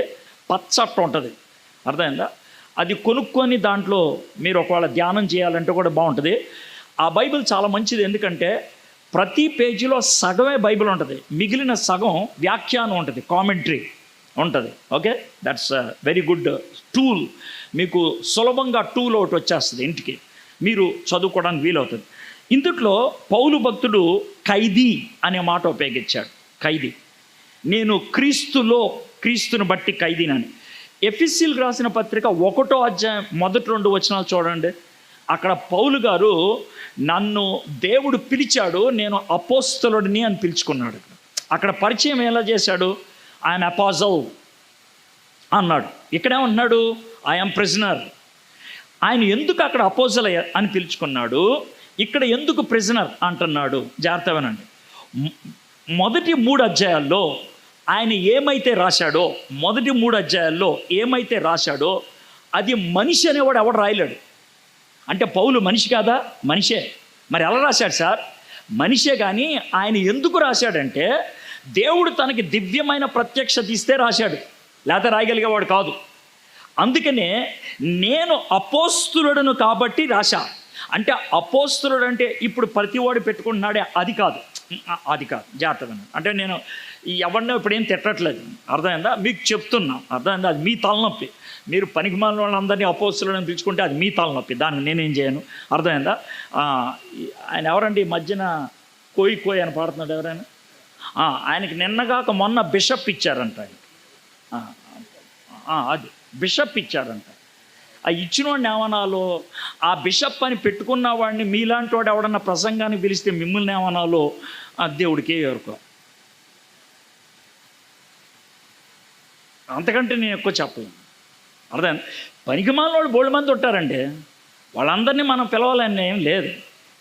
పచ్చట్టు ఉంటుంది, అర్థమైందా? అది కొనుక్కొని దాంట్లో మీరు ఒకవేళ ధ్యానం చేయాలంటే కూడా బాగుంటుంది. ఆ బైబిల్ చాలా మంచిది, ఎందుకంటే ప్రతి పేజీలో సగమే బైబిల్ ఉంటుంది, మిగిలిన సగం వ్యాఖ్యానం ఉంటుంది, కామెంటరీ ఉంటుంది. Okay, that's very good tool. మీకు సులభంగా టూల్ ఒకటి వచ్చేస్తుంది ఇంటికి, మీరు చదువుకోవడానికి వీలవుతుంది. ఇందుట్లో పౌలు భక్తుడు ఖైదీ అనే మాట ఉపయోగించాడు. ఖైదీ, నేను క్రీస్తును బట్టి ఖైదీనని. ఎఫెసీయులకు రాసిన పత్రిక 1వ అధ్యాయం మొదటి 2 వచనాలు చూడండి. అక్కడ పౌలు గారు నన్ను దేవుడు పిలిచాడు, నేను అపోస్తలుడిని అని పిలుచుకున్నాడు. అక్కడ పరిచయం ఎలా చేశాడు? ఐఎమ్ అపోజల్ అన్నాడు. ఇక్కడేమన్నాడు? I'm prisoner. ఆయన ఎందుకు అక్కడ అపోజల్ అని పిలుచుకున్నాడు, ఇక్కడ ఎందుకు ప్రిజనర్ అంటున్నాడు? జాగ్రత్త వినండి. మొదటి 3 అధ్యాయాల్లో ఆయన ఏమైతే రాశాడో, మొదటి 3 అధ్యాయాల్లో ఏమైతే రాశాడో అది మనిషి అనేవాడు ఎవడు రాయలేడు. అంటే పౌలు మనిషి కాదా? మనిషే. మరి ఎలా రాశాడు సార్? మనిషే. కానీ ఆయన ఎందుకు రాశాడంటే దేవుడు తనకి దివ్యమైన ప్రత్యక్షత ఇస్తే రాశాడు, లేకపోతే రాయగలిగేవాడు కాదు. అందుకనే నేను అపోస్తులుడను కాబట్టి రాశా. అంటే అపోస్తులుడు అంటే ఇప్పుడు ప్రతివాడు పెట్టుకుంటున్నాడే, అది కాదు. జాగ్రత్తగా. అంటే నేను ఎవరినో ఇప్పుడు ఏం తిట్టట్లేదు, అర్థమైందా? మీకు చెప్తున్నా, అర్థమైందా? అది మీ తలనొప్పి. మీరు పనికిమాలిన వాళ్ళందరినీ అపోస్తులను పిలుచుకుంటే అది మీ తలనొప్పి, దానికి నేనేం చేయను, అర్థమైందా? ఆయన ఎవరండి ఈ మధ్యన కోయి అని పాడుతున్నాడు ఎవరైనా? ఆయనకి నిన్నగాక మొన్న బిషప్ ఇచ్చారంట. అది బిషప్ ఇచ్చారంట. ఆ ఇచ్చిన వాడిని ఏమనాలో, ఆ బిషప్ అని పెట్టుకున్న వాడిని మీలాంటి వాడు ఎవడన్నా ప్రసంగాన్ని పిలిస్తే మిమ్మల్ని ఏమనాలో దేవుడికే ఎవరుకో. అంతకంటే నేను ఎక్కువ చెప్పలేను, అర్థం. పనికిమాలిన వాడు బోల్డ్ మంది ఉంటారండి, వాళ్ళందరినీ మనం పిలవాలని ఏం లేదు.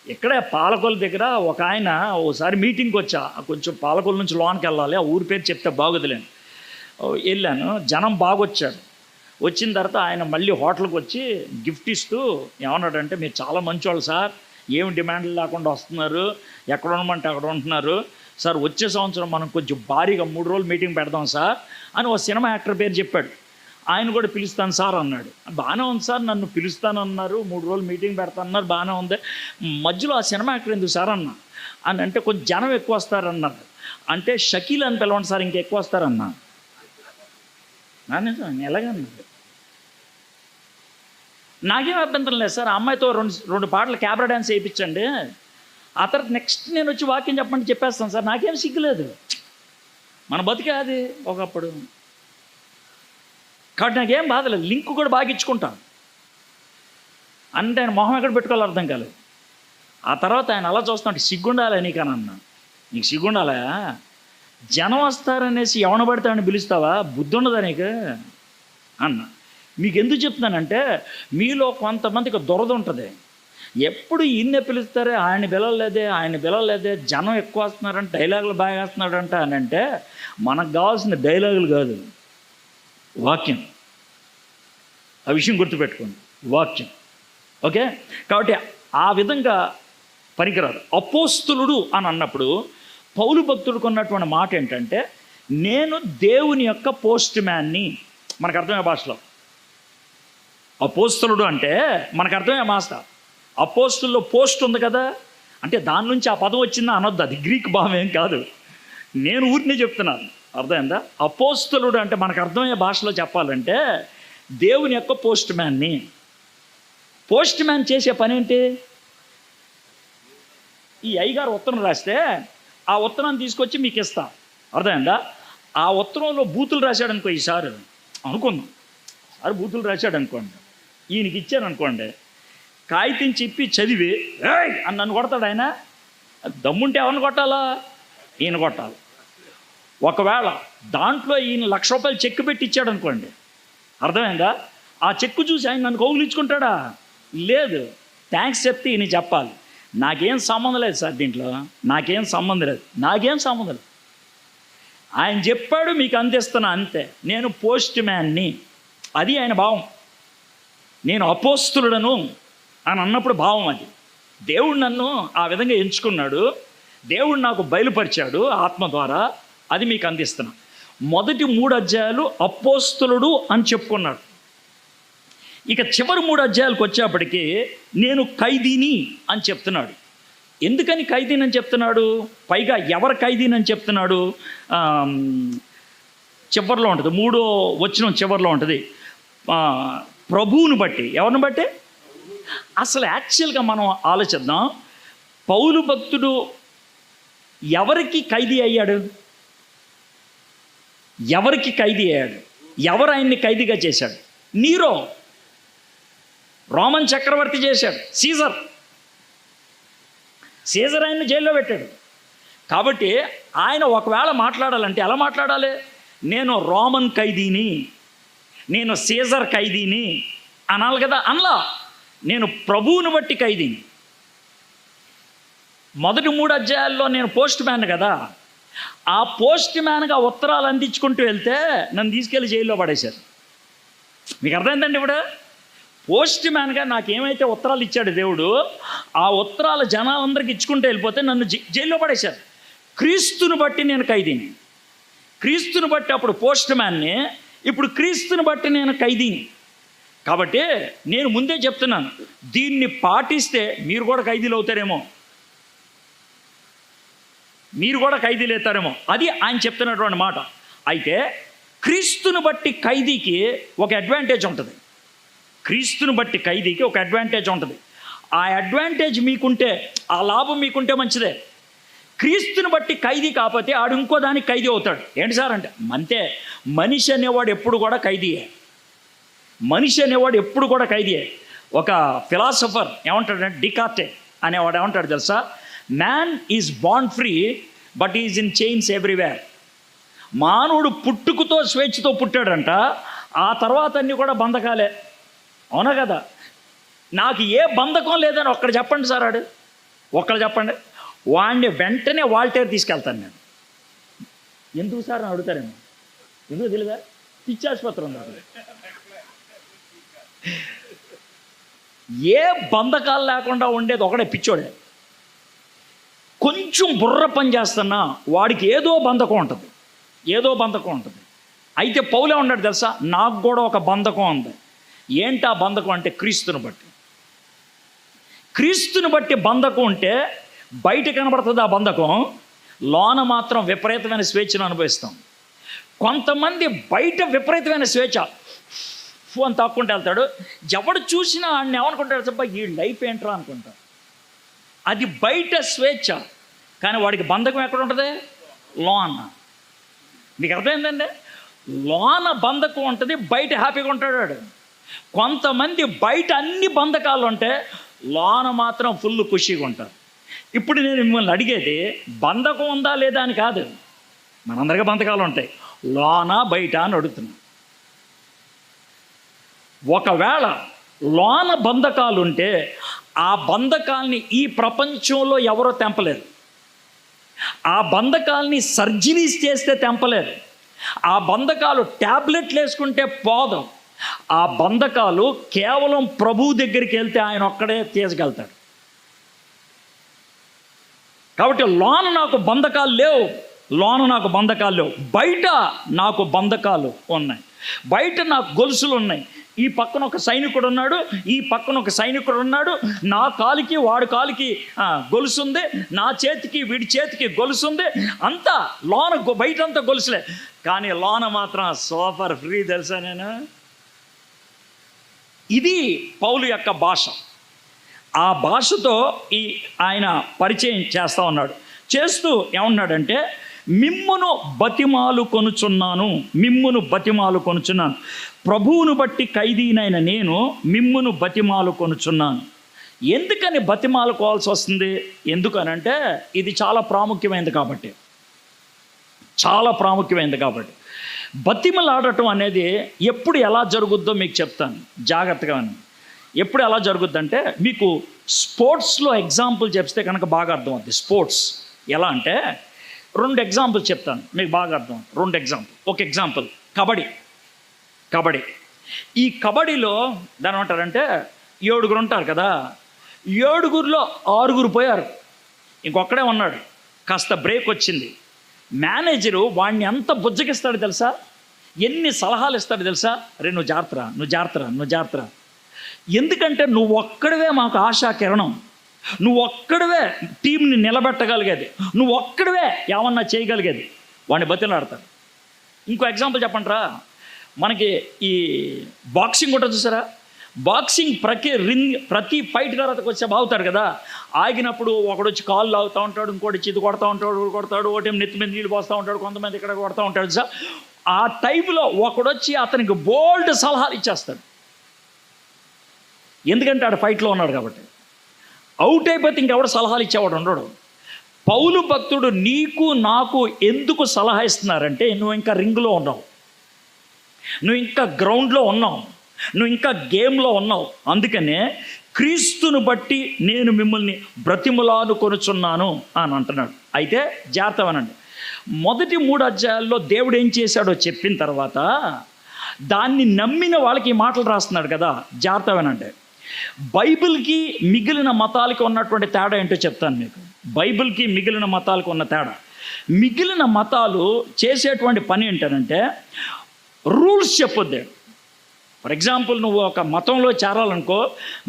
ఇక్కడే పాలకొల దగ్గర ఒక ఆయన ఓసారి మీటింగ్కి వచ్చా, కొంచెం పాలకొల నుంచి లోనికి వెళ్ళాలి, ఆ ఊరి పేరు చెప్తే బాగోదులేను. వెళ్ళాను, జనం బాగొచ్చారు. వచ్చిన తర్వాత ఆయన మళ్ళీ హోటల్కి వచ్చి గిఫ్ట్ ఇస్తూ ఏమన్నాడంటే, మీరు చాలా మంచివాళ్ళు సార్, ఏమి డిమాండ్లు లేకుండా వస్తున్నారు, ఎక్కడ ఉండమంటే అక్కడ ఉంటున్నారు సార్, వచ్చే సంవత్సరం మనం కొంచెం భారీగా 3 రోజులు మీటింగ్ పెడదాం సార్ అని ఒక సినిమా యాక్టర్ పేరు చెప్పాడు. ఆయన కూడా పిలుస్తాను సార్ అన్నాడు. బాగానే ఉంది సార్, నన్ను పిలుస్తానన్నారు, 3 రోజులు మీటింగ్ పెడతానన్నారు, బాగానే ఉంది. మధ్యలో ఆ సినిమా యాక్టర్ ఎందుకు సార్ అన్నా అని అంటే, కొంచెం జనం ఎక్కువ వస్తారన్నారు. అంటే షకీల్ అని పిలవండి సార్, ఇంకా ఎక్కువ వస్తారన్నా. ఎలాగన్నా నాకేం అభ్యంతరం లేదు సార్, అమ్మాయితో 2 పాటలు క్యాబరా డ్యాన్స్ వేయించండి, ఆ తర్వాత నెక్స్ట్ నేను వచ్చి వాక్యం చెప్పండి చెప్పేస్తాను సార్, నాకేం సిగ్గులేదు. మన బతికే అది ఒకప్పుడు. కాబట్టి నాకేం బాధలేదు, లింక్ కూడా బాగా ఇచ్చుకుంటాను. అంటే ఆయన మొహం ఎక్కడ పెట్టుకోవాలి అర్థం కాలేదు. ఆ తర్వాత ఆయన అలా చూస్తుంటే సిగ్గుండాలి నీకని అన్నా. నీకు సిగ్గుండాలా? జనం వస్తారనేసి ఎవన పడతాడని పిలుస్తావా? బుద్ధి ఉండదా నీకు అన్న. మీకు ఎందుకు చెప్తున్నానంటే, మీలో కొంతమందికి దురద ఉంటుంది. ఎప్పుడు ఈయన్నే పిలుస్తారే, ఆయన పిలవలేదే, జనం ఎక్కువ వస్తున్నారంటే, డైలాగులు బాగా వేస్తున్నాడంట అని అంటే, మనకు కావాల్సిన డైలాగులు కాదు, వాక్యం. ఆ విషయం గుర్తుపెట్టుకోండి, వాక్యం. ఓకే, కాబట్టి ఆ విధంగా పనికిరాదు. అపోస్తులుడు అని అన్నప్పుడు పౌలు భక్తుడికి ఉన్నటువంటి మాట ఏంటంటే, నేను దేవుని యొక్క పోస్ట్ మ్యాన్ని. మనకు అర్థమయ్యే భాషలో అపోస్తులుడు అంటే మనకు అర్థమయ్యే మాట. అపోస్తుల్లో పోస్ట్ ఉంది కదా, అంటే దాని నుంచి ఆ పదం వచ్చిందా అనొద్దు, అది గ్రీక్ భావం ఏం కాదు, నేను ఊరినే చెప్తున్నాను, అర్థమైందా? అపోస్తులుడు అంటే మనకు అర్థమయ్యే భాషలో చెప్పాలంటే దేవుని యొక్క పోస్ట్ మ్యాన్ని. పోస్ట్ మ్యాన్ చేసే పని ఏంటి? ఈ అయ్యగారు ఉత్తరం రాస్తే ఆ ఉత్తరాన్ని తీసుకొచ్చి మీకు ఇస్తా, అర్థమైందా? ఆ ఉత్తరంలో బూతులు రాశాడు అనుకో, ఈసారి అనుకుందాం, సార్ బూతులు రాశాడు అనుకోండి, ఈయనకి ఇచ్చాను అనుకోండి, కాగితం చెప్పి చదివి ఏయ్ అని నన్ను కొడతాడు ఆయన. దమ్ముంటే ఎవరిని కొట్టాలా? ఈయన కొట్టాలి. ఒకవేళ దాంట్లో ఈయన ₹1,00,000 చెక్కు పెట్టి ఇచ్చాడు అనుకోండి, అర్థమైందా? ఆ చెక్కు చూసి ఆయన నన్ను కౌగిలించుకుంటాడా? లేదు. థ్యాంక్స్ చెప్తే ఈయన చెప్పాలి. నాకేం సంబంధం లేదు సార్, దీంట్లో నాకేం సంబంధం లేదు. ఆయన చెప్పాడు, మీకు అందిస్తున్నా అంతే. నేను పోస్ట్ మ్యాన్ని, అది ఆయన భావం. నేను అపోస్తులుడను అని అన్నప్పుడు భావం అది. దేవుడు నన్ను ఆ విధంగా ఎంచుకున్నాడు, దేవుడు నాకు బయలుపరిచాడు ఆత్మ ద్వారా, అది మీకు అందిస్తున్నా. మొదటి 3 అధ్యాయాలు అపోస్తులుడు అని చెప్పుకున్నాడు. ఇక చివరి 3 అధ్యాయాలకు వచ్చేప్పటికి నేను ఖైదీని అని చెప్తున్నాడు. ఎందుకని ఖైదీని అని చెప్తున్నాడు? పైగా ఎవరు ఖైదీని అని చెప్తున్నాడు? చివరిలో ఉంటుంది, 3వ వచనం చివరిలో ఉంటుంది, ప్రభువుని బట్టి. ఎవరిని బట్టి? అసలు యాక్చువల్గా మనం ఆలోచిద్దాం, పౌలు భక్తుడు ఎవరికి ఖైదీ అయ్యాడు? ఎవరు ఆయన్ని ఖైదీగా చేశాడు? నీరో, రోమన్ చక్రవర్తి చేశాడు. సీజర్ ఆయన్ని జైల్లో పెట్టాడు. కాబట్టి ఆయన ఒకవేళ మాట్లాడాలంటే ఎలా మాట్లాడాలి? నేను రోమన్ ఖైదీని, నేను సీజర్ ఖైదీని అనాలి కదా. అనలా, నేను ప్రభువుని బట్టి ఖైదీని. మొదటి 3 అధ్యాయాల్లో నేను పోస్ట్ మ్యాన్ కదా, ఆ పోస్ట్ మ్యాన్గా ఉత్తరాలు అందించుకుంటూ వెళ్తే నన్ను తీసుకెళ్ళి జైల్లో పడేశారు. మీకు అర్థమైందండి? ఇప్పుడు పోస్ట్ మ్యాన్గా నాకేమైతే ఉత్తరాలు ఇచ్చాడు దేవుడు, ఆ ఉత్తరాలు జనాలందరికీ ఇచ్చుకుంటూ వెళ్ళిపోతే నన్ను జైల్లో పడేశారు. క్రీస్తుని బట్టి నేను ఖైదీని, క్రీస్తుని బట్టి అప్పుడు పోస్ట్ మ్యాన్ని, ఇప్పుడు క్రీస్తుని బట్టి నేను ఖైదీని. కాబట్టి నేను ముందే చెప్తున్నాను, దీన్ని పాటిస్తే మీరు కూడా ఖైదీలు అవుతారేమో, అది ఆయన చెప్తున్నటువంటి మాట. అయితే క్రీస్తుని బట్టి ఖైదీకి ఒక అడ్వాంటేజ్ ఉంటుంది. ఆ అడ్వాంటేజ్ మీకుంటే, ఆ లాభం మీకుంటే మంచిదే. క్రీస్తుని బట్టి ఖైదీ కాకపోతే ఆడు ఇంకో దానికి ఖైదీ అవుతాడు. ఏంటి సార్ అంటే, అంతే. మనిషి అనేవాడు ఎప్పుడు కూడా ఖైదీయే. ఒక ఫిలాసఫర్ ఏమంటాడంటే, డికార్టే అనేవాడు ఏమంటాడు తెలుసా? Man is born free but is in chains everywhere. మానవుడు పుట్టుకతో స్వేచ్ఛతో పుట్టాడంట, ఆ తర్వాత అన్నీ కూడా బంధకాలే. అవునా కదా? నాకు ఏ బంధకం లేదని ఒక్కడు చెప్పండి సార్, చెప్పండి. వాడిని వెంటనే వాల్టేర్ తీసుకెళ్తాను నేను. ఎందుకు సార్ అని అడుగుతారేమో, ఎందుకు తెలియదా? పిచ్చి ఆసుపత్రి ఉంది అక్కడ. ఏ బంధకాలు లేకుండా ఉండేది ఒకడే పిచ్చోడే. కొంచెం బుర్ర పని చేస్తున్నా వాడికి ఏదో బంధకం ఉంటుంది. అయితే పౌలే ఉన్నాడు తెలుసా, నాకు కూడా ఒక బంధకం ఉంది. ఏంటి ఆ బంధకం అంటే, క్రీస్తుని బట్టి బంధకం ఉంటే బయట కనబడుతుంది ఆ బంధకం, లోన మాత్రం విపరీతమైన స్వేచ్ఛను అనుభవిస్తాం. కొంతమంది బయట విపరీతమైన స్వేచ్ఛ ఫోన్ తాక్కుంటూ వెళ్తాడు, ఎవడు చూసినా ఆయన ఏమనుకుంటాడు, చెప్ప ఈ లైఫ్ ఏంట్రా అనుకుంటాడు. అది బయట స్వేచ్ఛ, కానీ వాడికి బంధకం ఎక్కడ ఉంటుంది? లోన. మీకు అర్థమైందండి? లోన బంధకం ఉంటుంది, బయట హ్యాపీగా ఉంటాడు వాడు. కొంతమంది బయట అన్ని బంధకాలు ఉంటే లోన మాత్రం ఫుల్ ఖుషీగా ఉంటారు. ఇప్పుడు నేను మిమ్మల్ని అడిగేది, బంధకం ఉందా లేదా అని కాదు, మనందరికీ బంధకాలు ఉంటాయి, లోన బయట అని అడుగుతున్నాం. ఒకవేళ లోన బంధకాలు ఉంటే ఆ బంధకాల్ని ఈ ప్రపంచంలో ఎవరో తెంపలేరు. ఆ బంధకాల్ని సర్జరీస్ చేస్తే తెంపలేరు. ఆ బంధకాలు ట్యాబ్లెట్లు వేసుకుంటే పోదు. ఆ బంధకాలు కేవలం ప్రభువు దగ్గరికి వెళ్తే ఆయన ఒక్కడే తీసుకెళ్తాడు. కాబట్టి లోన నాకు బంధకాలు లేవు, బయట నాకు బంధకాలు ఉన్నాయి. బయట నాకు గొలుసులు ఉన్నాయి. ఈ పక్కన ఒక సైనికుడు ఉన్నాడు, ఈ పక్కన ఒక సైనికుడు ఉన్నాడు. నా కాలికి వాడి కాలికి గొలుసు ఉంది, నా చేతికి వీడి చేతికి గొలుసు ఉంది. అంతా లోన, బయట అంతా గొలుసులే, కానీ లోన మాత్రం సూపర్ ఫ్రీ. తెలుసా నేను? ఇది పౌలు యొక్క భాష. ఆ భాషతో ఆయన పరిచయం చేస్తూ ఉన్నాడు. చేస్తూ ఏమన్నాడంటే, మిమ్మును బతిమాలు కొనుచున్నాను, ప్రభువును బట్టి ఖైదీనైన నేను మిమ్మును బతిమాలు కొనుచున్నాను. ఎందుకని బతిమాలుకోవాల్సి వస్తుంది? ఎందుకనంటే ఇది చాలా ప్రాముఖ్యమైనది కాబట్టి. చాలా ప్రాముఖ్యమైనది కాబట్టి. బతిమలాడటం అనేది ఎప్పుడు ఎలా జరుగుద్దో మీకు చెప్తాను జాగ్రత్తగా. ఎప్పుడు ఎలా జరుగుద్దంటే, మీకు స్పోర్ట్స్లో ఎగ్జాంపుల్ చెప్తే కనుక బాగా అర్థమవుతుంది. స్పోర్ట్స్ ఎలా అంటే 2 ఎగ్జాంపుల్ చెప్తాను మీకు బాగా అర్థం. 2 ఎగ్జాంపుల్. ఒక ఎగ్జాంపుల్ కబడ్డీ. ఈ కబడ్డీలో దాని ఏమంటారంటే 7 ఉంటారు కదా, 7లో 6 పోయారు, ఇంకొక్కడే ఉన్నాడు. కాస్త బ్రేక్ వచ్చింది. మేనేజరు వాడిని ఎంత బుజ్జగిస్తాడు తెలుసా, ఎన్ని సలహాలు ఇస్తాడు తెలుసా? రే నువ్వు జాగ్రత్త. ఎందుకంటే నువ్వు ఒక్కడివే మాకు ఆశా కిరణం, నువ్వు ఒక్కడివే టీంని నిలబెట్టగలిగేది, నువ్వు ఒక్కడివే ఏమన్నా చేయగలిగేది. వాడిని బతిలాడతారు. ఇంకో ఎగ్జాంపుల్ చెప్పంటారా, మనకి ఈ బాక్సింగ్ ఉంటుంది చూసారా, బాక్సింగ్ ప్రతి ఫైట్ తర్వాతకు వచ్చే బాగుతాడు కదా, ఆగినప్పుడు ఒకడు వచ్చి కాళ్ళు లాగుతూ ఉంటాడు, ఇంకోటి చిది కొడతాడు, ఒకటి నెత్తి మీద నీళ్ళు పోస్తూ ఉంటాడు, కొంతమంది ఇక్కడ కొడతా ఉంటాడు సార్. ఆ టైంలో ఒకడొచ్చి అతనికి బోల్డ్ సలహాలు ఇచ్చేస్తాడు. ఎందుకంటే ఆడ ఫైట్లో ఉన్నాడు కాబట్టి. అవుట్ అయిపోతే ఇంకెవడు సలహాలు ఇచ్చేవాడు ఉండడు. పౌలు భక్తుడు నీకు నాకు ఎందుకు సలహా ఇస్తున్నారంటే, నువ్వు ఇంకా రింగ్లో ఉన్నావు, నువ్వు ఇంకా గ్రౌండ్లో ఉన్నావు, నువ్వు ఇంకా గేమ్లో ఉన్నావు. అందుకనే క్రీస్తును బట్టి నేను మిమ్మల్ని బ్రతిములాను కొనుచున్నాను అని అంటున్నాడు. అయితే జాగ్రత్తవనండి, మొదటి 3 అధ్యాయాల్లో దేవుడు ఏం చేశాడో చెప్పిన తర్వాత దాన్ని నమ్మిన వాళ్ళకి ఈ మాటలు రాస్తున్నాడు కదా. జాగ్రత్తవనండి, బైబిల్కి మిగిలిన మతాలకి ఉన్నటువంటి తేడా ఏంటో చెప్తాను మీకు. బైబిల్కి మిగిలిన మతాలకు ఉన్న తేడా, మిగిలిన మతాలు చేసేటువంటి పని ఏంటంటే రూల్స్ చెప్పొద్దు. ఫర్ ఎగ్జాంపుల్, నువ్వు ఒక మతంలో చేరాలనుకో,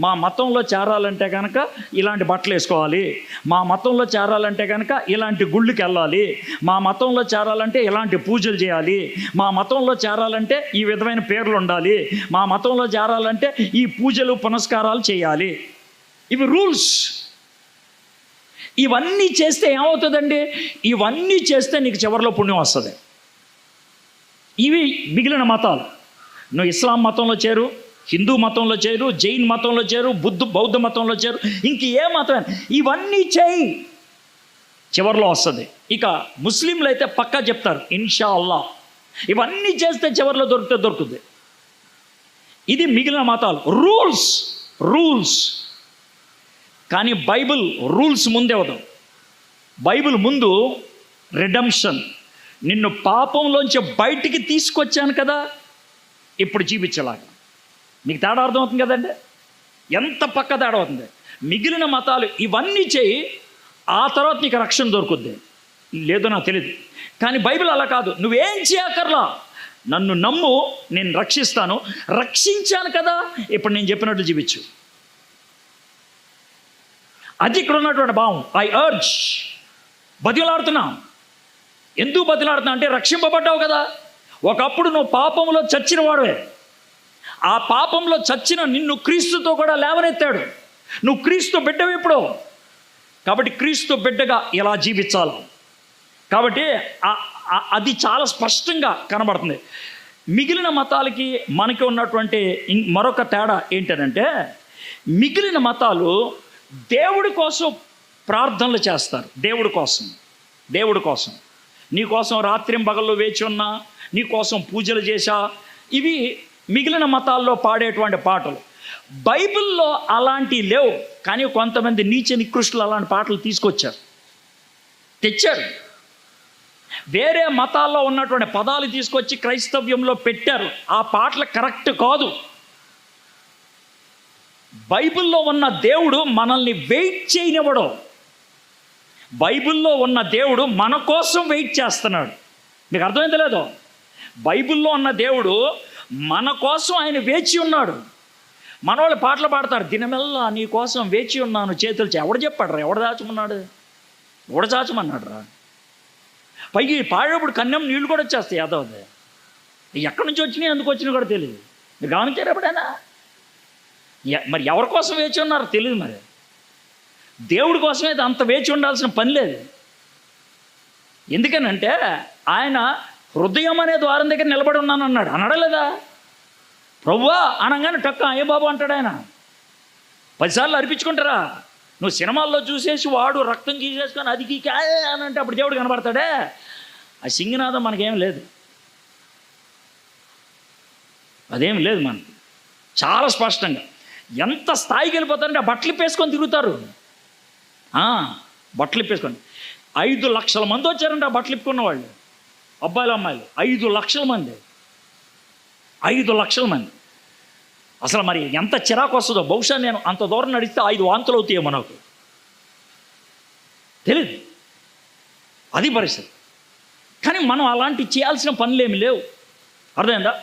మా మతంలో చేరాలంటే కనుక ఇలాంటి బట్టలు వేసుకోవాలి, మా మతంలో చేరాలంటే కనుక ఇలాంటి గుళ్ళకి వెళ్ళాలి, మా మతంలో చేరాలంటే ఇలాంటి పూజలు చేయాలి, మా మతంలో చేరాలంటే ఈ విధమైన పేర్లు ఉండాలి, మా మతంలో చేరాలంటే ఈ పూజలు పునస్కారాలు చేయాలి. ఇవి రూల్స్. ఇవన్నీ చేస్తే ఏమవుతుందండి? ఇవన్నీ చేస్తే నీకు చివరిలో పుణ్యం వస్తుంది. ఇవి మిగిలిన మతాలు. నువ్వు ఇస్లాం మతంలో చేరు, హిందూ మతంలో చేరు, జైన్ మతంలో చేరు, బౌద్ధ మతంలో చేరు, ఇంక ఏ మతం, ఇవన్నీ చేయి, చివరిలో వస్తుంది. ఇక ముస్లింలు అయితే పక్కా చెప్తారు ఇన్షా అల్లాహ్, ఇవన్నీ చేస్తే చివరిలో దొరుకుతుంది. ఇది మిగిలిన మతాలు రూల్స్. కానీ బైబిల్ రూల్స్ ముందేవదు. బైబిల్ ముందు రిడెంప్షన్, నిన్ను పాపంలోంచి బయటికి తీసుకొచ్చాను కదా, ఇప్పుడు జీవించేలాగా. మీకు తేడా అర్థమవుతుంది కదండి, ఎంత పక్క తేడా అవుతుంది. మిగిలిన మతాలు ఇవన్నీ చేయి, ఆ తర్వాత నీకు రక్షణ దొరుకుద్ది, లేదో నాకు తెలియదు. కానీ బైబిల్ అలా కాదు. నువ్వేం చేయక్కర్లా, నన్ను నమ్ము, నేను రక్షిస్తాను, రక్షించాను కదా, ఇప్పుడు నేను చెప్పినట్లు జీవించు. అది ఇక్కడ ఉన్నటువంటి భావం. ఐ అర్జ్, బతిలాడుతున్నా. ఎందుకు బతిలాడుతున్నా అంటే రక్షింపబడ్డావు కదా. ఒకప్పుడు నువ్వు పాపంలో చచ్చిన వాడువే, ఆ పాపంలో చచ్చిన నిన్ను క్రీస్తుతో కూడా లేవనెత్తాడు. నువ్వు క్రీస్తు బిడ్డవి ఇప్పుడు, కాబట్టి క్రీస్తు బిడ్డగా ఇలా జీవించాలి. కాబట్టి అది చాలా స్పష్టంగా కనబడుతుంది. మిగిలిన మతాలకి మనకి ఉన్నటువంటి మరొక తేడా ఏంటంటే, మిగిలిన మతాలు దేవుడి కోసం ప్రార్థనలు చేస్తారు. దేవుడి కోసం నీ కోసం రాత్రింబగళ్ళు వేచి ఉన్నా, నీ కోసం పూజలు చేశా, ఇవి మిగిలిన మతాల్లో పాడేటువంటి పాటలు. బైబిల్లో అలాంటివి లేవు. కానీ కొంతమంది నీచ నికృష్టులు అలాంటి పాటలు తెచ్చారు. వేరే మతాల్లో ఉన్నటువంటి పదాలు తీసుకొచ్చి క్రైస్తవ్యంలో పెట్టారు. ఆ పాటలు కరెక్ట్ కాదు. బైబిల్లో ఉన్న దేవుడు మనల్ని వెయిట్ చేయనివ్వడు. బైబిల్లో ఉన్న దేవుడు మన కోసం వెయిట్ చేస్తున్నాడు. మీకు అర్థమైంది లేదో? బైబిల్లో ఉన్న దేవుడు మన కోసం ఆయన వేచి ఉన్నాడు. మనవాళ్ళు పాటలు పాడతారు, దినమెల్లా నీ కోసం వేచి ఉన్నాను చేతులు ఎవడు చెప్పాడు రా, ఎవడు చాచమన్నాడు రా. పైకి పాడేప్పుడు కన్నం నీళ్ళు కూడా వచ్చేస్తాయి. యాదవది ఎక్కడి నుంచి వచ్చినాయి, ఎందుకు వచ్చినాయి కూడా తెలియదు. మీరు గమనించారు ఎప్పుడైనా? మరి ఎవరి కోసం వేచి ఉన్నారో తెలియదు. మరి దేవుడి కోసమైతే అంత వేచి ఉండాల్సిన పని లేదు. ఎందుకనంటే ఆయన హృదయం అనే ద్వారం దగ్గర నిలబడి ఉన్నాను అన్నాడా లేదా? ప్రభువా అనగానే టక్క అయ్య బాబు అంటాడు ఆయన. 10 సార్లు అర్పించుకుంటారా? నువ్వు సినిమాల్లో చూసేసి వాడు రక్తం గీసేసుకొని అది గీకి అని అంటే అప్పుడు దేవుడు కనబడతాడే? ఆ సింగనాదం మనకేం లేదు, అదేం లేదు మనకి. చాలా స్పష్టంగా ఎంత స్థాయికి వెళ్ళిపోతారంటే ఆ బట్టలు వేసుకొని తిరుగుతారు. బట్టలు వేసుకొని 5 లక్షల మంది వచ్చారంటే ఆ బట్టలు ఇప్పుకున్న వాళ్ళు, అబ్బాయిలు అమ్మాయిలు 5 లక్షల మంది, 5 లక్షల మంది. అసలు మరి ఎంత చిరాకు వస్తుందో. బహుశా నేను అంత దూరం నడిస్తే 5 వాంతులు అవుతాయేమో, నాకు తెలియదు. అది పరిస్థితి. కానీ మనం అలాంటి చేయాల్సిన పనులేమి లేవు. అర్థమైందా?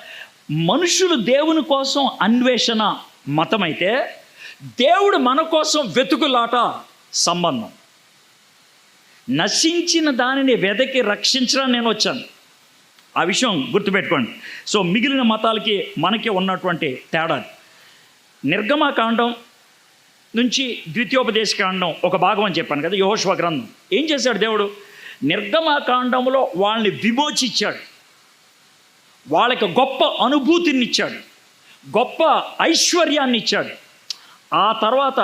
మనుషులు దేవుని కోసం అన్వేషణ మతమైతే, దేవుడు మన కోసం వెతుకులాట సంబంధం. నశించిన దానిని వెదకి రక్షించడానికి నేను వచ్చాను. ఆ విషయం గుర్తుపెట్టుకోండి. సో మిగిలిన మతాలకి మనకి ఉన్నటువంటి తేడా, నిర్గమకాండం నుంచి ద్వితీయోపదేశకాండం ఒక భాగం అని చెప్పాను కదా, యెహోషువ గ్రంథం. ఏం చేశాడు దేవుడు? నిర్గమకాండంలో వాళ్ళని విమోచించాడు, వాళ్ళకి గొప్ప అనుభూతిని ఇచ్చాడు, గొప్ప ఐశ్వర్యాన్ని ఇచ్చాడు. ఆ తర్వాత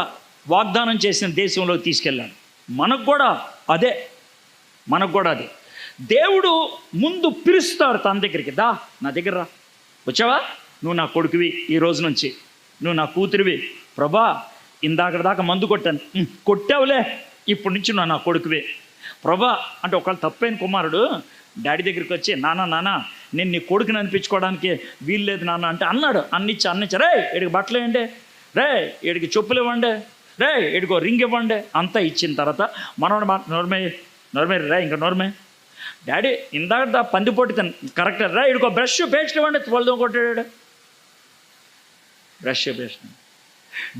వాగ్దానం చేసిన దేశంలోకి తీసుకెళ్ళాడు. మనకు కూడా అదే. దేవుడు ముందు పిలుస్తాడు తన దగ్గరికి. దా నా దగ్గర రా, వచ్చావా? నువ్వు నా కొడుకువి, ఈ రోజు నుంచి నువ్వు నా కూతురివి. ప్రభా, ఇందాక దాకా మందు కొట్టాను, కొట్టావులే, ఇప్పటి నుంచి నువ్వు నా కొడుకువే. ప్రభా అంటే ఒకళ్ళు తప్పైన కుమారుడు డాడీ దగ్గరికి వచ్చి, నాన్న నేను నీ కొడుకుని అనిపించుకోవడానికి వీల్లేదు నాన్న అంటే అన్నాడు. అన్నిచ్చా రే వీడికి బట్టలు వేయండి, రే వీడికి చెప్పులు ఇవ్వండి, రే వీడికో రింగ్ ఇవ్వండి, అంతా ఇచ్చిన తర్వాత మనోడు నోర్మే రే, ఇంకా నోర్మే డాడీ ఇందాక పంది పొట్టితాను కరెక్ట్ రా, వీడికో బ్రష్ పేస్ట్ ఇవ్వండి, తోలుదో కొట్టాడు బ్రష్ పేస్ట్.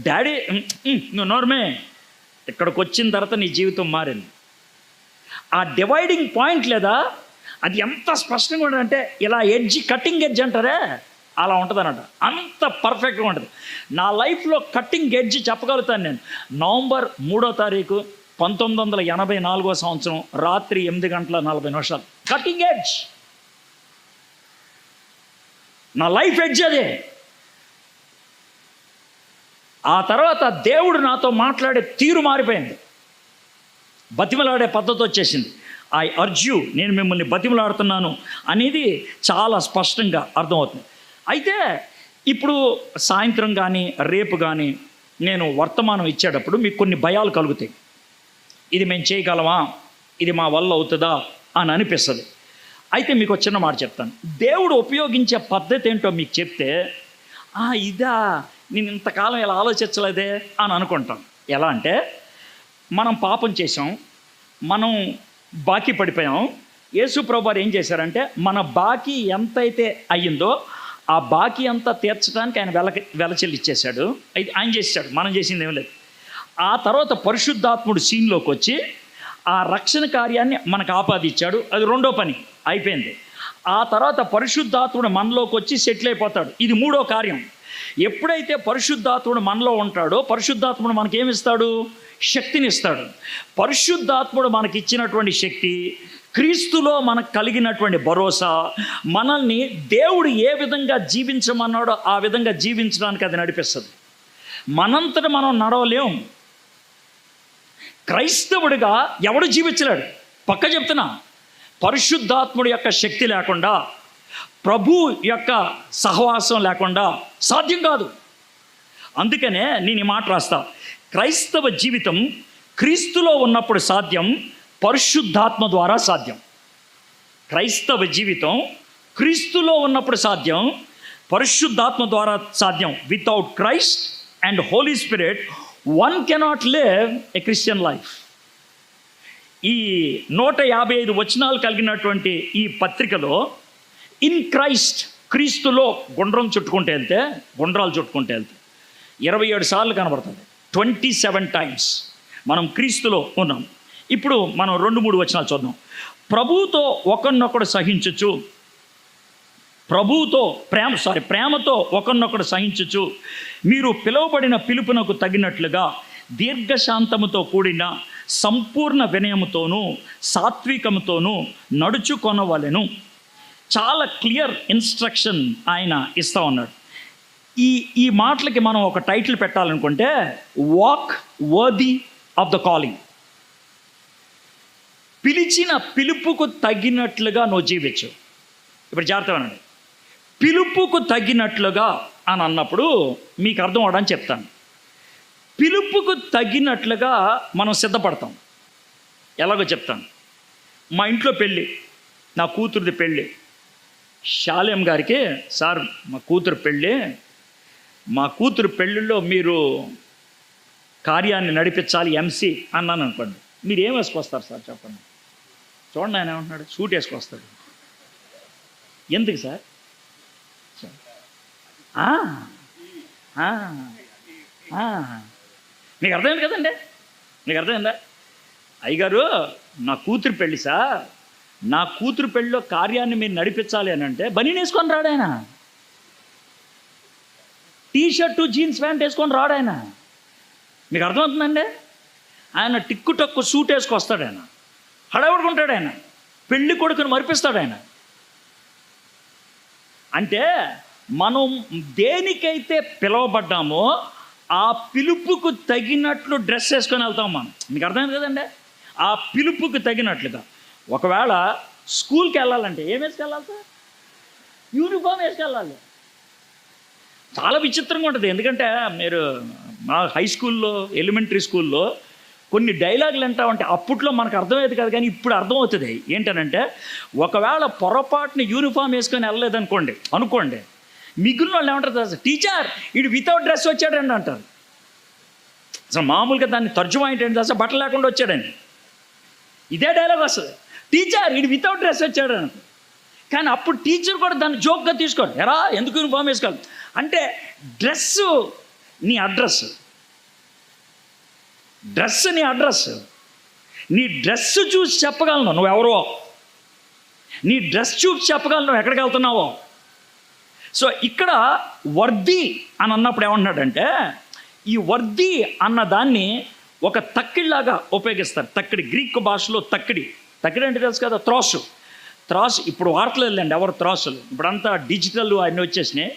డాడీ నువ్వు నోర్మే. ఇక్కడికి వచ్చిన తర్వాత నీ జీవితం మారింది. ఆ డివైడింగ్ పాయింట్ లేదా, అది ఎంత స్పష్టంగా ఉంటుందంటే, ఇలా కట్టింగ్ ఎడ్జ్ అంటారే, అలా ఉంటుంది అన్నమాట. అంత పర్ఫెక్ట్గా ఉంటుంది. నా లైఫ్లో కట్టింగ్ ఎడ్జ్ చెప్పగలుగుతాను నేను. నవంబర్ 3వ తారీఖు 1984 సంవత్సరం రాత్రి 8:40 కట్టింగ్ ఎడ్జ్. నా లైఫ్ ఎడ్జ్ అదే. ఆ తర్వాత దేవుడు నాతో మాట్లాడే తీరు మారిపోయింది, బతిమలాడే పద్ధతి వచ్చేసింది. ఐ అర్జ్ యు, నేను మిమ్మల్ని బతిమలాడుతున్నాను అనేది చాలా స్పష్టంగా అర్థమవుతుంది. అయితే ఇప్పుడు సాయంత్రం కానీ రేపు కానీ నేను వర్తమానం ఇచ్చేటప్పుడు మీకు కొన్ని భయాలు కలుగుతాయి. ఇది మేము చేయగలమా, ఇది మా వల్ల అవుతుందా అని అనిపిస్తుంది. అయితే మీకు ఒక చిన్న మాట చెప్తాను. దేవుడు ఉపయోగించే పద్ధతి ఏంటో మీకు చెప్తే, ఇదా నేను ఇంతకాలం ఇలా ఆలోచించలేదే అని అనుకుంటాం. ఎలా అంటే, మనం పాపం చేసాం, మనం బాకీ పడిపోయాం. యేసు ప్రభువారు ఏం చేశారంటే, మన బాకీ ఎంతైతే అయ్యిందో ఆ బాకీ అంతా తీర్చడానికి ఆయన వెలచెల్లి ఇచ్చేశాడు. అయితే ఆయన చేశాడు, మనం చేసింది ఏం లేదు. ఆ తర్వాత పరిశుద్ధాత్ముడు సీన్లోకి వచ్చి ఆ రక్షణ కార్యాన్ని మనకు ఆపాదించాడు. అది రెండో పని అయిపోయింది. ఆ తర్వాత పరిశుద్ధాత్ముడు మనలోకి వచ్చి సెటిల్ అయిపోతాడు. ఇది మూడో కార్యం. ఎప్పుడైతే పరిశుద్ధాత్ముడు మనలో ఉంటాడో, పరిశుద్ధాత్ముడు మనకేమిస్తాడు? శక్తిని ఇస్తాడు. పరిశుద్ధాత్ముడు మనకి ఇచ్చినటువంటి శక్తి, క్రీస్తులో మనకు కలిగినటువంటి భరోసా, మనల్ని దేవుడు ఏ విధంగా జీవించమన్నాడో ఆ విధంగా జీవించడానికి అది నడిపిస్తుంది. మనంతట మనం నడవలేం. క్రైస్తవుడిగా ఎవడు జీవించలేడు. పక్క చెప్తున్నా, పరిశుద్ధాత్ముడి యొక్క శక్తి లేకుండా, ప్రభు యొక్క సహవాసం లేకుండా సాధ్యం కాదు. అందుకనే నేను ఈ మాట రాస్తా. క్రైస్తవ జీవితం క్రీస్తులో ఉన్నప్పుడు సాధ్యం, పరిశుద్ధాత్మ ద్వారా సాధ్యం. క్రైస్తవ జీవితం క్రీస్తులో ఉన్నప్పుడు సాధ్యం, పరిశుద్ధాత్మ ద్వారా సాధ్యం. Without Christ and Holy Spirit one cannot live a Christian life. ఈ 155 వచనాలు కలిగినటువంటి ఈ పత్రికలో ఇన్ క్రైస్ట్, క్రీస్తులో గుండ్రాలు చుట్టుకుంటే వెళ్తే 27 సార్లు కనబడుతుంది. 27 టైమ్స్ మనం క్రీస్తులో ఉన్నాం. ఇప్పుడు మనం 2-3 వచనాలు చూద్దాం. ప్రభువుతో ఒకరినొకడు సహించచ్చు, ప్రేమతో ఒకరినొకడు సహించచ్చు, మీరు పిలువబడిన పిలుపునకు తగినట్లుగా దీర్ఘశాంతముతో కూడిన సంపూర్ణ వినయముతోనూ సాత్వికముతోనూ నడుచుకొనవలెను. చాలా క్లియర్ ఇన్స్ట్రక్షన్ ఆయన ఇస్తా ఉన్నాడు. ఈ ఈ మాటలకి మనం ఒక టైటిల్ పెట్టాలనుకుంటే, walk worthy of the calling. పిలిచిన పిలుపుకు తగినట్లుగా నువ్వు జీవించు. ఇప్పుడు జాగ్రత్తగానండి, పిలుపుకు తగినట్లుగా అని అన్నప్పుడు మీకు అర్థం అవడానికి చెప్తాను. పిలుపుకు తగినట్లుగా మనం సిద్ధపడతాం. ఎలాగో చెప్తాను. మా ఇంట్లో పెళ్ళి, నా కూతురుది పెళ్ళి. శాలేం గారికి, సార్ మా కూతురు పెళ్ళి, మా కూతురు పెళ్ళిలో మీరు కార్యాన్ని నడిపించాలి ఎంసీ అన్నాను అనుకోండి. మీరు ఏం వేసుకొస్తారు సార్ చెప్పండి. చూడండి ఆయన ఏమంటున్నాడు, సూట్ వేసుకొస్తాడు. ఎందుకు సార్? మీకు అర్థమైంది కదండి, మీకు అర్థమైందా? అయ్యగారు నా కూతురు పెళ్ళి సార్, నా కూతురు పెళ్ళిలో కార్యాన్ని మీరు నడిపించాలి అని అంటే బనీన్ వేసుకొని రాడాయన, టీషర్టు జీన్స్ ప్యాంట్ వేసుకొని రాడాయన. మీకు అర్థమవుతుందండి? ఆయన టిక్కు టక్కు సూట్ వేసుకొస్తాడు, ఆయన హడావుడుకుంటాడు, ఆయన పెళ్ళి కొడుకుని మరిపిస్తాడు ఆయన. అంటే మనం దేనికైతే పిలువబడ్డామో ఆ పిలుపుకు తగినట్లు డ్రెస్ వేసుకొని వెళ్తాం మనం. మీకు అర్థమైంది కదండి? ఆ పిలుపుకు తగినట్లుగా. ఒకవేళ స్కూల్కి వెళ్ళాలంటే ఏం వేసుకెళ్ళాలి సార్? యూనిఫామ్ వేసుకెళ్ళాలి. చాలా విచిత్రంగా ఉంటుంది. ఎందుకంటే మీరు మా హై స్కూల్లో, ఎలిమెంటరీ స్కూల్లో కొన్ని డైలాగులు వింటామంటే అప్పట్లో మనకు అర్థమయ్యేది కాదు, కానీ ఇప్పుడు అర్థమవుతుంది. ఏంటనంటే, ఒకవేళ పొరపాటుని యూనిఫామ్ వేసుకొని అనుకోండి, మిగిలిన వాళ్ళు ఏమంటారు సార్, టీచర్ ఇడు వితౌట్ డ్రెస్ వచ్చాడండి అంటారు. అసలు మామూలుగా దాన్ని తర్జుమా ఏంటంటే అసలు బట్టలు లేకుండా వచ్చాడని, ఇదే డైలాగ్ వస్తుంది. టీచర్ ఇడు వితౌట్ డ్రెస్ వచ్చాడని. కానీ అప్పుడు టీచర్ కూడా దాన్ని జోక్గా తీసుకోండి, ఎరా ఎందుకు యూనిఫామ్ వేసుకోవాలి అంటే, డ్రెస్సు నీ అడ్రస్, డ్రెస్ నీ అడ్రస్. నీ డ్రెస్సు చూసి చెప్పగలను నువ్వెవరో, నీ డ్రెస్ చూసి చెప్పగలను నువ్వు ఎక్కడికి వెళ్తున్నావో. సో ఇక్కడ వర్ది అని అన్నప్పుడు ఏమంటున్నాడంటే, ఈ వర్ది అన్న దాన్ని ఒక తక్కిడిలాగా ఉపయోగిస్తారు. తక్కిడి, గ్రీక్ భాషలో తక్కిడి అంటే తెలుసు కదా, త్రాసు. ఇప్పుడు వార్తలు వెళ్ళండి ఎవరు త్రాసులు, ఇప్పుడంతా డిజిటల్ అన్నీ వచ్చేసినాయి.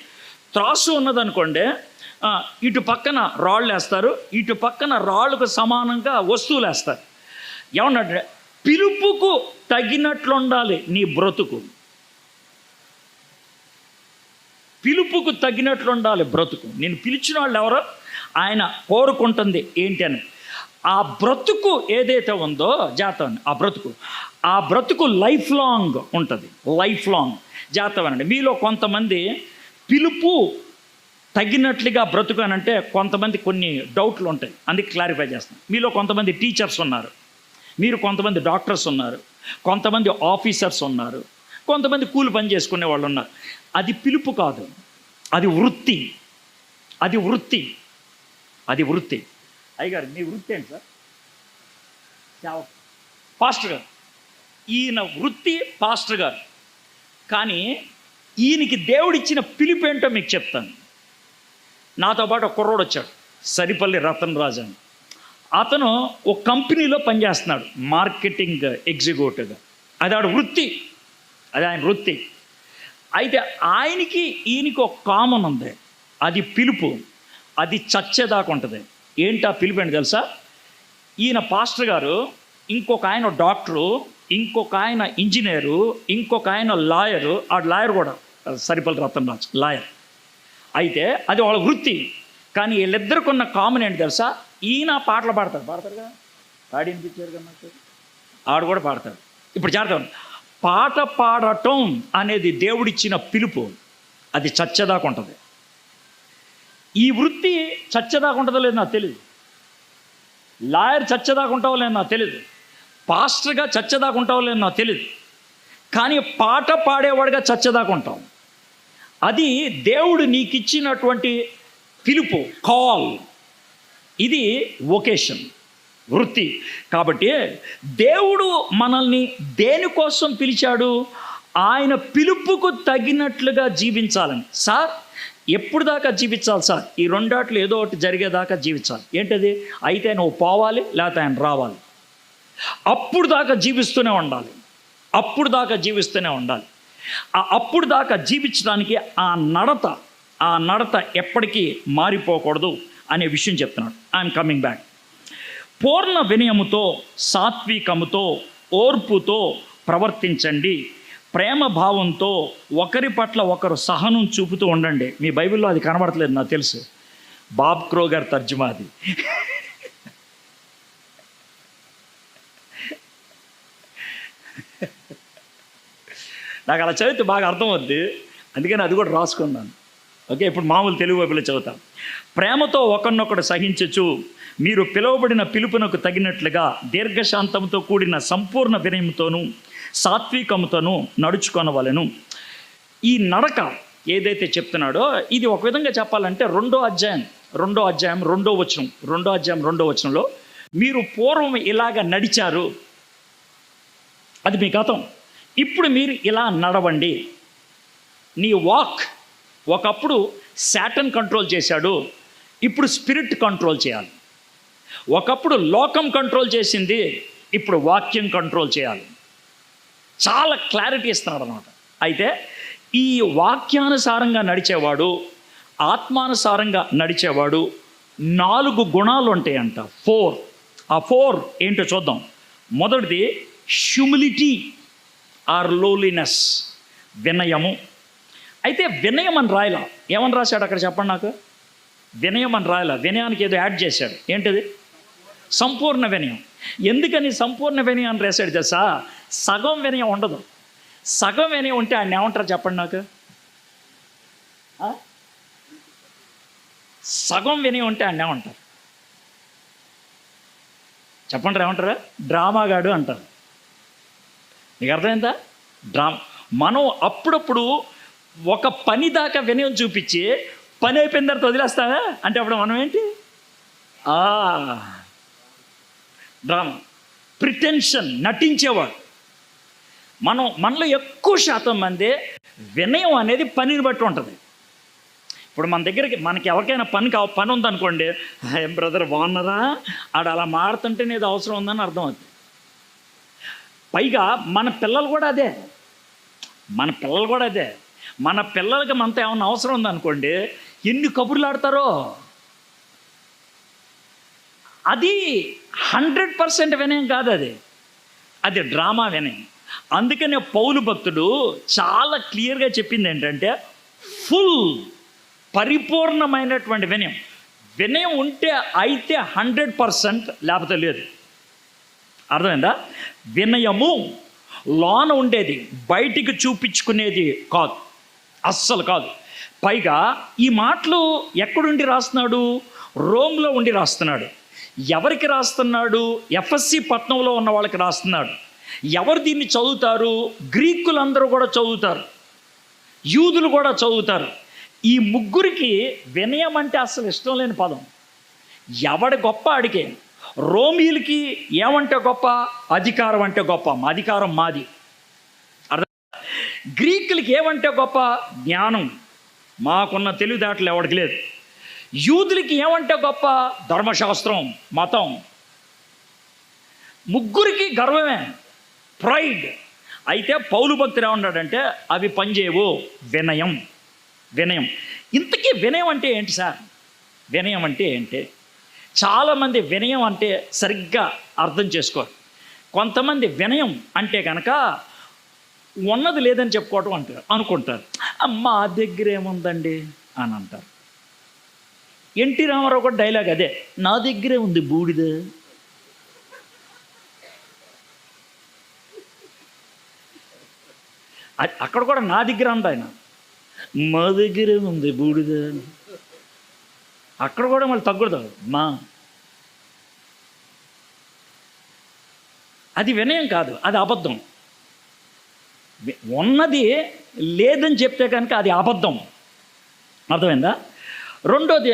త్రాసు ఉన్నదనుకోండి, ఇటు పక్కన రాళ్ళు వేస్తారు, ఇటు పక్కన రాళ్ళకు సమానంగా వస్తువులు వేస్తారు. ఏమన్నాడు? పిలుపుకు తగినట్లు ఉండాలి నీ బ్రతుకు, పిలుపుకు తగినట్లు ఉండాలి బ్రతుకు. నేను పిలిచిన వాళ్ళు ఎవరో ఆయన కోరుకుంటుంది ఏంటి అని. ఆ బ్రతుకు ఏదైతే ఉందో జాతం, ఆ బ్రతుకు లైఫ్ లాంగ్ ఉంటుంది. లైఫ్ లాంగ్ జాతం అనండి. మీలో కొంతమంది పిలుపు తగినట్లుగా బ్రతుకు అని అంటే కొంతమంది కొన్ని డౌట్లు ఉంటాయి, అందుకే క్లారిఫై చేస్తాను. మీలో కొంతమంది టీచర్స్ ఉన్నారు, మీరు కొంతమంది డాక్టర్స్ ఉన్నారు, కొంతమంది ఆఫీసర్స్ ఉన్నారు, కొంతమంది కూలి పని చేసుకునే వాళ్ళు ఉన్నారు. అది పిలుపు కాదు, అది వృత్తి. అయ్యగారు మీ వృత్తి ఏంటి సార్? పాస్టర్ గారు. ఈయన వృత్తి పాస్టర్ గారు. కానీ ఈయనకి దేవుడిచ్చిన పిలుపు ఏంటో మీకు చెప్తాను. నాతో పాటు ఒక కుర్రోడు వచ్చాడు, సరిపల్లి రతన్ రాజు అని. అతను ఒక కంపెనీలో పనిచేస్తున్నాడు, మార్కెటింగ్ ఎగ్జిక్యూటివ్గా. అది ఆడ వృత్తి, అది ఆయన వృత్తి. అయితే ఈయనకి ఒక కామన్ ఉంది, అది పిలుపు. అది చచ్చేదాకా ఉంటుంది. ఏంటి ఆ పిలుపు ఏంటి తెలుసా? ఈయన పాస్టర్ గారు, ఇంకొక ఆయన డాక్టరు, ఇంకొక ఆయన ఇంజనీరు, ఇంకొక ఆయన లాయరు. ఆ లాయర్ కూడా సరిపల్లి రతన్ రాజు లాయర్. అయితే అది వాళ్ళ వృత్తి. కానీ వీళ్ళిద్దరికి ఉన్న కామన్ ఏంటి తెలుసా? ఈయన పాటలు పాడతారు కదా, పాడి వినిపించారు కదా, ఆడు కూడా పాడతాడు. ఇప్పుడు చేద్దాం, పాట పాడటం అనేది దేవుడిచ్చిన పిలుపు. అది చచ్చేదాకా ఉంటుంది. ఈ వృత్తి చచ్చేదాకా ఉంటుందో లేదు నాకు తెలియదు, లాయర్ చచ్చేదాకా ఉంటావో లేదు నాకు తెలియదు, పాస్టర్గా చచ్చేదాకా ఉంటావో లేదు నాకు తెలియదు, కానీ పాట పాడేవాడిగా చచ్చేదాకా ఉంటాం. అది దేవుడు నీకు ఇచ్చినటువంటి పిలుపు, కాల్. ఇది వొకేషన్, వృత్తి. కాబట్టి దేవుడు మనల్ని దేనికోసం పిలిచాడు? ఆయన పిలుపుకు తగినట్లుగా జీవించాలని. సార్ ఎప్పుడు దాకా జీవించాలి సార్? ఈ రెండాట్లు ఏదో ఒకటి జరిగేదాకా జీవించాలి. ఏంటది? అయితే నువ్వు పోవాలి, లేకపోతే ఆయన రావాలి. అప్పుడు దాకా జీవిస్తూనే ఉండాలి. అప్పుడు దాకా జీవించడానికి ఆ నడత, ఆ నడత ఎప్పటికీ మారిపోకూడదు అనే విషయం చెప్తున్నాడు. I'm coming back. పూర్ణ వినయముతో, సాత్వికముతో, ఓర్పుతో ప్రవర్తించండి. ప్రేమ భావంతో ఒకరి పట్ల ఒకరు సహనం చూపుతూ ఉండండి. మీ బైబిల్లో అది కనబడట్లేదు నాకు తెలుసు, బాబ్ క్రోగర్ తర్జుమా అది. నాకు అలా చదివితే బాగా అర్థమవుద్ది, అందుకని అది కూడా రాసుకున్నాను. ఓకే, ఇప్పుడు మామూలు తెలుగు వైపులో చదువుతాం. ప్రేమతో ఒకరినొకడు సహించచ్చు, మీరు పిలువబడిన పిలుపునకు తగినట్లుగా దీర్ఘశాంతంతో కూడిన సంపూర్ణ వినయంతోనూ సాత్వికముతోనూ నడుచుకొనవలెను. ఈ నడక ఏదైతే చెప్తున్నాడో ఇది ఒక విధంగా చెప్పాలంటే రెండో అధ్యాయం రెండో వచనంలో మీరు పూర్వం ఇలాగ నడిచారు, అది మీ గతం, ఇప్పుడు మీరు ఇలా నడవండి. నీ వాక్ ఒకప్పుడు శాటన్ కంట్రోల్ చేశాడు, ఇప్పుడు స్పిరిట్ కంట్రోల్ చేయాలి. ఒకప్పుడు లోకం కంట్రోల్ చేసింది, ఇప్పుడు వాక్యం కంట్రోల్ చేయాలి. చాలా క్లారిటీ ఇస్తున్నాడు అన్నమాట. అయితే ఈ వాక్యానుసారంగా నడిచేవాడు, ఆత్మానుసారంగా నడిచేవాడు 4 గుణాలు ఉంటాయంట. 4. ఆ 4 ఏంటో చూద్దాం. మొదటిది హ్యూమిలిటీ ఆర్ లోలీనెస్, వినయము. అయితే వినయం అని రాయలా, ఏమని రాశాడు అక్కడ చెప్పండి నాకు? వినయం అని రాయలా, వినయానికి ఏదో యాడ్ చేశాడు. ఏంటిది? సంపూర్ణ వినయం. ఎందుకని సంపూర్ణ వినయం అని రాశాడు తెలుసా? సగం వినయం ఉండదు. సగం వినయం ఉంటే ఆయన ఏమంటారు చెప్పండి నాకు? సగం వినయం ఉంటే ఆయన ఏమంటారు చెప్పండి? ఏమంటారా? డ్రామాగాడు అంటారు. నీకు అర్థమైందా? మనం అప్పుడప్పుడు ఒక పని దాకా వినయం చూపించి పని అయిపోయిన తర్వాత వదిలేస్తావా అంటే అప్పుడు మనం ఏంటి? డ్రామా, ప్రిటెన్షన్, నటించేవాడు. మనలో ఎక్కువ శాతం మంది వినయం అనేది పనిని బట్టి ఉంటుంది. ఇప్పుడు మన దగ్గరికి మనకి ఎవరికైనా పని ఉందనుకోండి, ఏం బ్రదర్ బాగున్నారా, ఆడ అలా మాడుతుంటే నీది అవసరం ఉందని అర్థం అవుతుంది. పైగా మన పిల్లలు కూడా అదే. మన పిల్లలకి మనతో ఏమన్నా అవసరం ఉందనుకోండి, ఎన్ని కబుర్లు ఆడతారో. అది 100% వినయం కాదు, అది డ్రామా వినయం. అందుకనే పౌలు భక్తుడు చాలా క్లియర్గా చెప్పింది ఏంటంటే ఫుల్ పరిపూర్ణమైనటువంటి వినయం ఉంటే అయితే 100%, లేకపోతే లేదు. అర్థమైందా? వినయము లోన ఉండేది, బయటికి చూపించుకునేది కాదు, అస్సలు కాదు. పైగా ఈ మాటలు ఎక్కడుండి రాస్తున్నాడు? రోమ్లో ఉండి రాస్తున్నాడు. ఎవరికి రాస్తున్నాడు? ఎఫ్ఎస్సి పట్నంలో ఉన్న వాళ్ళకి రాస్తున్నాడు. ఎవరు దీన్ని చదువుతారు? గ్రీకులందరూ కూడా చదువుతారు, యూదులు కూడా చదువుతారు. ఈ ముగ్గురికి వినయం అంటే అసలు ఇష్టం లేని పదం. ఎవడి గొప్ప అడిగే. రోమీలకి ఏమంటే గొప్ప? అధికారం అంటే గొప్ప, అధికారం మాది. అర్థం? గ్రీకులకి ఏమంటే గొప్ప? జ్ఞానం, మాకున్న తెలివితేటలు ఎవడికి లేదు. యూదులకి ఏమంటే గొప్ప? ధర్మశాస్త్రం, మతం. ముగ్గురికి గర్వమే, ప్రైడ్. అయితే పౌలు భక్తుడు ఏమన్నాడంటే అవి పనిచేయవు, వినయం. ఇంతకీ వినయం అంటే ఏంటి సార్? వినయం అంటే ఏంటి? చాలామంది వినయం అంటే సరిగ్గా అర్థం చేసుకోరు. కొంతమంది వినయం అంటే కనుక ఉన్నది లేదని చెప్పుకోవటం అనుకుంటారు. మా దగ్గర ఏముందండి అని అంటారు. ఎన్టీ రామారావు కూడా డైలాగ్ అదే, నా దగ్గరే ఉంది బూడిద. అక్కడ కూడా నా దగ్గర అంట ఆయన, మా దగ్గరే ఉంది బూడిద. అక్కడ కూడా మళ్ళీ తగ్గదు మా. అది వినయం కాదు, అది అబద్ధం. ఉన్నది లేదని చెప్తే కనుక అది అబద్ధం. అర్థమైందా? రెండోది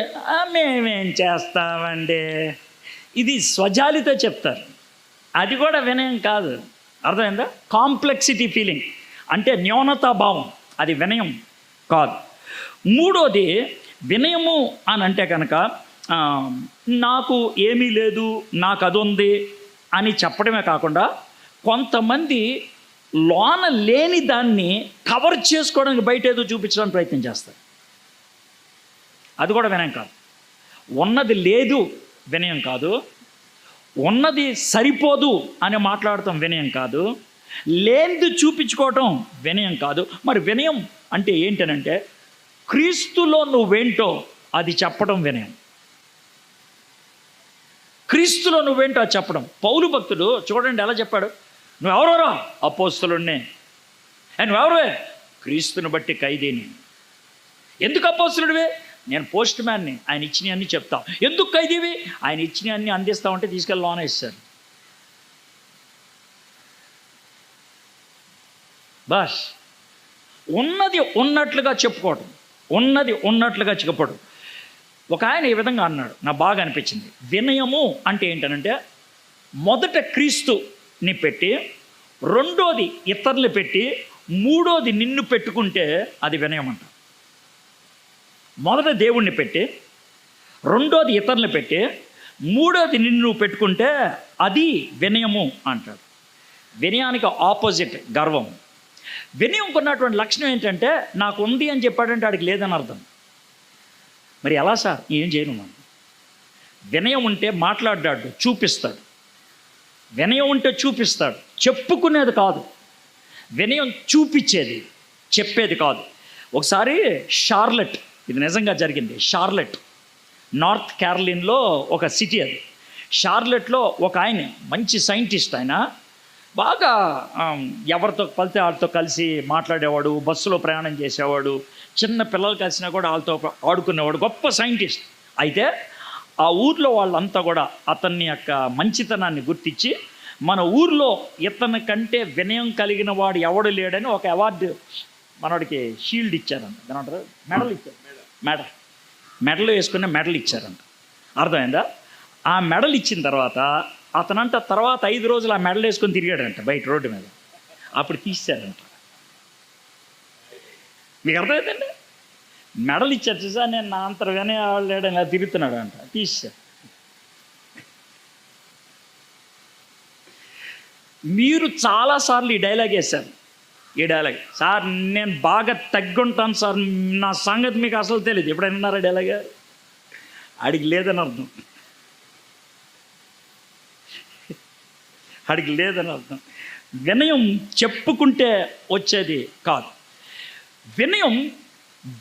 మేమేం చేస్తామండి, ఇది స్వజాలితో చెప్తారు. అది కూడా వినయం కాదు. అర్థమైందా? కాంప్లెక్సిటీ ఫీలింగ్ అంటే న్యూనతాభావం, అది వినయం కాదు. మూడోది వినయము అని అంటే కనుక నాకు ఏమీ లేదు, నాకు అది ఉంది అని చెప్పడమే కాకుండా కొంతమంది లోన లేని దాన్ని కవర్ చేసుకోవడానికి బయట ఏదో చూపించడానికి ప్రయత్నం చేస్తారు. అది కూడా వినయం కాదు. ఉన్నది లేదు వినయం కాదు. ఉన్నది సరిపోదు అని మాట్లాడటం వినయం కాదు. లేనిది చూపించుకోవటం వినయం కాదు. మరి వినయం అంటే ఏంటనంటే క్రీస్తులో నువ్వేంటో అది చెప్పడం వినయం. క్రీస్తులో నువ్వేంటో అది చెప్పడం. పౌలు భక్తుడు చూడండి ఎలా చెప్పాడు, నువ్వెవరోరా? అపోస్తలుణ్ణి. నువ్వెవరువే? క్రీస్తుని బట్టి ఖైదీని. ఎందుకు అపోస్తలుడివే? నేను పోస్ట్ మ్యాన్ని, ఆయన ఇచ్చినవి అన్నీ చెప్తా. ఎందుకు ఖైదీవి? ఆయన ఇచ్చినవి అన్నీ అందిస్తా ఉంటే తీసుకెళ్ళి లోన ఇస్తారు. బస్ ఉన్నది ఉన్నట్లుగా చెప్పుకోవటం, ఉన్నది ఉన్నట్లుగా చెప్పడం. ఒక ఆయన ఈ విధంగా అన్నాడు, నాకు బాగా అనిపించింది. వినయము అంటే ఏంటనంటే మొదట క్రీస్తుని పెట్టి, రెండోది ఇతరులు పెట్టి, మూడోది నిన్ను పెట్టుకుంటే అది వినయం అంట. మొదట దేవుణ్ణి పెట్టి, రెండోది ఇతరులు పెట్టి, మూడోది నిన్ను పెట్టుకుంటే అది వినయము అంటాడు. వినయానికి ఆపోజిట్ గర్వం. వినయంకు ఉన్నటువంటి లక్షణం ఏంటంటే నాకు ఉంది అని చెప్పాడంటే ఆడికి లేదని అర్థం. మరి ఎలా సార్? ఏం చేయను మనం. వినయం ఉంటే మాట్లాడ్డాడు, చూపిస్తాడు. వినయం ఉంటే చూపిస్తాడు, చెప్పుకునేది కాదు. వినయం చూపించేది, చెప్పేది కాదు. ఒకసారి షార్లెట్, ఇది నిజంగా జరిగింది. షార్లెట్ నార్త్ క్యారలిన్లో ఒక సిటీ. అది షార్లెట్లో ఒక ఆయన మంచి సైంటిస్ట్. ఆయన బాగా ఎవరితో కలిసి వాళ్ళతో కలిసి మాట్లాడేవాడు, బస్సులో ప్రయాణం చేసేవాడు, చిన్న పిల్లలు కలిసినా కూడా వాళ్ళతో ఆడుకునేవాడు, గొప్ప సైంటిస్ట్. అయితే ఆ ఊర్లో వాళ్ళంతా కూడా అతన్ని యొక్క మంచితనాన్ని గుర్తించి మన ఊర్లో ఇతని కంటే వినయం కలిగిన వాడు ఎవడు లేడని ఒక అవార్డు మనవాడికి షీల్డ్ ఇచ్చారంట. ఏమంటారు? మెడల్ ఇచ్చారు. మెడల్ వేసుకునే మెడల్ ఇచ్చారంట. అర్థమైందా? ఆ మెడల్ ఇచ్చిన తర్వాత అతనంట తర్వాత 5 రోజులు ఆ మెడల్ వేసుకొని తిరిగాడంట బయట రోడ్డు మీద. అప్పుడు తీశారంట. మీకు అర్థమైందండి? మెడల్ ఇచ్చారు చూసా, నేను నా అంత వినయాలేడు ఇలా తిరుగుతున్నాడు అంట, తీశారు. మీరు చాలాసార్లు ఈ డైలాగ్ వేశారు. ఈ డైలాగ్, సార్ నేను బాగా తగ్గుంటాను సార్, నా సంగతి మీకు అసలు తెలియదు. ఎప్పుడైనా విన్నారా డైలాగ్? అడిగి లేదని అర్థం. అడిగి లేదని అర్థం. వినయం చెప్పుకుంటే వచ్చేది కాదు. వినయం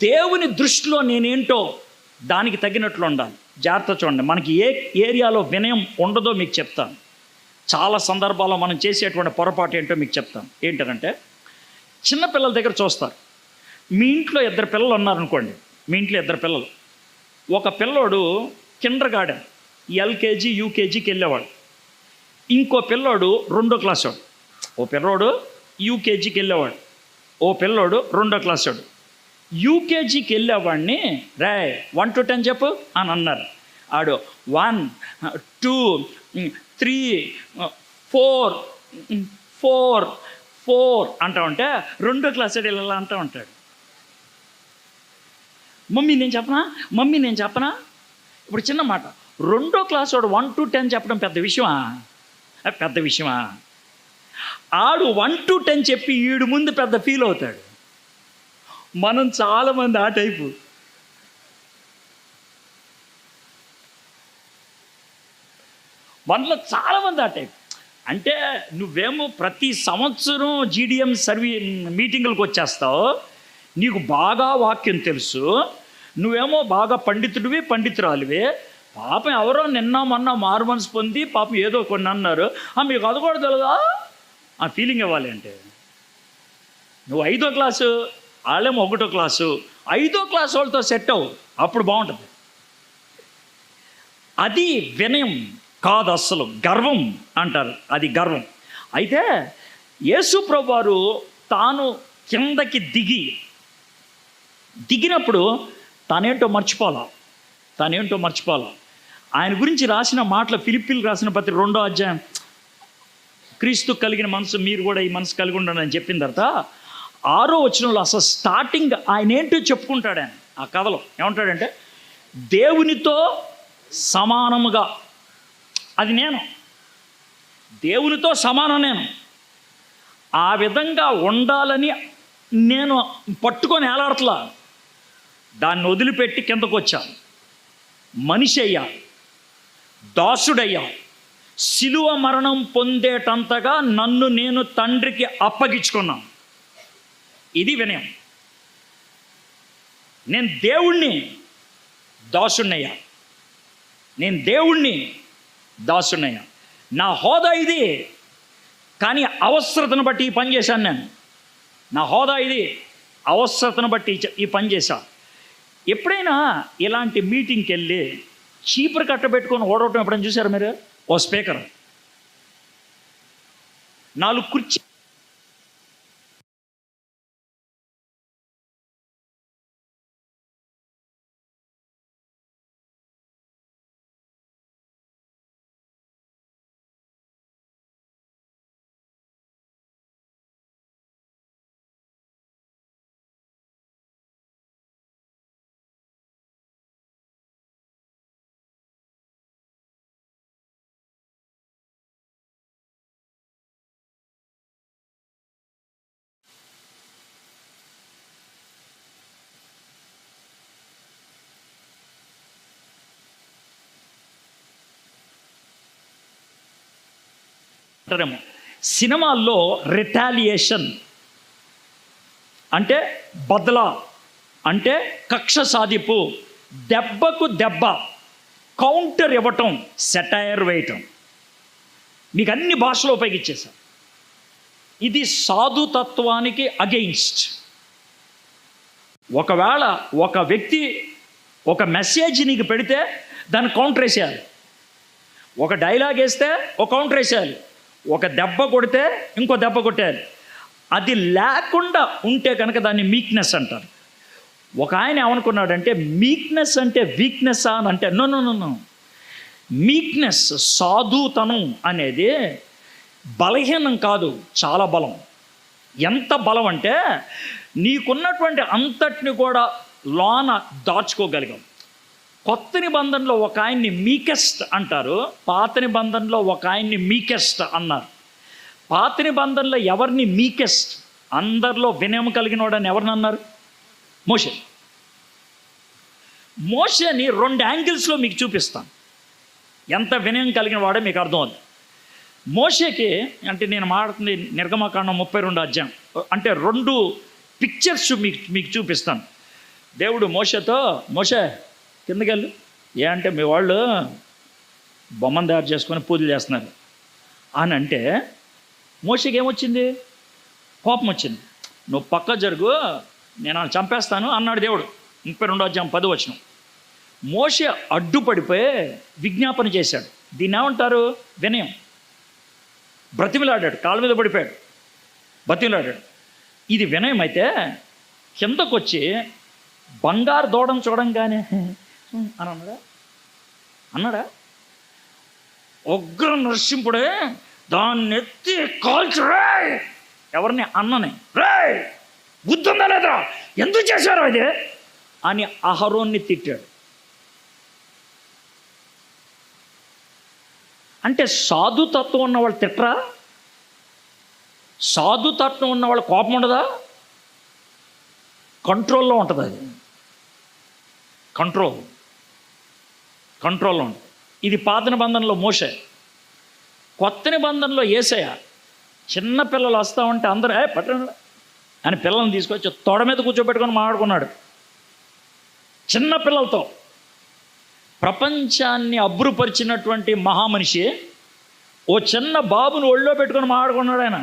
దేవుని దృష్టిలో నేనేంటో దానికి తగినట్లు ఉండాలి. జాగ్రత్త చూడండి, మనకి ఏ ఏరియాలో వినయం ఉండదో మీకు చెప్తాను. చాలా సందర్భాల్లో మనం చేసేటువంటి పొరపాటు ఏంటో మీకు చెప్తాను. ఏంటంటే చిన్నపిల్లల దగ్గర చూస్తారు. మీ ఇంట్లో 2 పిల్లలు ఉన్నారనుకోండి. మీ ఇంట్లో 2 పిల్లలు. ఒక పిల్లోడు కిండర్ గార్డెన్, ఎల్కేజీ యూకేజీకి వెళ్ళేవాడు. ఇంకో పిల్లోడు 2వ క్లాస్ వాడు. ఓ పిల్లోడు యూకేజీకి వెళ్ళేవాడు, ఓ పిల్లోడు 2వ క్లాస్ వాడు. యూకేజీకి వెళ్ళేవాడిని రే 1 to 10 చెప్పు అని అన్నారు. ఆడు 1 2 3 4 4 4 అంటూ ఉంటే 2వ క్లాస్ వాడు ఇలా అంటూ ఉంటాడు. మమ్మీ నేను చెప్పనా? ఇప్పుడు చిన్న మాట, 2వ క్లాస్ వాడు 1 to 10 చెప్పడం పెద్ద విషయమా? ఆడు 1 to 10 చెప్పి ఈడు ముందు పెద్ద ఫీల్ అవుతాడు. మనం చాలామంది ఆ టైపు. మనలో చాలామంది ఆ టైప్. అంటే నువ్వేమో ప్రతి సంవత్సరం జీడిఎం మీటింగులకు వచ్చేస్తావు, నీకు బాగా వాక్యం తెలుసు, నువ్వేమో బాగా పండితురాలివే. పాపం ఎవరో నిన్న మొన్న మారు మనసు పొంది పాపం ఏదో కొన్ని అన్నారు, మీకు అది కూడా తెలుదా? ఆ ఫీలింగ్ ఇవ్వాలి. అంటే నువ్వు 5వ క్లాసు, వాళ్ళేమో 1వ క్లాసు, 5వ క్లాస్ వాళ్ళతో సెట్ అవ్వు, అప్పుడు బాగుంటుంది. అది వినయం కాదు, అస్సలు గర్వం అంటారు. అది గర్వం. అయితే యేసు ప్రభువారు తాను కిందకి దిగినప్పుడు తానేంటో మర్చిపోలా. ఆయన గురించి రాసిన మాటలు ఫిలిప్పీలకు రాసిన పత్రిక 2వ అధ్యాయం, క్రీస్తు కలిగిన మనసు మీరు కూడా ఈ మనసు కలిగి ఉండండి అని చెప్పిన తర్వాత 6వ వచనంలో అసలు స్టార్టింగ్ ఆయన ఏంటో చెప్పుకుంటాడు. ఆయన ఆ కథలో ఏమంటాడంటే దేవునితో సమానముగా, అది నేను, దేవునితో సమానం నేను, ఆ విధంగా ఉండాలని నేను పట్టుకొని ఏలాడట్లా. దాన్ని వదిలిపెట్టి కిందకు వచ్చా. మనిషి అయ్యా, దాసుడయ్యా, శిలువ మరణం పొందేటంతగా నన్ను నేను తండ్రికి అప్పగించుకున్నాను. ఇది వినయం. నేను దేవుణ్ణి, దాసుణ్ణయ్యా. నేను దేవుణ్ణి, దాసుణ్ణయ్యా. నా హోదా ఇది, కానీ అవసరతను బట్టి ఈ పని చేశాను నేను. నా హోదా ఇది, అవసరతను బట్టి ఈ పని చేశా. ఎప్పుడైనా ఇలాంటి మీటింగ్కి వెళ్ళి చీపురు కట్టబెట్టుకొని ఓడవటం ఎప్పుడైనా చూసారు మీరు? ఓ స్పీకర్, 4 కుర్చీ, అంటారేమో. సినిమాల్లో రిటాలియేషన్ అంటే బదలా, అంటే కక్ష సాధింపు, దెబ్బకు దెబ్బ, కౌంటర్ ఇవ్వటం, సెటైర్ వేయటం, మీకు అన్ని భాషలో ఉపయోగించేశారు. ఇది సాధుతత్వానికి అగెయిన్స్ట్. ఒకవేళ ఒక వ్యక్తి ఒక మెసేజ్ నీకు పెడితే దాన్ని కౌంటర్ వేసేయాలి. ఒక డైలాగ్ వేస్తే ఒక కౌంటర్ వేసేయాలి. ఒక దెబ్బ కొడితే ఇంకో దెబ్బ కొట్టేయాలి. అది లేకుండా ఉంటే కనుక దాన్ని మీక్నెస్ అంటారు. ఒక ఆయన ఏమనుకున్నాడంటే మీక్నెస్ అంటే వీక్నెస్ అని అంటే no no no no. Meekness, సాధుతనం అనేది బలహీనం కాదు, చాలా బలం. ఎంత బలం అంటే నీకున్నటువంటి అంతటిని కూడా లోన దాచుకోగలిగాం. కొత్త నిబంధనలో ఒక ఆయన్ని మీకెస్ట్ అంటారు, పాత నిబంధనలో ఒక ఆయన్ని మీకెస్ట్ అన్నారు. పాత నిబంధనలో ఎవరిని మీకెస్ట్, అందరిలో వినయం కలిగిన వాడని ఎవరిని అన్నారు? మోషే. మోషేని 2 యాంగిల్స్లో మీకు చూపిస్తాను, ఎంత వినయం కలిగిన వాడో మీకు అర్థమవుతుంది. మోషేకి అంటే నేను మాట్లాడుతుంది నిర్గమకాండం 32 అధ్యాయం, అంటే 2 పిక్చర్స్ మీకు చూపిస్తాను. దేవుడు మోషేతో, మోషే కిందకెళ్ళు, ఏ అంటే మీ వాళ్ళు బొమ్మను తయారు చేసుకొని పూజలు చేస్తున్నారు అని అంటే మోషేకి ఏమొచ్చింది? కోపం వచ్చింది. నువ్వు పక్క జరుగు, నేను చంపేస్తాను అన్నాడు దేవుడు. 32 అధ్యాయం 10 వచనం. మోషే అడ్డుపడిపోయి విజ్ఞాపన చేశాడు. దీన్ని ఏమంటారు? వినయం. బ్రతిమిలాడాడు, కాళ్ళ మీద పడిపోయాడు, బ్రతిమిలాడాడు. ఇది వినయం. అయితే కిందకు వచ్చి బంగారు దూడను చూడంగానే అని అన్నాడా? ఉగ్ర నరసింపుడే దాన్ని ఎత్తి కాల్చురా. ఎవరిని? అన్నని. రే బుద్ధుందా లేదా, ఎందుకు చేశారు అదే అని అహరోన్ని తిట్టాడు. అంటే సాధుతత్వం ఉన్నవాళ్ళు తిట్టరా? సాధుతత్వం ఉన్నవాళ్ళు కోపం ఉండదా? కంట్రోల్లో ఉంటుంది. అది కంట్రోల్లో ఉంటుంది. ఇది పాత నిబంధనలో మోషే. కొత్త నిబంధనలో యేసయ్య. చిన్న పిల్లలు వస్తూ ఉంటే అందరూ పట్టండి అని పిల్లల్ని తీసుకొచ్చి తొడ మీద కూర్చోబెట్టుకొని మాట్లాడుకున్నాడు చిన్న పిల్లలతో. ప్రపంచాన్ని అబ్బురుపరిచినటువంటి మహామనిషి ఓ చిన్న బాబుని ఒళ్ళో పెట్టుకొని మాట్లాడుకున్నాడు. ఆయన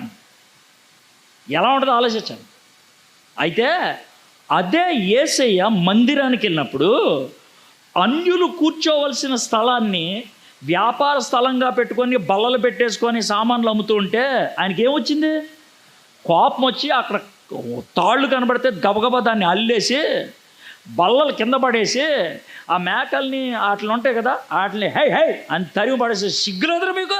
ఎలా ఉంటుందో ఆలోచించాను. అయితే అదే యేసయ్య మందిరానికి వెళ్ళినప్పుడు అన్యులు కూర్చోవలసిన స్థలాన్ని వ్యాపార స్థలంగా పెట్టుకొని బల్లలు పెట్టేసుకొని సామాన్లు అమ్ముతూ ఉంటే ఆయనకి ఏమొచ్చింది? కోపం వచ్చి అక్కడ తాళ్ళు కనబడితే గబగబా దాన్ని అల్లేసి బల్లలు కింద పడేసి ఆ మేకల్ని వాటిని ఉంటాయి కదా వాటిని హై హై అని తరిగి పడేసి సిగ్గులేదురా మీకు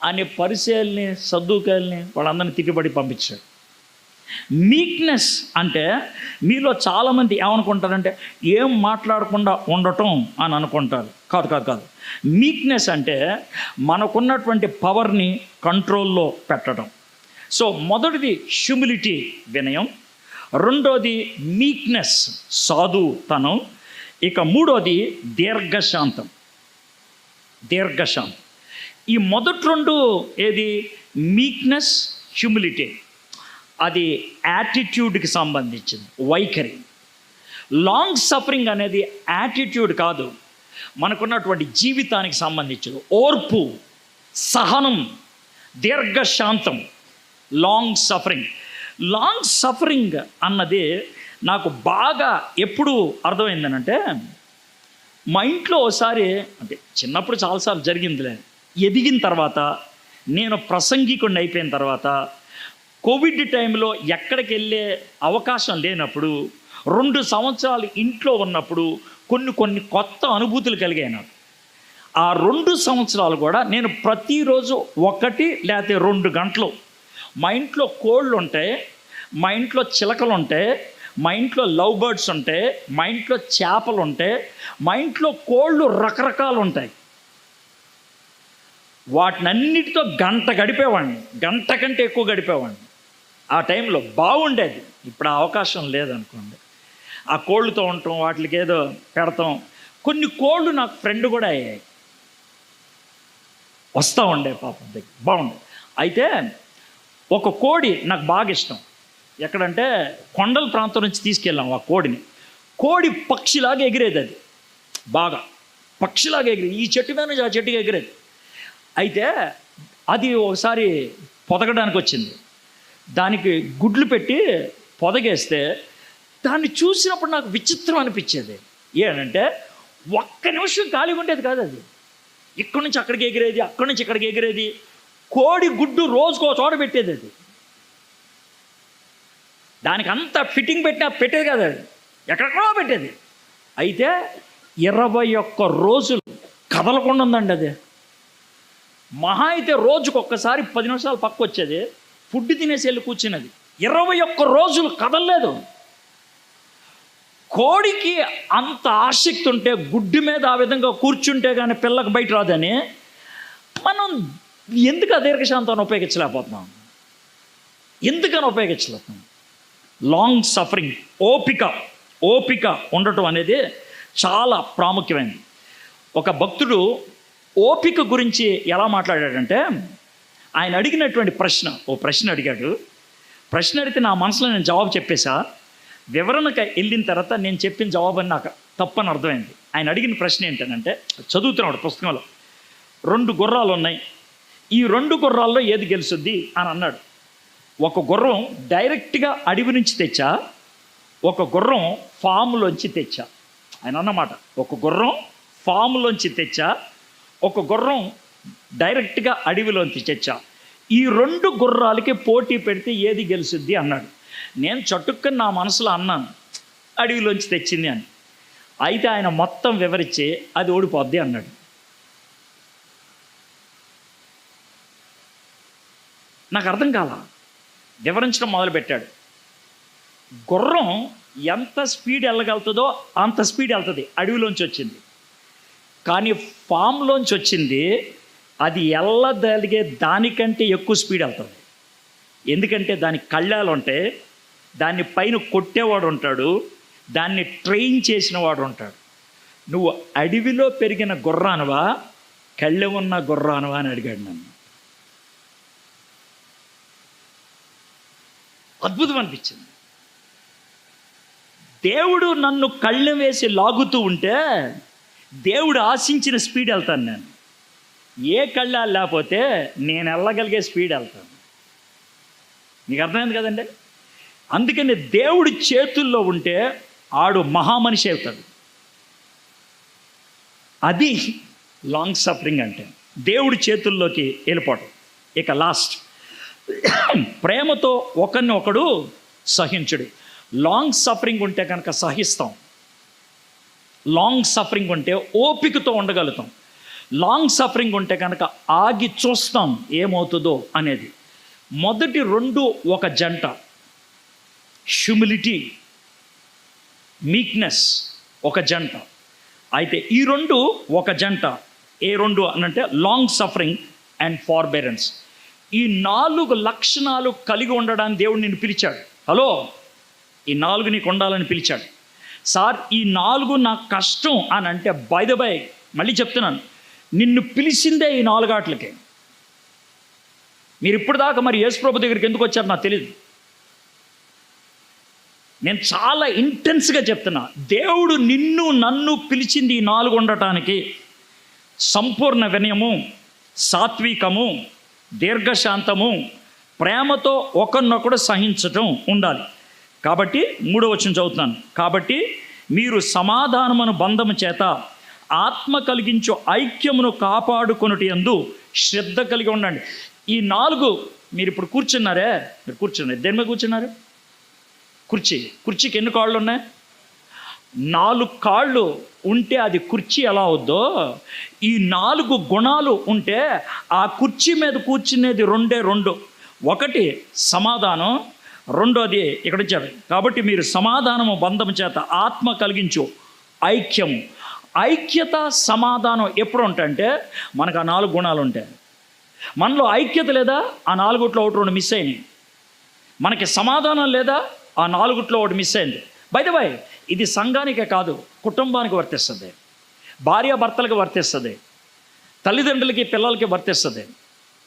అని పరిచయాల్ని సద్దుకాయల్ని వాళ్ళందరినీ తిట్టిపడి పంపించాడు. మీక్నెస్ అంటే మీలో చాలామంది ఏమనుకుంటారంటే ఏం మాట్లాడకుండా ఉండటం అని అనుకుంటారు. కాదు. మీక్నెస్ అంటే మనకున్నటువంటి పవర్ని కంట్రోల్లో పెట్టడం. సో మొదటిది హ్యూమిలిటీ, వినయం. రెండోది మీక్నెస్, సాధుతనం. ఇక మూడోది దీర్ఘశాంతం. ఈ మొదటి రెండు ఏది? Meekness, humility. అది యాటిట్యూడ్కి సంబంధించింది, వైఖరి. లాంగ్ సఫరింగ్ అనేది యాటిట్యూడ్ కాదు, మనకున్నటువంటి జీవితానికి సంబంధించింది. ఓర్పు, సహనం, దీర్ఘశాంతం, లాంగ్ సఫరింగ్ అన్నది నాకు బాగా ఎప్పుడు అర్థమైందనంటే, మా ఇంట్లో ఒకసారి, అంటే చిన్నప్పుడు చాలాసార్లు జరిగిందిలే, ఎదిగిన తర్వాత, నేను ప్రసంగికుడిని అయిపోయిన తర్వాత, కోవిడ్ టైంలో ఎక్కడికి వెళ్ళే అవకాశం లేనప్పుడు, 2 సంవత్సరాలు ఇంట్లో ఉన్నప్పుడు కొన్ని కొత్త అనుభూతులు కలిగాయి నాకు. ఆ 2 సంవత్సరాలు కూడా నేను ప్రతిరోజు 1 లేకపోతే 2 గంటలు మా ఇంట్లో కోళ్ళు ఉంటాయి, మా ఇంట్లో చిలకలు ఉంటాయి, మా ఇంట్లో లవ్ బర్డ్స్ ఉంటాయి, మా ఇంట్లో చేపలు ఉంటాయి, మా ఇంట్లో కోళ్ళు రకరకాలు ఉంటాయి. వాటినన్నిటితో గడిపేవాడిని, గంట కంటే ఎక్కువ గడిపేవాడిని. ఆ టైంలో బాగుండేది. ఇప్పుడు ఆ అవకాశం లేదనుకోండి. ఆ కోళ్ళతో ఉండటం, వాటికి ఏదో పెడతాం. కొన్ని కోళ్ళు నాకు ఫ్రెండ్ కూడా అయ్యాయి, వస్తూ ఉండే పాపం దగ్గర, బాగుండే. అయితే ఒక కోడి నాకు బాగా ఇష్టం. ఎక్కడంటే కొండల ప్రాంతం నుంచి తీసుకెళ్ళాం ఆ కోడిని. కోడి పక్షిలాగా ఎగిరేది, అది బాగా పక్షిలాగా ఎగిరేది, ఈ చెట్టు మీద నుంచి ఆ చెట్టుకి ఎగిరేది. అయితే అది ఒకసారి పొదగడానికి వచ్చింది. దానికి గుడ్లు పెట్టి పొదగేస్తే దాన్ని చూసినప్పుడు నాకు విచిత్రం అనిపించేది. ఏంటంటే ఒక్క నిమిషం ఖాళీగా ఉండేది కాదు. అది ఇక్కడి నుంచి అక్కడికి ఎగిరేది, అక్కడి నుంచి ఇక్కడికి ఎగిరేది. కోడి గుడ్డు రోజుకో చోట పెట్టేది. అది దానికి అంత ఫిట్టింగ్ పెట్టేది కాదు, అది ఎక్కడెక్కడో పెట్టేది. అయితే 21 రోజులు కదలకుండా ఉందండి. అది మహా అయితే రోజుకొక్కసారి 10 నిమిషాలు పక్క వచ్చేది, ఫుడ్ తినేసి వెళ్ళి కూర్చున్నది. 21 రోజులు కదలలేదు. కోడికి అంత ఆసక్తి ఉంటే గుడ్డు మీద ఆ విధంగా కూర్చుంటే కానీ పిల్లకు బయట రాదని, మనం ఎందుకు దీర్ఘశాంతాన్ని ఉపయోగించలేకపోతున్నాం? ఎందుకని ఉపయోగించలేకపోతున్నాం? లాంగ్ సఫరింగ్, ఓపిక ఉండటం అనేది చాలా ప్రాముఖ్యమైనది. ఒక భక్తుడు ఓపిక గురించి ఎలా మాట్లాడాడంటే, ఆయన అడిగినటువంటి ప్రశ్న అడిగాడు. ప్రశ్న అడిగితే నా మనసులో నేను జవాబు చెప్పేశా. వివరణకు వెళ్ళిన తర్వాత నేను చెప్పిన జవాబు నాకు తప్పని అర్థమైంది. ఆయన అడిగిన ప్రశ్న ఏంటంటే, చదువుతున్నాడు పుస్తకంలో, 2 గుర్రాలు ఉన్నాయి, ఈ 2 గుర్రాల్లో ఏది గెలుస్తుంది అని అన్నాడు. ఒక గుర్రం డైరెక్ట్గా అడవి నుంచి తెచ్చా, ఒక గుర్రం ఫామ్లోంచి తెచ్చా. ఆయన అన్నమాట, ఒక గుర్రం ఫామ్లోంచి తెచ్చా, ఒక గుర్రం డైరెక్ట్గా అడవిలోంచి తెచ్చా. ఈ 2 గుర్రాలకి పోటీ పెడితే ఏది గెలుస్తుంది అన్నాడు. నేను చటుక్కని నా మనసులో అన్నాను, అడవిలోంచి తెచ్చింది అని. అయితే ఆయన మొత్తం వివరించి అది ఓడిపోద్ది అన్నాడు. నాకు అర్థం కాల. వివరించడం మొదలుపెట్టాడు. గుర్రం ఎంత స్పీడ్ వెళ్ళగలుగుతుందో అంత స్పీడ్ వెళ్తుంది, అడవిలోంచి వచ్చింది. కానీ ఫామ్లోంచి వచ్చింది, అది వెళ్ళగలిగే దానికంటే ఎక్కువ స్పీడ్ వెళ్తుంది. ఎందుకంటే దానికి కళ్ళాలు ఉంటాయి, దాన్ని పైన కొట్టేవాడు ఉంటాడు, దాన్ని ట్రైన్ చేసిన వాడు ఉంటాడు. నువ్వు అడవిలో పెరిగిన గుర్రానువా, కళ్ళె ఉన్న గుర్రానువా అని అడిగాడు నన్ను. అద్భుతం అనిపించింది. దేవుడు నన్ను కళ్ళెం వేసి లాగుతూ ఉంటే దేవుడు ఆశించిన స్పీడ్ వెళ్తాను నేను. ఏ కళ్ళాలు లేకపోతే నేను వెళ్ళగలిగే స్పీడ్ వెళ్తాను. నీకు అర్థమైంది కదండి? అందుకని దేవుడి చేతుల్లో ఉంటే ఆడు మహామనిషి అవుతాడు. అది లాంగ్ సఫరింగ్ అంటే, దేవుడి చేతుల్లోకి వెళ్ళిపోవటం. ఇక లాస్ట్, ప్రేమతో ఒకరిని ఒకడు సహించుడు. లాంగ్ సఫరింగ్ ఉంటే కనుక సహిస్తాం, లాంగ్ సఫరింగ్ ఉంటే ఓపికతో ఉండగలుగుతాం, లాంగ్ సఫరింగ్ ఉంటే కనుక ఆగి చూస్తాం ఏమవుతుందో అనేది. మొదటి 2 ఒక జంట, హ్యూమిలిటీ, మీక్నెస్ ఒక జంట. అయితే ఈ 2 ఒక జంట. ఏ 2 అనంటే లాంగ్ సఫరింగ్ అండ్ ఫార్బెరెన్స్. ఈ 4 లక్షణాలు కలిగి ఉండడానికి దేవుడు నిన్ను పిలిచాడు. హలో, ఈ 4 నీకు ఉండాలని పిలిచాడు. సార్ ఈ 4 నాకు కష్టం అని అంటే బై ద బై మళ్ళీ చెప్తున్నాను, నిన్ను పిలిచిందే ఈ 4 ఆటలకే. మీరు ఇప్పుడు దాకా మరి యేసుప్రభు దగ్గరికి ఎందుకు వచ్చారు నాకు తెలియదు. నేను చాలా ఇంటెన్స్గా చెప్తున్నా, దేవుడు నిన్ను నన్ను పిలిచింది ఈ 4 ఉండటానికి. సంపూర్ణ వినయము, సాత్వికము, దీర్ఘశాంతము, ప్రేమతో ఒకరినొకడు సహించటం ఉండాలి. కాబట్టి 3వ వచనం చదువుతున్నాను. కాబట్టి మీరు సమాధానమును బంధము చేత ఆత్మ కలిగించు ఐక్యమును కాపాడుకొనుట యందు శ్రద్ధ కలిగి ఉండండి. ఈ 4 మీరు ఇప్పుడు కూర్చున్నారే, మీరు కూర్చున్నారు, దేని మీద కూర్చున్నారు? కుర్చీకి ఎన్ని కాళ్ళు ఉన్నాయి? 4 కాళ్ళు ఉంటే అది కుర్చీ ఎలా అవుద్దో, ఈ 4 గుణాలు ఉంటే ఆ కుర్చీ మీద కూర్చునేది 2. ఒకటి సమాధానం, రెండోది ఇక్కడ ఇచ్చారు. కాబట్టి మీరు సమాధానము బంధము చేత ఆత్మ కలిగించు ఐక్యము. ఐక్యత సమాధానం ఎప్పుడు ఉంటాయంటే మనకు ఆ 4 గుణాలు ఉంటాయి. మనలో ఐక్యత లేదా ఆ 4 ఒకటి 2 మిస్ అయినాయి. మనకి సమాధానం లేదా ఆ 4 ఒకటి మిస్ అయింది. బై ద వై ఇది సంఘానికే కాదు, కుటుంబానికి వర్తిస్తుంది, భార్యాభర్తలకు వర్తిస్తుంది, తల్లిదండ్రులకి పిల్లలకి వర్తిస్తుంది.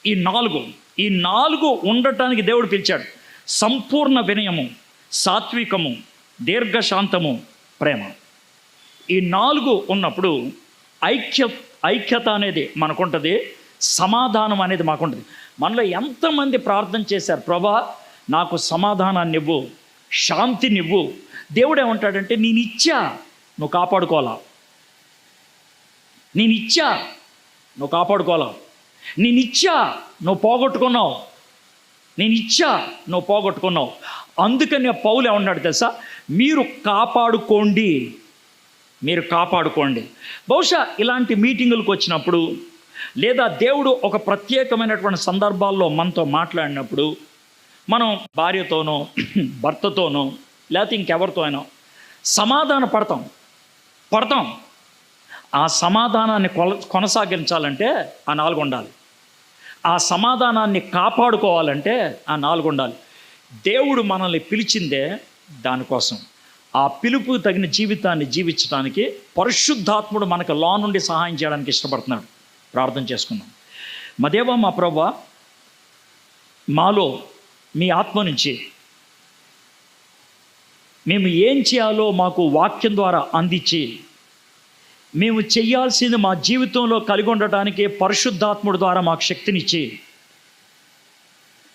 ఈ 4 ఉండటానికి దేవుడు పిలిచాడు. సంపూర్ణ వినయము, సాత్వికము, దీర్ఘశాంతము, ప్రేమ. ఈ 4 ఉన్నప్పుడు ఐక్యత అనేది మనకుంటుంది, సమాధానం అనేది మాకుంటుంది. మనలో ఎంతమంది ప్రార్థన చేశారు, ప్రభా నాకు సమాధానాన్ని ఇవ్వు, శాంతినివ్వు. దేవుడు ఏమంటాడంటే నేను ఇచ్చా, నువ్వు కాపాడుకోవాలా. నేను ఇచ్చా, నువ్వు కాపాడుకోవాలా. నేను ఇచ్చా, నువ్వు పోగొట్టుకున్నావు. నేను ఇచ్చా, నువ్వు పోగొట్టుకున్నావు. అందుకని పౌలు ఏమన్నాడు తెలుసా? మీరు కాపాడుకోండి. బహుశా ఇలాంటి మీటింగులకు వచ్చినప్పుడు, లేదా దేవుడు ఒక ప్రత్యేకమైనటువంటి సందర్భాల్లో మనతో మాట్లాడినప్పుడు, మనం భార్యతోనో భర్తతోనో లేకపోతే ఇంకెవరితో అయినా సమాధాన పడతాం. ఆ సమాధానాన్ని కొనసాగించాలంటే ఆ 4 ఉండాలి. ఆ సమాధానాన్ని కాపాడుకోవాలంటే ఆ 4 ఉండాలి. దేవుడు మనల్ని పిలిచిందే దానికోసం. ఆ పిలుపు తగిన జీవితాన్ని జీవించడానికి పరిశుద్ధాత్ముడు మనకు లో నుండి సహాయం చేయడానికి ఇష్టపడుతున్నాడు. ప్రార్థన చేసుకుందాం. మా దేవా, మా ప్రభువా, మాలో మీ ఆత్మ నుంచి మేము ఏం చేయాలో మాకు వాక్యం ద్వారా అందించి, మేము చేయాల్సింది మా జీవితంలో కలిగి ఉండటానికి పరిశుద్ధాత్ముడి ద్వారా మాకు శక్తినిచ్చి,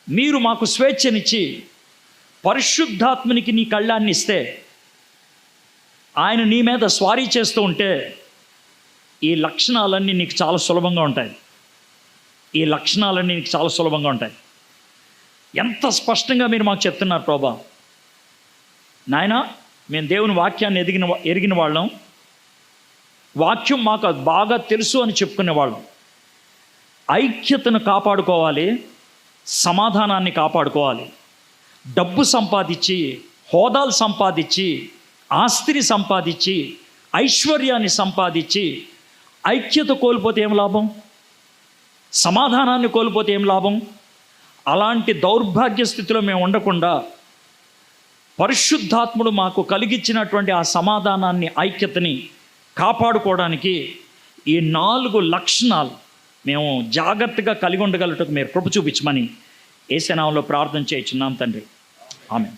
మీరు మాకు స్వేచ్ఛనిచ్చి, పరిశుద్ధాత్మునికి నీ కళ్ళాన్ని ఇస్తే ఆయన నీ మీద స్వారీ చేస్తూ ఉంటే ఈ లక్షణాలన్నీ నీకు చాలా సులభంగా ఉంటాయి. ఎంత స్పష్టంగా మీరు మాకు చెప్తున్నారు ప్రభా. నాయనా, మేము దేవుని వాక్యాన్ని ఎరిగిన వాళ్ళం, వాక్యం మాకు బాగా తెలుసు అని చెప్పుకునేవాళ్ళం. ఐక్యతను కాపాడుకోవాలి, సమాధానాన్ని కాపాడుకోవాలి. డబ్బు సంపాదించి, హోదాలు సంపాదించి, ఆస్తిని సంపాదించి, ఐశ్వర్యాన్ని సంపాదించి ఐక్యత కోల్పోతే ఏం లాభం? సమాధానాన్ని కోల్పోతే ఏం లాభం? అలాంటి దౌర్భాగ్య స్థితిలో మేము ఉండకుండా పరిశుద్ధాత్ముడు మాకు కలిగించినటువంటి ఆ సమాధానాన్ని, ఐక్యతని కాపాడుకోవడానికి ఈ 4 లక్షణాలు మేము జాగ్రత్తగా కలిగి ఉండగలటకు మీరు కృప చూపించమని యేసు నామములో ప్రార్థన చేయుచున్నాం తండ్రి. ఆమేన్.